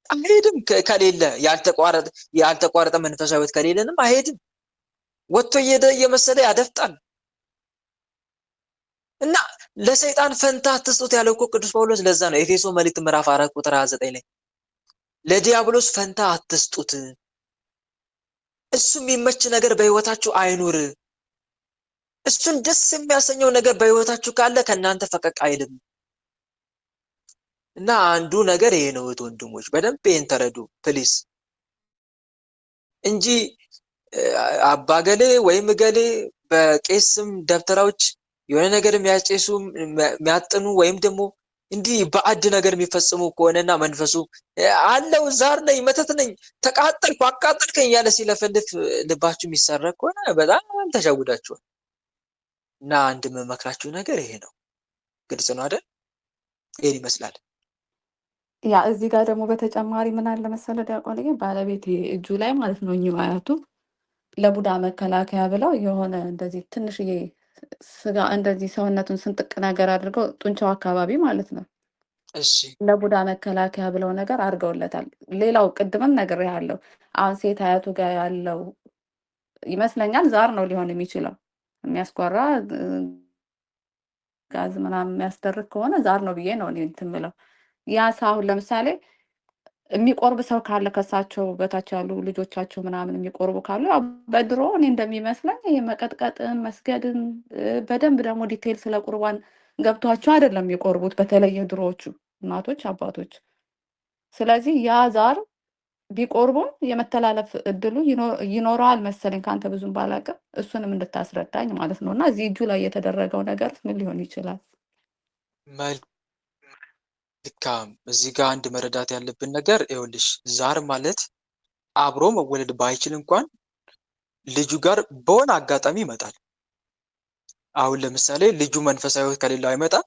አይሄድም። ከሌለ ያልተቋረጠ መንፈሳዊ ህይወት ከሌለንም አይሄድም። ወጥቶ እየመሰለ ያደፍጣል። እና ለሰይጣን ፈንታ አትስጡት ያለው እኮ ቅዱስ ጳውሎስ ለዛ ነው። ኤፌሶ መልእክት ምዕራፍ 4 ቁጥር 29 ላይ ለዲያብሎስ ፈንታ አትስጡት፣ እሱ የሚመች ነገር በህይወታችሁ አይኑር። እሱን ደስ የሚያሰኘው ነገር በህይወታችሁ ካለ ከእናንተ ፈቀቅ አይልም። እና አንዱ ነገር ይሄ ነው ወንድሞች፣ በደንብ ይሄን ተረዱ ፕሊስ እንጂ አባገሌ ወይም ገሌ በቄስም ደብተራዎች የሆነ ነገር የሚያጨሱ የሚያጥኑ ወይም ደግሞ እንዲህ ባዕድ ነገር የሚፈጽሙ ከሆነና መንፈሱ አለው ዛር ነኝ መተት ነኝ ተቃጠልኩ አቃጠልከኝ ያለ ሲለፈልፍ ልባችሁ የሚሰረቅ ከሆነ በጣም ተሸውዳችኋል። እና አንድ የምመክራችሁ ነገር ይሄ ነው። ግልጽ ነው አይደል? ይሄን ይመስላል። ያ እዚህ ጋር ደግሞ በተጨማሪ ምን አለ መሰለ ዲያቆን ባለቤት እጁ ላይ ማለት ነው እኚሁ አያቱ ለቡዳ መከላከያ ብለው የሆነ እንደዚህ ትንሽዬ ስጋ እንደዚህ ሰውነቱን ስንጥቅ ነገር አድርገው ጡንቻው አካባቢ ማለት ነው እሺ ለቡዳ መከላከያ ብለው ነገር አድርገውለታል። ሌላው ቅድምም ነገር ያለው አሁን ሴት አያቱ ጋር ያለው ይመስለኛል ዛር ነው ሊሆን የሚችለው የሚያስቆራ ጋዝ ምናምን የሚያስደርግ ከሆነ ዛር ነው ብዬ ነው እኔ እንትን የምለው። ያ ሳሁን ለምሳሌ የሚቆርብ ሰው ካለ ከሳቸው በታች ያሉ ልጆቻቸው ምናምን የሚቆርቡ ካሉ ያው በድሮ እኔ እንደሚመስለኝ ይሄ መቀጥቀጥን መስገድን በደንብ ደግሞ ዲቴል ስለ ቁርባን ገብቷቸው አይደለም የሚቆርቡት፣ በተለይ የድሮዎቹ እናቶች አባቶች። ስለዚህ ያ ዛር ቢቆርቡም የመተላለፍ እድሉ ይኖረዋል መሰለኝ ከአንተ ብዙም ባላቅም እሱንም እንድታስረዳኝ ማለት ነው። እና እዚህ እጁ ላይ የተደረገው ነገር ምን ሊሆን ይችላል? መልካም። እዚህ ጋር አንድ መረዳት ያለብን ነገር ይኸውልሽ፣ ዛር ማለት አብሮ መወለድ ባይችል እንኳን ልጁ ጋር በሆነ አጋጣሚ ይመጣል። አሁን ለምሳሌ ልጁ መንፈሳዊ ሕይወት ከሌለው አይመጣም።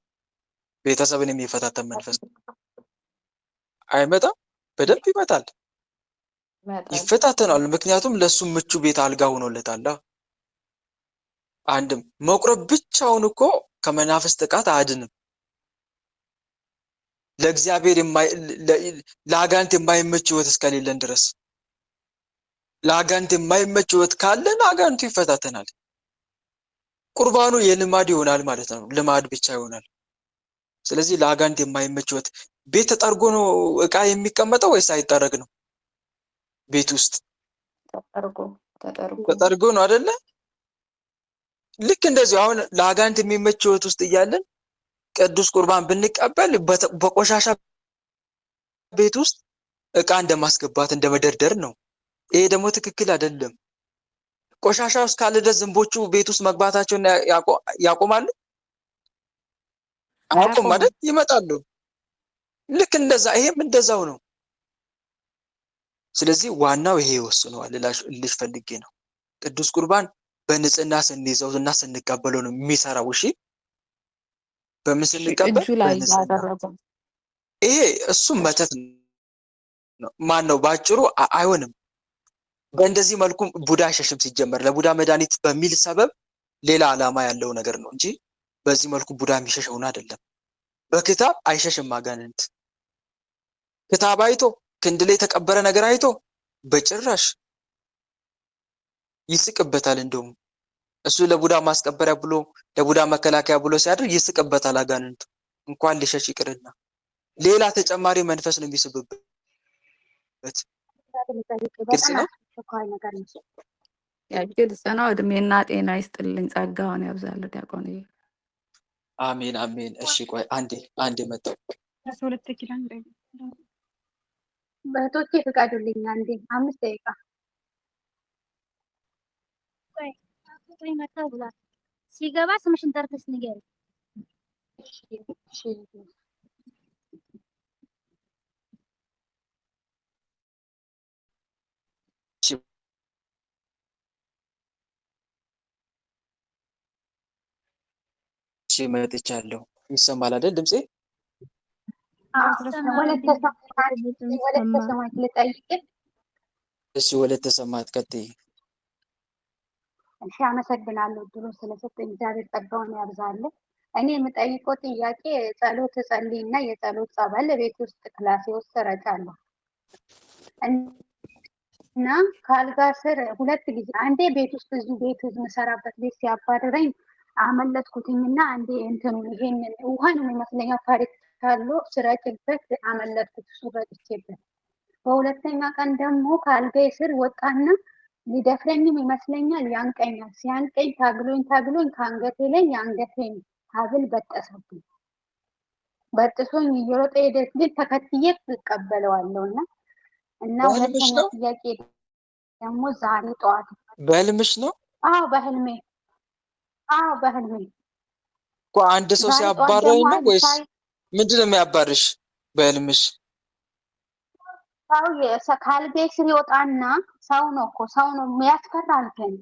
ቤተሰብን የሚፈታተን መንፈስ አይመጣም። በደንብ ይመጣል፣ ይፈታተናል። ምክንያቱም ለሱ ምቹ ቤት አልጋ ሆኖለታል። አንድም መቁረብ ብቻውን እኮ ከመናፍስት ጥቃት አያድንም። ለእግዚአብሔር ለአጋንንት የማይመች ሕይወት እስከሌለን ድረስ ለአጋንንት የማይመች ሕይወት ካለን አጋንንቱ ይፈታተናል። ቁርባኑ የልማድ ይሆናል ማለት ነው፣ ልማድ ብቻ ይሆናል። ስለዚህ ለአጋንንት የማይመች ሕይወት ቤት ተጠርጎ ነው እቃ የሚቀመጠው ወይስ አይጠረግ ነው? ቤት ውስጥ ተጠርጎ ነው አይደለ? ልክ እንደዚህ አሁን ለአጋንንት የሚመች ሕይወት ውስጥ እያለን ቅዱስ ቁርባን ብንቀበል በቆሻሻ ቤት ውስጥ እቃ እንደማስገባት እንደመደርደር ነው። ይሄ ደግሞ ትክክል አይደለም። ቆሻሻ ውስጥ ካለ ድረስ ዝንቦቹ ቤት ውስጥ መግባታቸውን ያቆማሉ? አያቆም ማለት ይመጣሉ። ልክ እንደዛ ይሄም እንደዛው ነው። ስለዚህ ዋናው ይሄ ይወስነዋል ልልሽ ፈልጌ ነው። ቅዱስ ቁርባን በንጽህና ስንይዘው እና ስንቀበለው ነው የሚሰራው። እሺ በምን ስንቀበል? በንጽህና። ይሄ እሱም መተት ነው። ማን ነው ባጭሩ አይሆንም። በእንደዚህ መልኩ ቡዳ አይሸሽም። ሲጀመር ለቡዳ መድኃኒት በሚል ሰበብ ሌላ ዓላማ ያለው ነገር ነው እንጂ በዚህ መልኩ ቡዳ የሚሸሸውን አይደለም። በክታብ አይሸሽም አጋንንት። ክታብ አይቶ ክንድ ላይ የተቀበረ ነገር አይቶ በጭራሽ ይስቅበታል። እንደውም እሱ ለቡዳ ማስቀበሪያ ብሎ ለቡዳ መከላከያ ብሎ ሲያደርግ ይስቅበታል አጋንንቱ። እንኳን ሊሸሽ ይቅርና ሌላ ተጨማሪ መንፈስ ነው የሚስብበት። ግልጽ ነው። ግልጽ ነው። እድሜና ጤና ይስጥልኝ፣ ጸጋውን ያብዛል ዲያቆን። አሜን አሜን። እሺ ቆይ አንዴ መጣሁ። በእህቶቼ ፍቃዱልኝ አንዴ 5 ደቂቃ ቆይ መጣ ብሏል። ሲገባ ስምሽን ጠርተሽ ንገሪ። እሺ መጥቻለሁ። ይሰማል አይደል ድምጼ? ወለተ ሰማይ ልጠይቅ እሺ ወለተ ሰማዕት ቀጥይ። እሺ አመሰግናለሁ እድሉን ስለሰጠኝ እግዚአብሔር ጸጋውን ያብዛልህ። እኔ የምጠይቀው ጥያቄ ጸሎት እጸልይና የጸሎት ጸበል ቤት ውስጥ ክላሴ ውስጥ እረጫለሁ እና ከአልጋ ስር 2 ጊዜ አንዴ ቤት ውስጥ እዚሁ ቤት የምሰራበት ቤት ሲያባርረኝ አመለጥኩትኝና አንዴ እንትኑ ይሄንን ውሃ ነው የሚመስለኝ ታሪክ ካለው ስረጭበት አመለጥኩት እሱ ረጭቼበት። በሁለተኛ ቀን ደግሞ ከአልጋዬ ስር ወጣና ሊደፍረኝም ይመስለኛል ያንቀኛል። ሲያንቀኝ ታግሎኝ ከአንገቴ ላይ የአንገቴን ሀብል በጠሰብኝ። በጥሶኝ እየሮጠ ሄደ፣ ግን ተከትዬ እቀበለዋለሁ እና በህልምሽ ሁለተኛ ነው? ጥያቄ ደግሞ ዛሬ ጠዋት በህልምሽ ነው? አዎ በህልሜ እኮ አንድ ሰው ዛሬ ጠዋት ሲያባረኝ ደግሞ ነው አንድ ወይስ ሳይ ምንድን ነው የሚያባርሽ በህልምሽ? ሰው ከአልጋዬ ስር ይወጣና ሰው ነው እኮ ሰው ነው የሚያስፈራል፣ ግን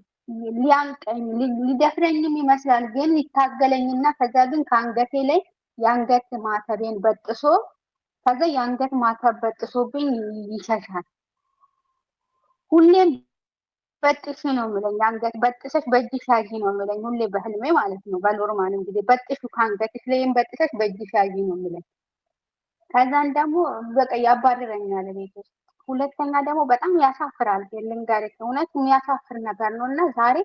ሊያንቀኝ ሊደፍረኝም ይመስላል፣ ግን ይታገለኝና ከዛ ግን ከአንገቴ ላይ የአንገት ማተቤን በጥሶ ከዛ የአንገት ማተብ በጥሶብኝ ይሸሻል። ሁሌም በጥሽ ነው የሚለኝ፣ አንገት በጥሰሽ በእጅሽ ያዢ ነው የሚለኝ ሁሌ በህልሜ ማለት ነው። በኖርማል እንግዲህ በጥሹ ከአንገትሽ ላይም በጥሰሽ በእጅሽ ያዢ ነው የሚለኝ። ከዛን ደግሞ በቃ ያባርረኛል ቤት ውስጥ። ሁለተኛ ደግሞ በጣም ያሳፍራል፣ ልንገርሽ እውነት የሚያሳፍር ነገር ነው። እና ዛሬ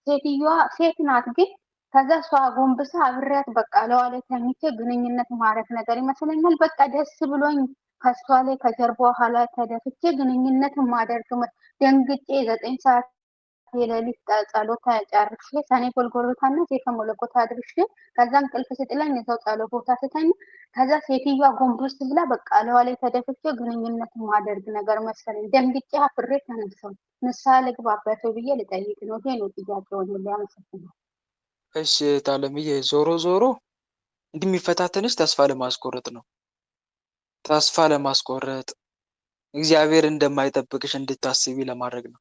ሴትዮዋ ሴት ናት፣ ግን ከዛ እሷ ጎንብሳ አብሬያት በቃ ለዋ ላይ ተኝቼ ግንኙነት ማድረግ ነገር ይመስለኛል። በቃ ደስ ብሎኝ ከሷ ላይ ከጀርባዋ ኋላ ተደፍቼ ግንኙነት ማደርግ ደንግጬ 9 ሰዓት የሌሊት ጸሎት ጨርሼ ሰኔ ጎልጎሎታና ሴተ መለኮት አድርሼ ከዛ እንቅልፍ ስጥለኝ እዛው ጸሎት ቦታ ስተኛ ከዛ ሴትዮዋ ጎንበስ ብላ በቃ ለዋ ላይ ተደፍቼ ግንኙነት ማደርግ ነገር መሰለኝ። ደንግጬ አፍሬ ተነሳሁ። ንስሐ ልግባበት ብዬ ልጠይቅ ነው። ይሄ ነው ጥያቄውን። ሊያመሰግነው። እሺ ታለምዬ፣ ዞሮ ዞሮ እንዲህ የሚፈታተንሽ ተስፋ ለማስቆረጥ ነው። ተስፋ ለማስቆረጥ እግዚአብሔር እንደማይጠብቅሽ እንድታስቢ ለማድረግ ነው።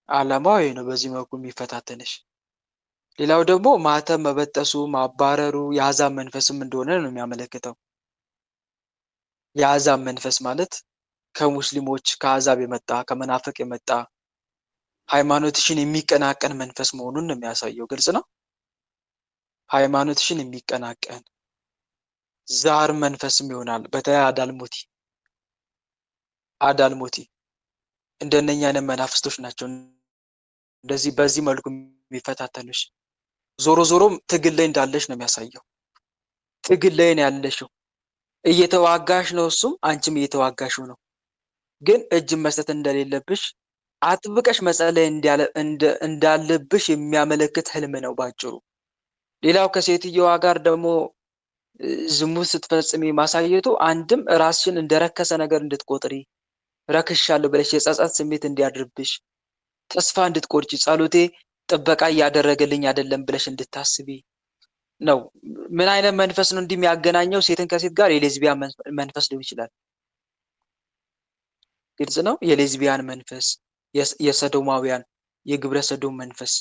አላማው ይሄ ነው፣ በዚህ መልኩ የሚፈታተንሽ። ሌላው ደግሞ ማተብ መበጠሱ ማባረሩ የአሕዛብ መንፈስም እንደሆነ ነው የሚያመለክተው። የአሕዛብ መንፈስ ማለት ከሙስሊሞች ከአሕዛብ የመጣ ከመናፍቅ የመጣ ሃይማኖትሽን የሚቀናቀን መንፈስ መሆኑን ነው የሚያሳየው። ግልጽ ነው። ሃይማኖትሽን የሚቀናቀን ዛር መንፈስም ይሆናል። በተለይ አዳልሞቲ እንደነኛ አይነት መናፍስቶች ናቸው እንደዚህ በዚህ መልኩ የሚፈታተኑሽ። ዞሮ ዞሮ ትግል ላይ እንዳለሽ ነው የሚያሳየው። ትግል ላይ ነው ያለሽው። እየተዋጋሽ ነው፣ እሱም አንቺም እየተዋጋሽው ነው። ግን እጅ መስጠት እንደሌለብሽ አጥብቀሽ መጸለይ እንዳለብሽ የሚያመለክት ህልም ነው ባጭሩ። ሌላው ከሴትየዋ ጋር ደግሞ ዝሙት ስትፈጽሚ ማሳየቱ አንድም ራስሽን እንደረከሰ ነገር እንድትቆጥሪ ረክሻለሁ ብለሽ የጸጸት ስሜት እንዲያድርብሽ ተስፋ እንድትቆርጪ ጸሎቴ ጥበቃ እያደረገልኝ አይደለም ብለሽ እንድታስቢ ነው። ምን አይነት መንፈስ ነው እንዲህ የሚያገናኘው ሴትን ከሴት ጋር? የሌዝቢያን መንፈስ ሊሆን ይችላል። ግልጽ ነው። የሌዝቢያን መንፈስ፣ የሰዶማውያን የግብረ ሰዶም መንፈስ፣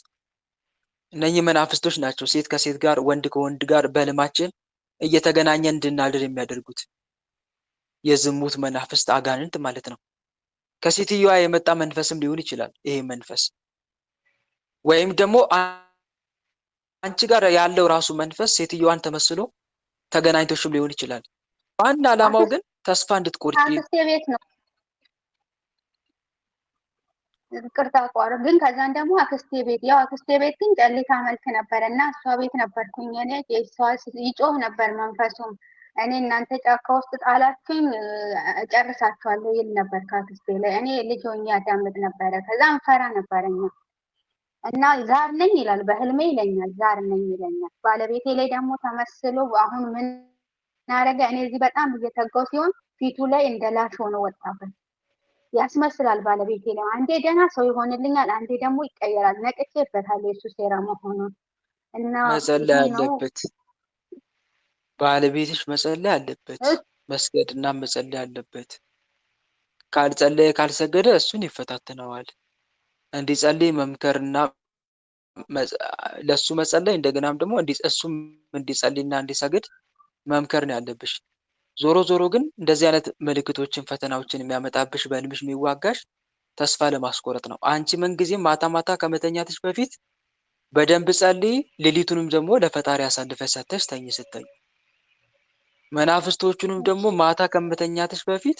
እነኚህ መናፍስቶች ናቸው ሴት ከሴት ጋር ወንድ ከወንድ ጋር በህልማችን እየተገናኘን እንድናድር የሚያደርጉት። የዝሙት መናፍስት አጋንንት ማለት ነው። ከሴትዮዋ የመጣ መንፈስም ሊሆን ይችላል ይሄ መንፈስ። ወይም ደግሞ አንቺ ጋር ያለው ራሱ መንፈስ ሴትዮዋን ተመስሎ ተገናኝቶሽም ሊሆን ይችላል። ዋና ዓላማው ግን ተስፋ እንድትቆርጪ። አክስቴ ቤት ነው ቅርታ ቋር ግን ከዛን ደግሞ አክስቴ ቤት ግን ጨሌ ታመልክ ነበር እና እሷ ቤት ነበርኩኝ እኔ። እሷ ይጮህ ነበር መንፈሱም እኔ እናንተ ጫካ ውስጥ ጣላችሁኝ እጨርሳችኋለሁ ይል ነበር ከአክስቴ ላይ። እኔ ልጅ ሆኜ ያዳምጥ ነበረ። ከዛ እንፈራ ነበረኛ እና ዛር ነኝ ይላል በህልሜ ይለኛል። ዛር ነኝ ይለኛል። ባለቤቴ ላይ ደግሞ ተመስሎ አሁን ምን አደረገ? እኔ እዚህ በጣም እየተጋው ሲሆን ፊቱ ላይ እንደ ላሽ ሆኖ ወጣበት። ያስመስላል ባለቤቴ ላይ አንዴ ደህና ሰው ይሆንልኛል፣ አንዴ ደግሞ ይቀየራል። ነቅቼበታለሁ የሱ ሴራ መሆኑን እና መጸለይ አለበት። ባለቤትሽ መጸለይ አለበት። መስገድና መጸለይ አለበት። ካልጸለየ ካልሰገደ እሱን ይፈታተነዋል። እንዲጸልይ መምከርና ለሱ መጸለይ እንደገናም ደግሞ እሱም እንዲጸልይና እንዲሰግድ መምከር ነው ያለብሽ። ዞሮ ዞሮ ግን እንደዚህ አይነት ምልክቶችን ፈተናዎችን የሚያመጣብሽ በህልምሽ የሚዋጋሽ ተስፋ ለማስቆረጥ ነው። አንቺ ምንጊዜም ማታ ማታ ከመተኛትሽ በፊት በደንብ ጸልይ፣ ሌሊቱንም ደግሞ ለፈጣሪ አሳልፈሽ ሰጥተሽ ተኝ ስተኝ። መናፍስቶቹንም ደግሞ ማታ ከመተኛትሽ በፊት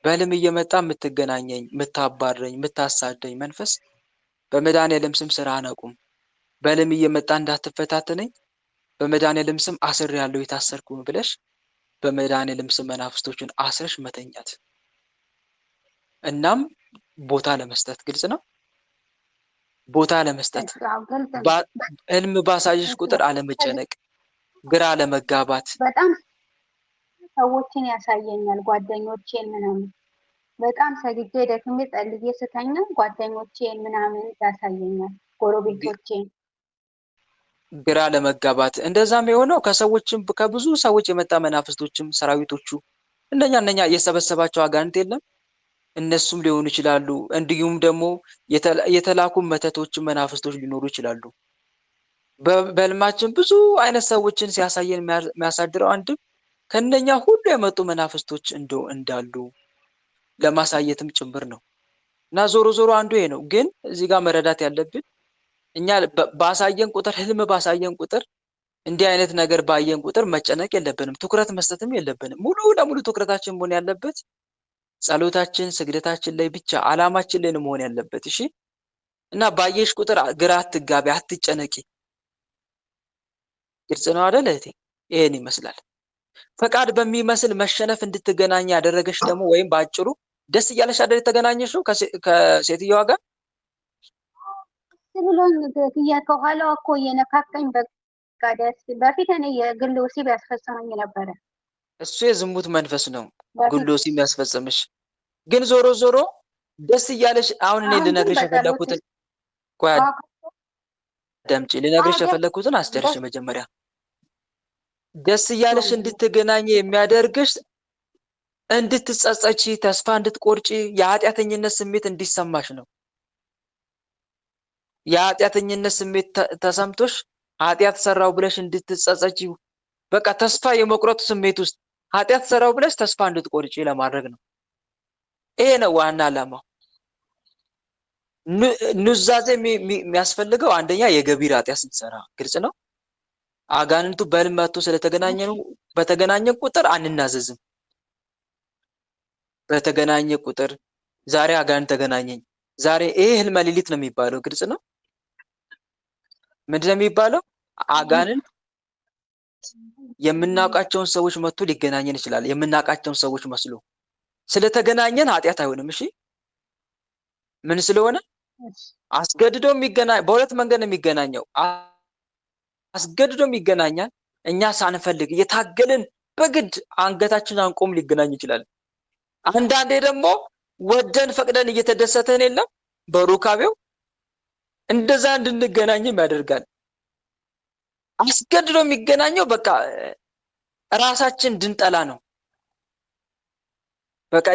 በህልም እየመጣ የምትገናኘኝ፣ የምታባረኝ፣ የምታሳደኝ መንፈስ በመድኃኒዓለም ስም ስራህን አቁም። በህልም እየመጣ እንዳትፈታተነኝ በመድኃኒዓለም ስም አስሬያለሁ የታሰርኩ ብለሽ በመድኃኒዓለም ስም መናፍስቶቹን አስረሽ መተኛት። እናም ቦታ ለመስጠት ግልጽ ነው። ቦታ ለመስጠት ህልም ባሳየሽ ቁጥር አለመጨነቅ፣ ግራ አለመጋባት። በጣም ሰዎችን ያሳየኛል፣ ጓደኞቼን ምናምን በጣም ሰግጄ ደክሜ ጸልዬ ስተኛ ጓደኞቼን ምናምን ያሳየኛል፣ ጎረቤቶቼን ግራ ለመጋባት። እንደዛም የሆነው ከሰዎችም ከብዙ ሰዎች የመጣ መናፍስቶችም ሰራዊቶቹ እነኛ የሰበሰባቸው አጋንንት የለም እነሱም ሊሆኑ ይችላሉ። እንዲሁም ደግሞ የተላኩ መተቶችም መናፍስቶች ሊኖሩ ይችላሉ። በህልማችን ብዙ አይነት ሰዎችን ሲያሳየን የሚያሳድረው አንድም ከነኛ ሁሉ የመጡ መናፍስቶች እንዳሉ ለማሳየትም ጭምር ነው። እና ዞሮ ዞሮ አንዱ ይሄ ነው። ግን እዚህ ጋር መረዳት ያለብን እኛ ባሳየን ቁጥር ህልም ባሳየን ቁጥር እንዲህ አይነት ነገር ባየን ቁጥር መጨነቅ የለብንም፣ ትኩረት መስጠትም የለብንም። ሙሉ ለሙሉ ትኩረታችን መሆን ያለበት ጸሎታችን፣ ስግደታችን ላይ ብቻ አላማችን ላይ መሆን ያለበት። እሺ። እና ባየሽ ቁጥር ግራ አትጋቢ፣ አትጨነቂ። ግልጽ ነው አይደል እህቴ? ይሄን ይመስላል። ፈቃድ በሚመስል መሸነፍ እንድትገናኝ ያደረገሽ ደግሞ ወይም በአጭሩ ደስ እያለሽ አይደል የተገናኘሽው ከሴትዮዋ ጋር ብሎኝ ከኋላዋ እኮ እየነካከኝ በቃ ደስ በፊት እኔ የግል ወሲብ ያስፈጽመኝ ነበረ። እሱ የዝሙት መንፈስ ነው ግል ወሲብ የሚያስፈጽምሽ። ግን ዞሮ ዞሮ ደስ እያለሽ አሁን እኔ ልነግርሽ የፈለኩትን ቆይ አዳምጪ፣ ልነግርሽ የፈለኩትን አስጨርሽ መጀመሪያ። ደስ እያለሽ እንድትገናኝ የሚያደርግሽ እንድትጸጸቺ፣ ተስፋ እንድትቆርጪ፣ የኃጢአተኝነት ስሜት እንዲሰማሽ ነው። የኃጢአተኝነት ስሜት ተሰምቶሽ ኃጢአት ሰራው ብለሽ እንድትጸጸቺ፣ በቃ ተስፋ የመቁረጥ ስሜት ውስጥ ኃጢአት ሰራው ብለሽ ተስፋ እንድትቆርጪ ለማድረግ ነው። ይሄ ነው ዋና ዓላማው። ኑዛዜ የሚያስፈልገው አንደኛ የገቢር ኃጢአት ስትሰራ ግልጽ ነው። አጋንንቱ በህልም መጥቶ በተገናኘን ቁጥር አንናዘዝም። በተገናኘ ቁጥር ዛሬ አጋንንት ተገናኘኝ፣ ዛሬ ይሄ ህልመ ሌሊት ነው የሚባለው። ግልጽ ነው። ምንድን ነው የሚባለው? አጋንንት የምናውቃቸውን ሰዎች መጥቶ ሊገናኘን ይችላል። የምናውቃቸውን ሰዎች መስሎ ስለተገናኘን ኃጢአት አይሆንም። እሺ። ምን ስለሆነ አስገድዶ የሚገናኝ በሁለት መንገድ ነው የሚገናኘው። አስገድዶ ይገናኛል። እኛ ሳንፈልግ የታገልን በግድ አንገታችን አንቆም ሊገናኝ ይችላል። አንዳንዴ ደግሞ ወደን ፈቅደን እየተደሰተን የለም በሩካቤው እንደዛ እንድንገናኝም ያደርጋል። አስገድዶ የሚገናኘው በቃ ራሳችን እንድንጠላ ነው። በቃ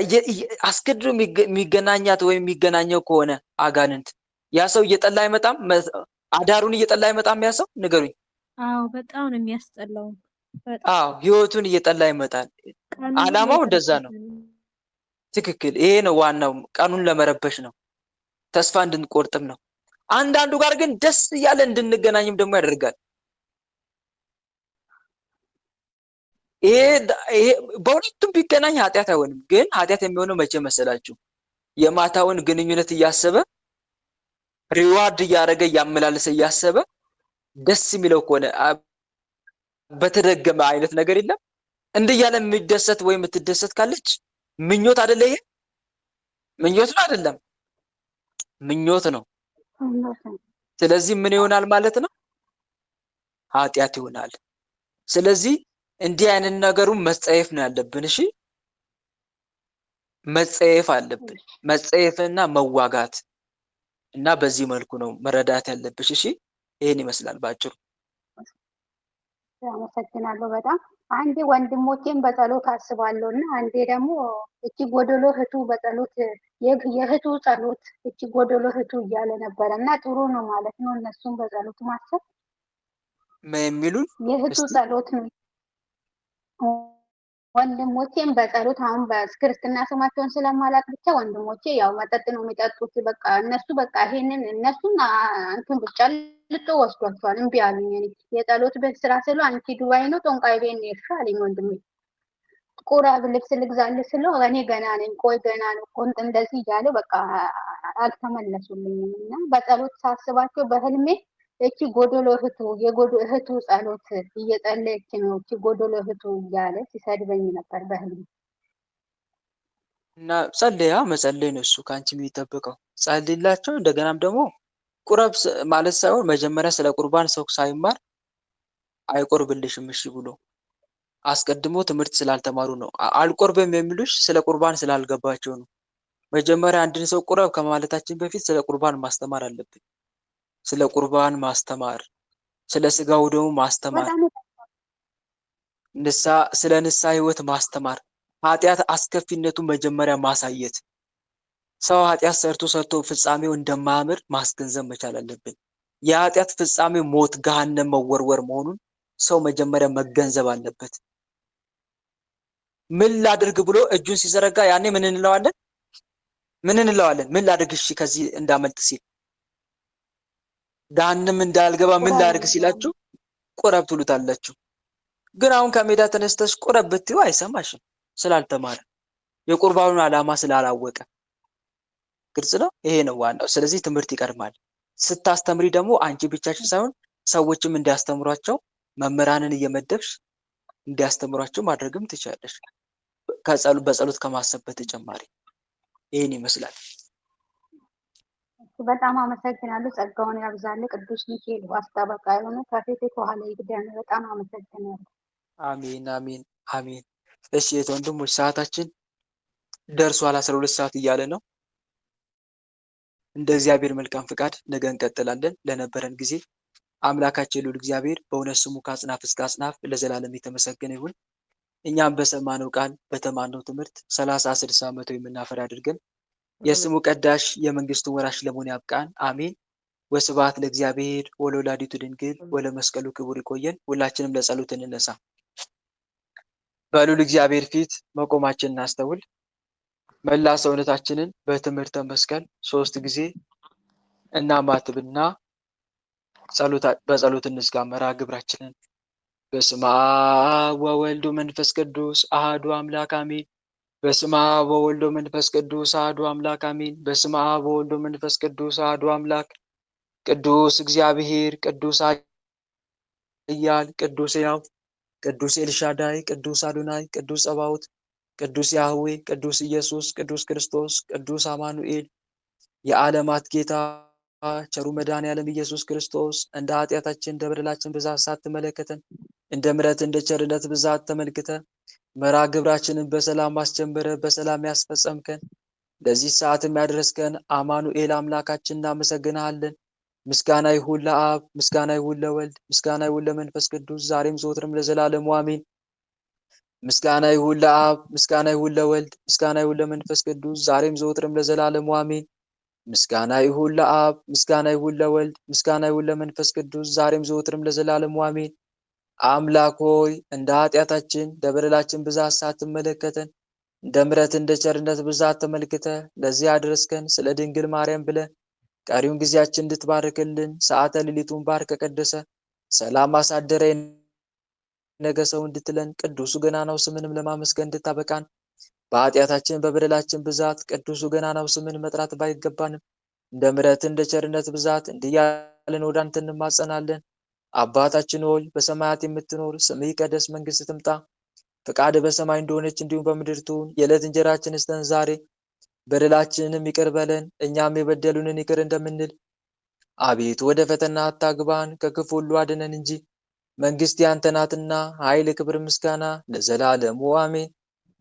አስገድዶ የሚገናኛት ወይም የሚገናኘው ከሆነ አጋንንት ያ ሰው እየጠላ አይመጣም። አዳሩን እየጠላ አይመጣም። ያ ሰው ንገሩኝ። አዎ በጣም ነው የሚያስጠላው። አዎ ህይወቱን እየጠላ ይመጣል። አላማው እንደዛ ነው። ትክክል። ይሄ ነው ዋናው። ቀኑን ለመረበሽ ነው። ተስፋ እንድንቆርጥም ነው። አንዳንዱ ጋር ግን ደስ እያለ እንድንገናኝም ደግሞ ያደርጋል። ይሄ በሁለቱም ቢገናኝ ኃጢአት አይሆንም። ግን ኃጢአት የሚሆነው መቼ መሰላችሁ? የማታውን ግንኙነት እያሰበ ሪዋርድ እያደረገ እያመላለሰ እያሰበ ደስ የሚለው ከሆነ በተደገመ አይነት ነገር የለም እንዲህ እያለ የሚደሰት ወይ የምትደሰት ካለች ምኞት አይደለ? ይሄ ምኞት ነው አይደለም? ምኞት ነው። ስለዚህ ምን ይሆናል ማለት ነው? ኃጢአት ይሆናል። ስለዚህ እንዲህ አይነት ነገሩን መጸየፍ ነው ያለብን። እሺ መጸየፍ አለብን። መጸየፍና መዋጋት እና በዚህ መልኩ ነው መረዳት ያለብሽ። እሺ ይሄን ይመስላል ባጭሩ። አመሰግናለሁ በጣም። አንዴ ወንድሞቼን በጸሎት አስባለሁ እና አንዴ ደግሞ እቺ ጎደሎ እህቱ በጸሎት የእህቱ ጸሎት እቺ ጎደሎ እህቱ እያለ ነበረ እና ጥሩ ነው ማለት ነው። እነሱም በጸሎት ማሰብ የሚሉን የእህቱ ጸሎት ነው ወንድሞቼም በጸሎት አሁን በክርስትና ስማቸውን ስለማላቅ ብቻ ወንድሞቼ ያው መጠጥ ነው የሚጠጡት። በቃ እነሱ በቃ ይሄንን እነሱን እንትን ብቻ ልጦ ወስዷቸዋል። እምቢ አሉኝ። እኔ የጸሎት ቤት ስራ ስለ አንቺ ዱባይ ነው ጠንቋይ ቤት ነው የሄድሽው አለኝ ወንድሜ። ቁራብ ልብስ ልግዛልህ ስለው እኔ ገና ነኝ፣ ቆይ ገና ነው ቆንጥ እንደዚህ እያለ በቃ አልተመለሱልኝም። እና በጸሎት ሳስባቸው በህልሜ እቺ ጎዶሎ እህቱ እህቱ ጸሎት እየጸለየች ነው እቺ ጎዶሎ እህቱ እያለ ሲሰድበኝ ነበር በህልሜ። እና ጸልያ መጸለይ ነው እሱ ከአንቺ የሚጠብቀው። ጸልይላቸው። እንደገናም ደግሞ ቁረብ ማለት ሳይሆን መጀመሪያ ስለ ቁርባን ሰው ሳይማር አይቆርብልሽም እሺ ብሎ አስቀድሞ ትምህርት ስላልተማሩ ነው። አልቆርብም የሚሉሽ ስለ ቁርባን ስላልገባቸው ነው። መጀመሪያ አንድን ሰው ቁረብ ከማለታችን በፊት ስለ ቁርባን ማስተማር አለብን። ስለ ቁርባን ማስተማር፣ ስለ ስጋው ደግሞ ማስተማር፣ ስለ ንስሐ ህይወት ማስተማር፣ ኃጢአት አስከፊነቱን መጀመሪያ ማሳየት። ሰው ኃጢአት ሰርቶ ፍጻሜው እንደማያምር ማስገንዘብ መቻል አለብን። የኃጢአት ፍጻሜ ሞት፣ ገሃነም መወርወር መሆኑን ሰው መጀመሪያ መገንዘብ አለበት። ምን ላድርግ ብሎ እጁን ሲዘረጋ ያኔ ምን እንለዋለን? ምን ላድርግ እሺ ከዚህ እንዳመልጥ ሲል፣ ገሃነም እንዳልገባ ምን ላድርግ ሲላችሁ ቁረብ ትሉታላችሁ። ግን አሁን ከሜዳ ተነስተሽ ቁረብ ብትዩ አይሰማሽም፣ ስላልተማረ የቁርባኑን ዓላማ ስላላወቀ። ግልጽ ነው። ይሄ ነው ዋናው። ስለዚህ ትምህርት ይቀድማል። ስታስተምሪ ደግሞ አንቺ ብቻችን ሳይሆን ሰዎችም እንዲያስተምሯቸው መምህራንን እየመደብሽ እንዲያስተምሯቸው ማድረግም ትችላለሽ። በጸሎት ከማሰብ በተጨማሪ ይህን ይመስላል። በጣም አመሰግናለሁ። ጸጋውን ያብዛል። ቅዱስ ሚካኤል አስጠበቃ የሆነ ከፊት ከኋላ ይግደን። በጣም አመሰግናለሁ። አሜን አሜን አሜን። እሺ ወንድሞች ሰዓታችን ደርሷል። 12 ሰዓት እያለ ነው። እንደ እግዚአብሔር መልካም ፍቃድ ነገ እንቀጥላለን። ለነበረን ጊዜ አምላካችን ልዑል እግዚአብሔር በእውነት ስሙ ከአጽናፍ እስከ አጽናፍ ለዘላለም የተመሰገነ ይሁን። እኛም በሰማነው ቃል በተማርነው ትምህርት 30 60 መቶ የምናፈራ አድርገን የስሙ ቀዳሽ የመንግስቱ ወራሽ ለመሆን ያብቃን። አሜን። ወስብሐት ለእግዚአብሔር ወለወላዲቱ ድንግል ወለመስቀሉ ክቡር። ይቆየን። ሁላችንም ለጸሎት እንነሳ። በልዑል እግዚአብሔር ፊት መቆማችንን እናስተውል። መላ ሰውነታችንን በትምህርተ መስቀል 3 ጊዜ እናማትብና በጸሎት እንዝጋ መርሐ ግብራችንን። በስመ አብ ወወልድ ወመንፈስ ቅዱስ አሐዱ አምላክ አሜን። በስመ አብ ወወልድ ወመንፈስ ቅዱስ አሐዱ አምላክ አሜን። በስመ አብ ወወልድ ወመንፈስ ቅዱስ አሐዱ አምላክ። ቅዱስ እግዚአብሔር፣ ቅዱስ ኃያል፣ ቅዱስ ሕያው፣ ቅዱስ ኤልሻዳይ፣ ቅዱስ አዶናይ፣ ቅዱስ ጸባኦት፣ ቅዱስ ያህዌ፣ ቅዱስ ኢየሱስ፣ ቅዱስ ክርስቶስ፣ ቅዱስ አማኑኤል፣ የዓለማት ጌታ ቸሩ መድኃኔዓለም ኢየሱስ ክርስቶስ እንደ ኃጢአታችን እንደ በደላችን ብዛት ሳትመለከተን እንደ ምሕረት እንደ ቸርነት ብዛት ተመልክተ መርሐ ግብራችንን በሰላም አስጀምረ በሰላም ያስፈጸምከን ለዚህ ሰዓትም ያደረስከን አማኑኤል አምላካችን እናመሰግንሃለን። ምስጋና ይሁን ለአብ፣ ምስጋና ይሁን ለወልድ፣ ምስጋና ይሁን ለመንፈስ ቅዱስ ዛሬም ዘወትርም ለዘላለሙ አሜን። ምስጋና ይሁን ለአብ፣ ምስጋና ይሁን ለወልድ፣ ምስጋና ይሁን ለመንፈስ ቅዱስ ዛሬም ዘወትርም ለዘላለሙ አሜን። ምስጋና ይሁን ለአብ፣ ምስጋና ይሁን ለወልድ፣ ምስጋና ይሁን ለመንፈስ ቅዱስ ዛሬም ዘወትርም ለዘላለሙ አሜን። አምላክ ሆይ እንደ ኃጢአታችን እንደ በደላችን ብዛት ሳትመለከተን እንደ ምሕረት እንደ ቸርነት ብዛት ተመልክተ ለዚህ አድረስከን ስለ ድንግል ማርያም ብለ ቀሪውን ጊዜያችን እንድትባርክልን ሰዓተ ሌሊቱን ባርከ ቀደሰ ሰላም አሳደረ ነገ ሰው እንድትለን ቅዱሱ ገናናው ስምንም ለማመስገን እንድታበቃን በኃጢአታችን በበደላችን ብዛት ቅዱሱ ገናናው ስምን መጥራት ባይገባንም እንደ ምሕረት እንደ ቸርነት ብዛት እንዲያለን ወደ አንተ እንማጸናለን። አባታችን ሆይ በሰማያት የምትኖር ስምህ ይቀደስ፣ መንግስትህ ትምጣ፣ ፈቃድህ በሰማይ እንደሆነች እንዲሁም በምድር ትሁን። የዕለት እንጀራችንን ስጠን ዛሬ፣ በደላችንንም ይቅር በለን እኛም የበደሉንን ይቅር እንደምንል። አቤቱ ወደ ፈተና አታግባን ከክፉ ሁሉ አድነን እንጂ መንግስት ያንተ ናትና ኃይል፣ ክብር፣ ምስጋና ለዘላለሙ አሜን።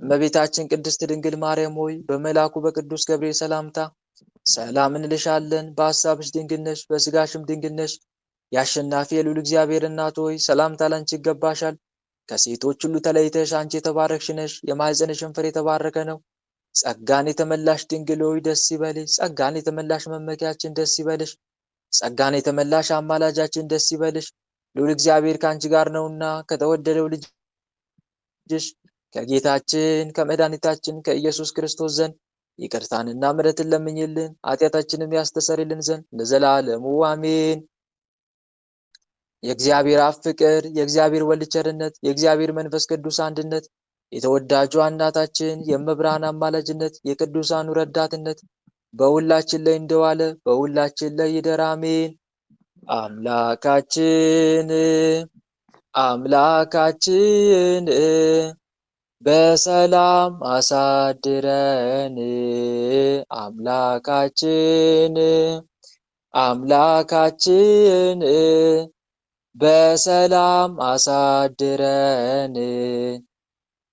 እመቤታችን ቅድስት ድንግል ማርያም ሆይ በመልአኩ በቅዱስ ገብርኤል ሰላምታ ሰላም እንልሻለን። በሐሳብሽ ድንግል ነሽ፣ በስጋሽም ድንግል ነሽ። የአሸናፊ የልዑል እግዚአብሔር እናት ሆይ ሰላምታ ላንቺ ይገባሻል። ከሴቶች ሁሉ ተለይተሽ አንቺ የተባረክሽ ነሽ፣ የማኅፀንሽም ፍሬ የተባረከ ነው። ጸጋን የተመላሽ ድንግል ሆይ ደስ ይበልሽ። ጸጋን የተመላሽ መመኪያችን ደስ ይበልሽ። ጸጋን የተመላሽ አማላጃችን ደስ ይበልሽ። ልዑል እግዚአብሔር ከአንቺ ጋር ነውና ከተወደደው ልጅሽ ከጌታችን ከመድኃኒታችን ከኢየሱስ ክርስቶስ ዘንድ ይቅርታንና ምሕረትን ለምኝልን ኃጢአታችንም ያስተሰርይልን ዘንድ ለዘላለሙ አሜን። የእግዚአብሔር አብ ፍቅር፣ የእግዚአብሔር ወልድ ቸርነት፣ የእግዚአብሔር መንፈስ ቅዱስ አንድነት፣ የተወዳጁ እናታችን የእመብርሃን አማላጅነት፣ የቅዱሳኑ ረዳትነት በሁላችን ላይ እንደዋለ በሁላችን ላይ ይደር አሜን። አምላካችን በሰላም አሳድረን። አምላካችን በሰላም አሳድረን።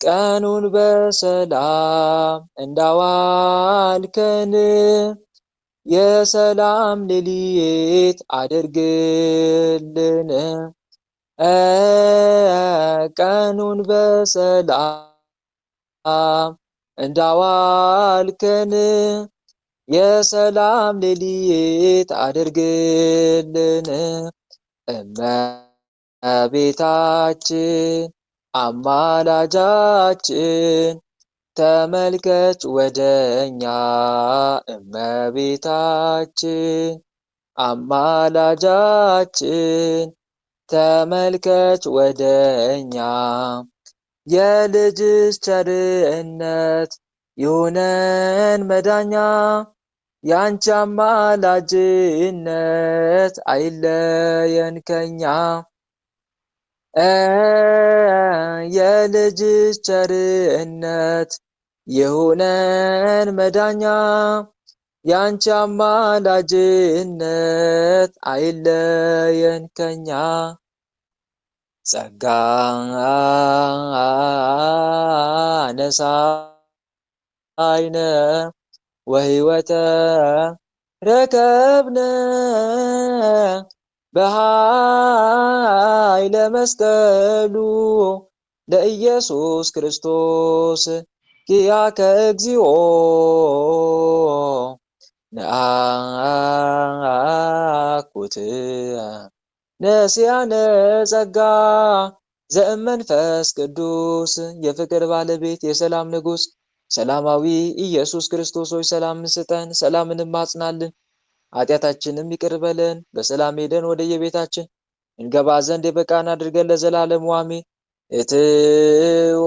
ቀኑን በሰላም እንዳዋልከን የሰላም ሌሊት አድርግልን። ቀኑን በሰላም እንዳዋልከን የሰላም ሌሊት አድርግልን። እመቤታችን አማላጃችን ተመልከች ወደኛ። እመቤታችን አማላጃችን ተመልከች ወደኛ። የልጅሽ ቸርነት ይሁነን መዳኛ። ያንቺ አማላጅነት አይለየን ከኛ። የልጅሽ ቸርነት ይሁነን መዳኛ። ያንቺ አማላጅነት አይለየን ከኛ። ጸጋ ነሳይነ ወሕይወተ ረከብነ በኃይለ መስቀሉ ለኢየሱስ ክርስቶስ ኪያከ እግዚኦ ነአኩት ነሲያነ ጸጋ ዘእመንፈስ ቅዱስ። የፍቅር ባለቤት የሰላም ንጉሥ ሰላማዊ ኢየሱስ ክርስቶስ ሆይ ሰላምን ስጠን፣ ሰላምንም አጽናልን፣ ኃጢአታችንም ይቅር በለን፣ በሰላም ሄደን ወደ የቤታችን እንገባ ዘንድ የበቃን አድርገን ለዘላለሙ አሜን። እትኦ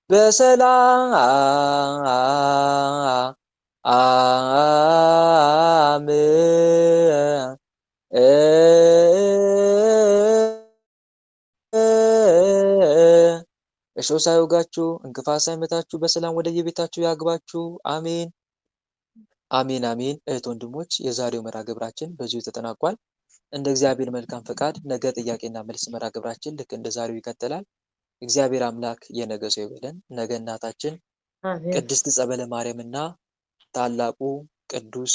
በሰላም እሾህ ሳይወጋችሁ እንቅፋት ሳይመታችሁ በሰላም ወደ የቤታችሁ ያግባችሁ። አሜን አሜን አሜን። እህት ወንድሞች፣ የዛሬው መርሃ ግብራችን በዚሁ ተጠናቋል። እንደ እግዚአብሔር መልካም ፈቃድ ነገ ጥያቄና መልስ መርሃ ግብራችን ልክ እንደ ዛሬው ይቀጥላል። እግዚአብሔር አምላክ የነገ ሰው ይበለን። ነገ እናታችን ቅድስት ጸበለ ማርያምና ታላቁ ቅዱስ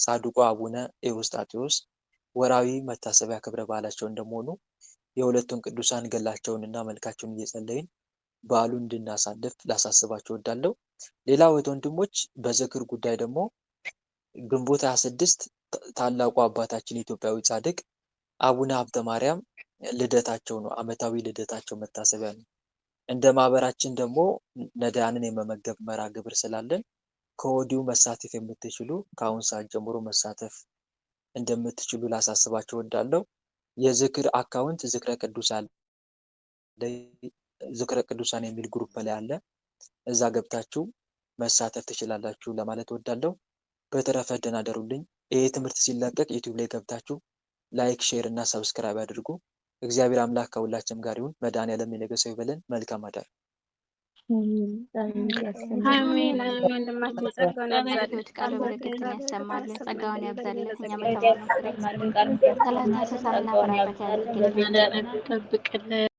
ጻድቁ አቡነ ኤዎስጣቴዎስ ወራዊ መታሰቢያ ክብረ በዓላቸው እንደመሆኑ የሁለቱን ቅዱሳን ገላቸውንና መልካቸውን እየጸለይን በዓሉን እንድናሳልፍ ላሳስባችሁ እወዳለሁ። ሌላው እህት ወንድሞች፣ በዝክር ጉዳይ ደግሞ ግንቦት 26 ታላቁ አባታችን ኢትዮጵያዊ ጻድቅ አቡነ ሀብተ ማርያም ልደታቸው ነው። ዓመታዊ ልደታቸው መታሰቢያ ነው። እንደ ማህበራችን ደግሞ ነዳያንን የመመገብ መርሃ ግብር ስላለን ከወዲሁ መሳተፍ የምትችሉ ከአሁን ሰዓት ጀምሮ መሳተፍ እንደምትችሉ ላሳስባችሁ እወዳለሁ። የዝክር አካውንት ዝክረ ቅዱሳን የሚል ግሩፕ ላይ አለ። እዛ ገብታችሁ መሳተፍ ትችላላችሁ ለማለት እወዳለሁ። በተረፈ ደህና ደሩልኝ። ይሄ ትምህርት ሲለቀቅ ዩቲዩብ ላይ ገብታችሁ ላይክ፣ ሼር እና ሰብስክራይብ አድርጉ። እግዚአብሔር አምላክ ከሁላችንም ጋር ይሁን። መድኃኔዓለም የነገ ሰው ይበለን። መልካም አዳር። አሜን አሜን። ወንድማችን ጸጋውን ያብዛልን፣ ቃለ በረከትን ያሰማልን፣ ጸጋውን ያብዛልን። እኛም በተባለው ሰላምና ተሳምና በረከት ያድርግልን። ጠብቅልን።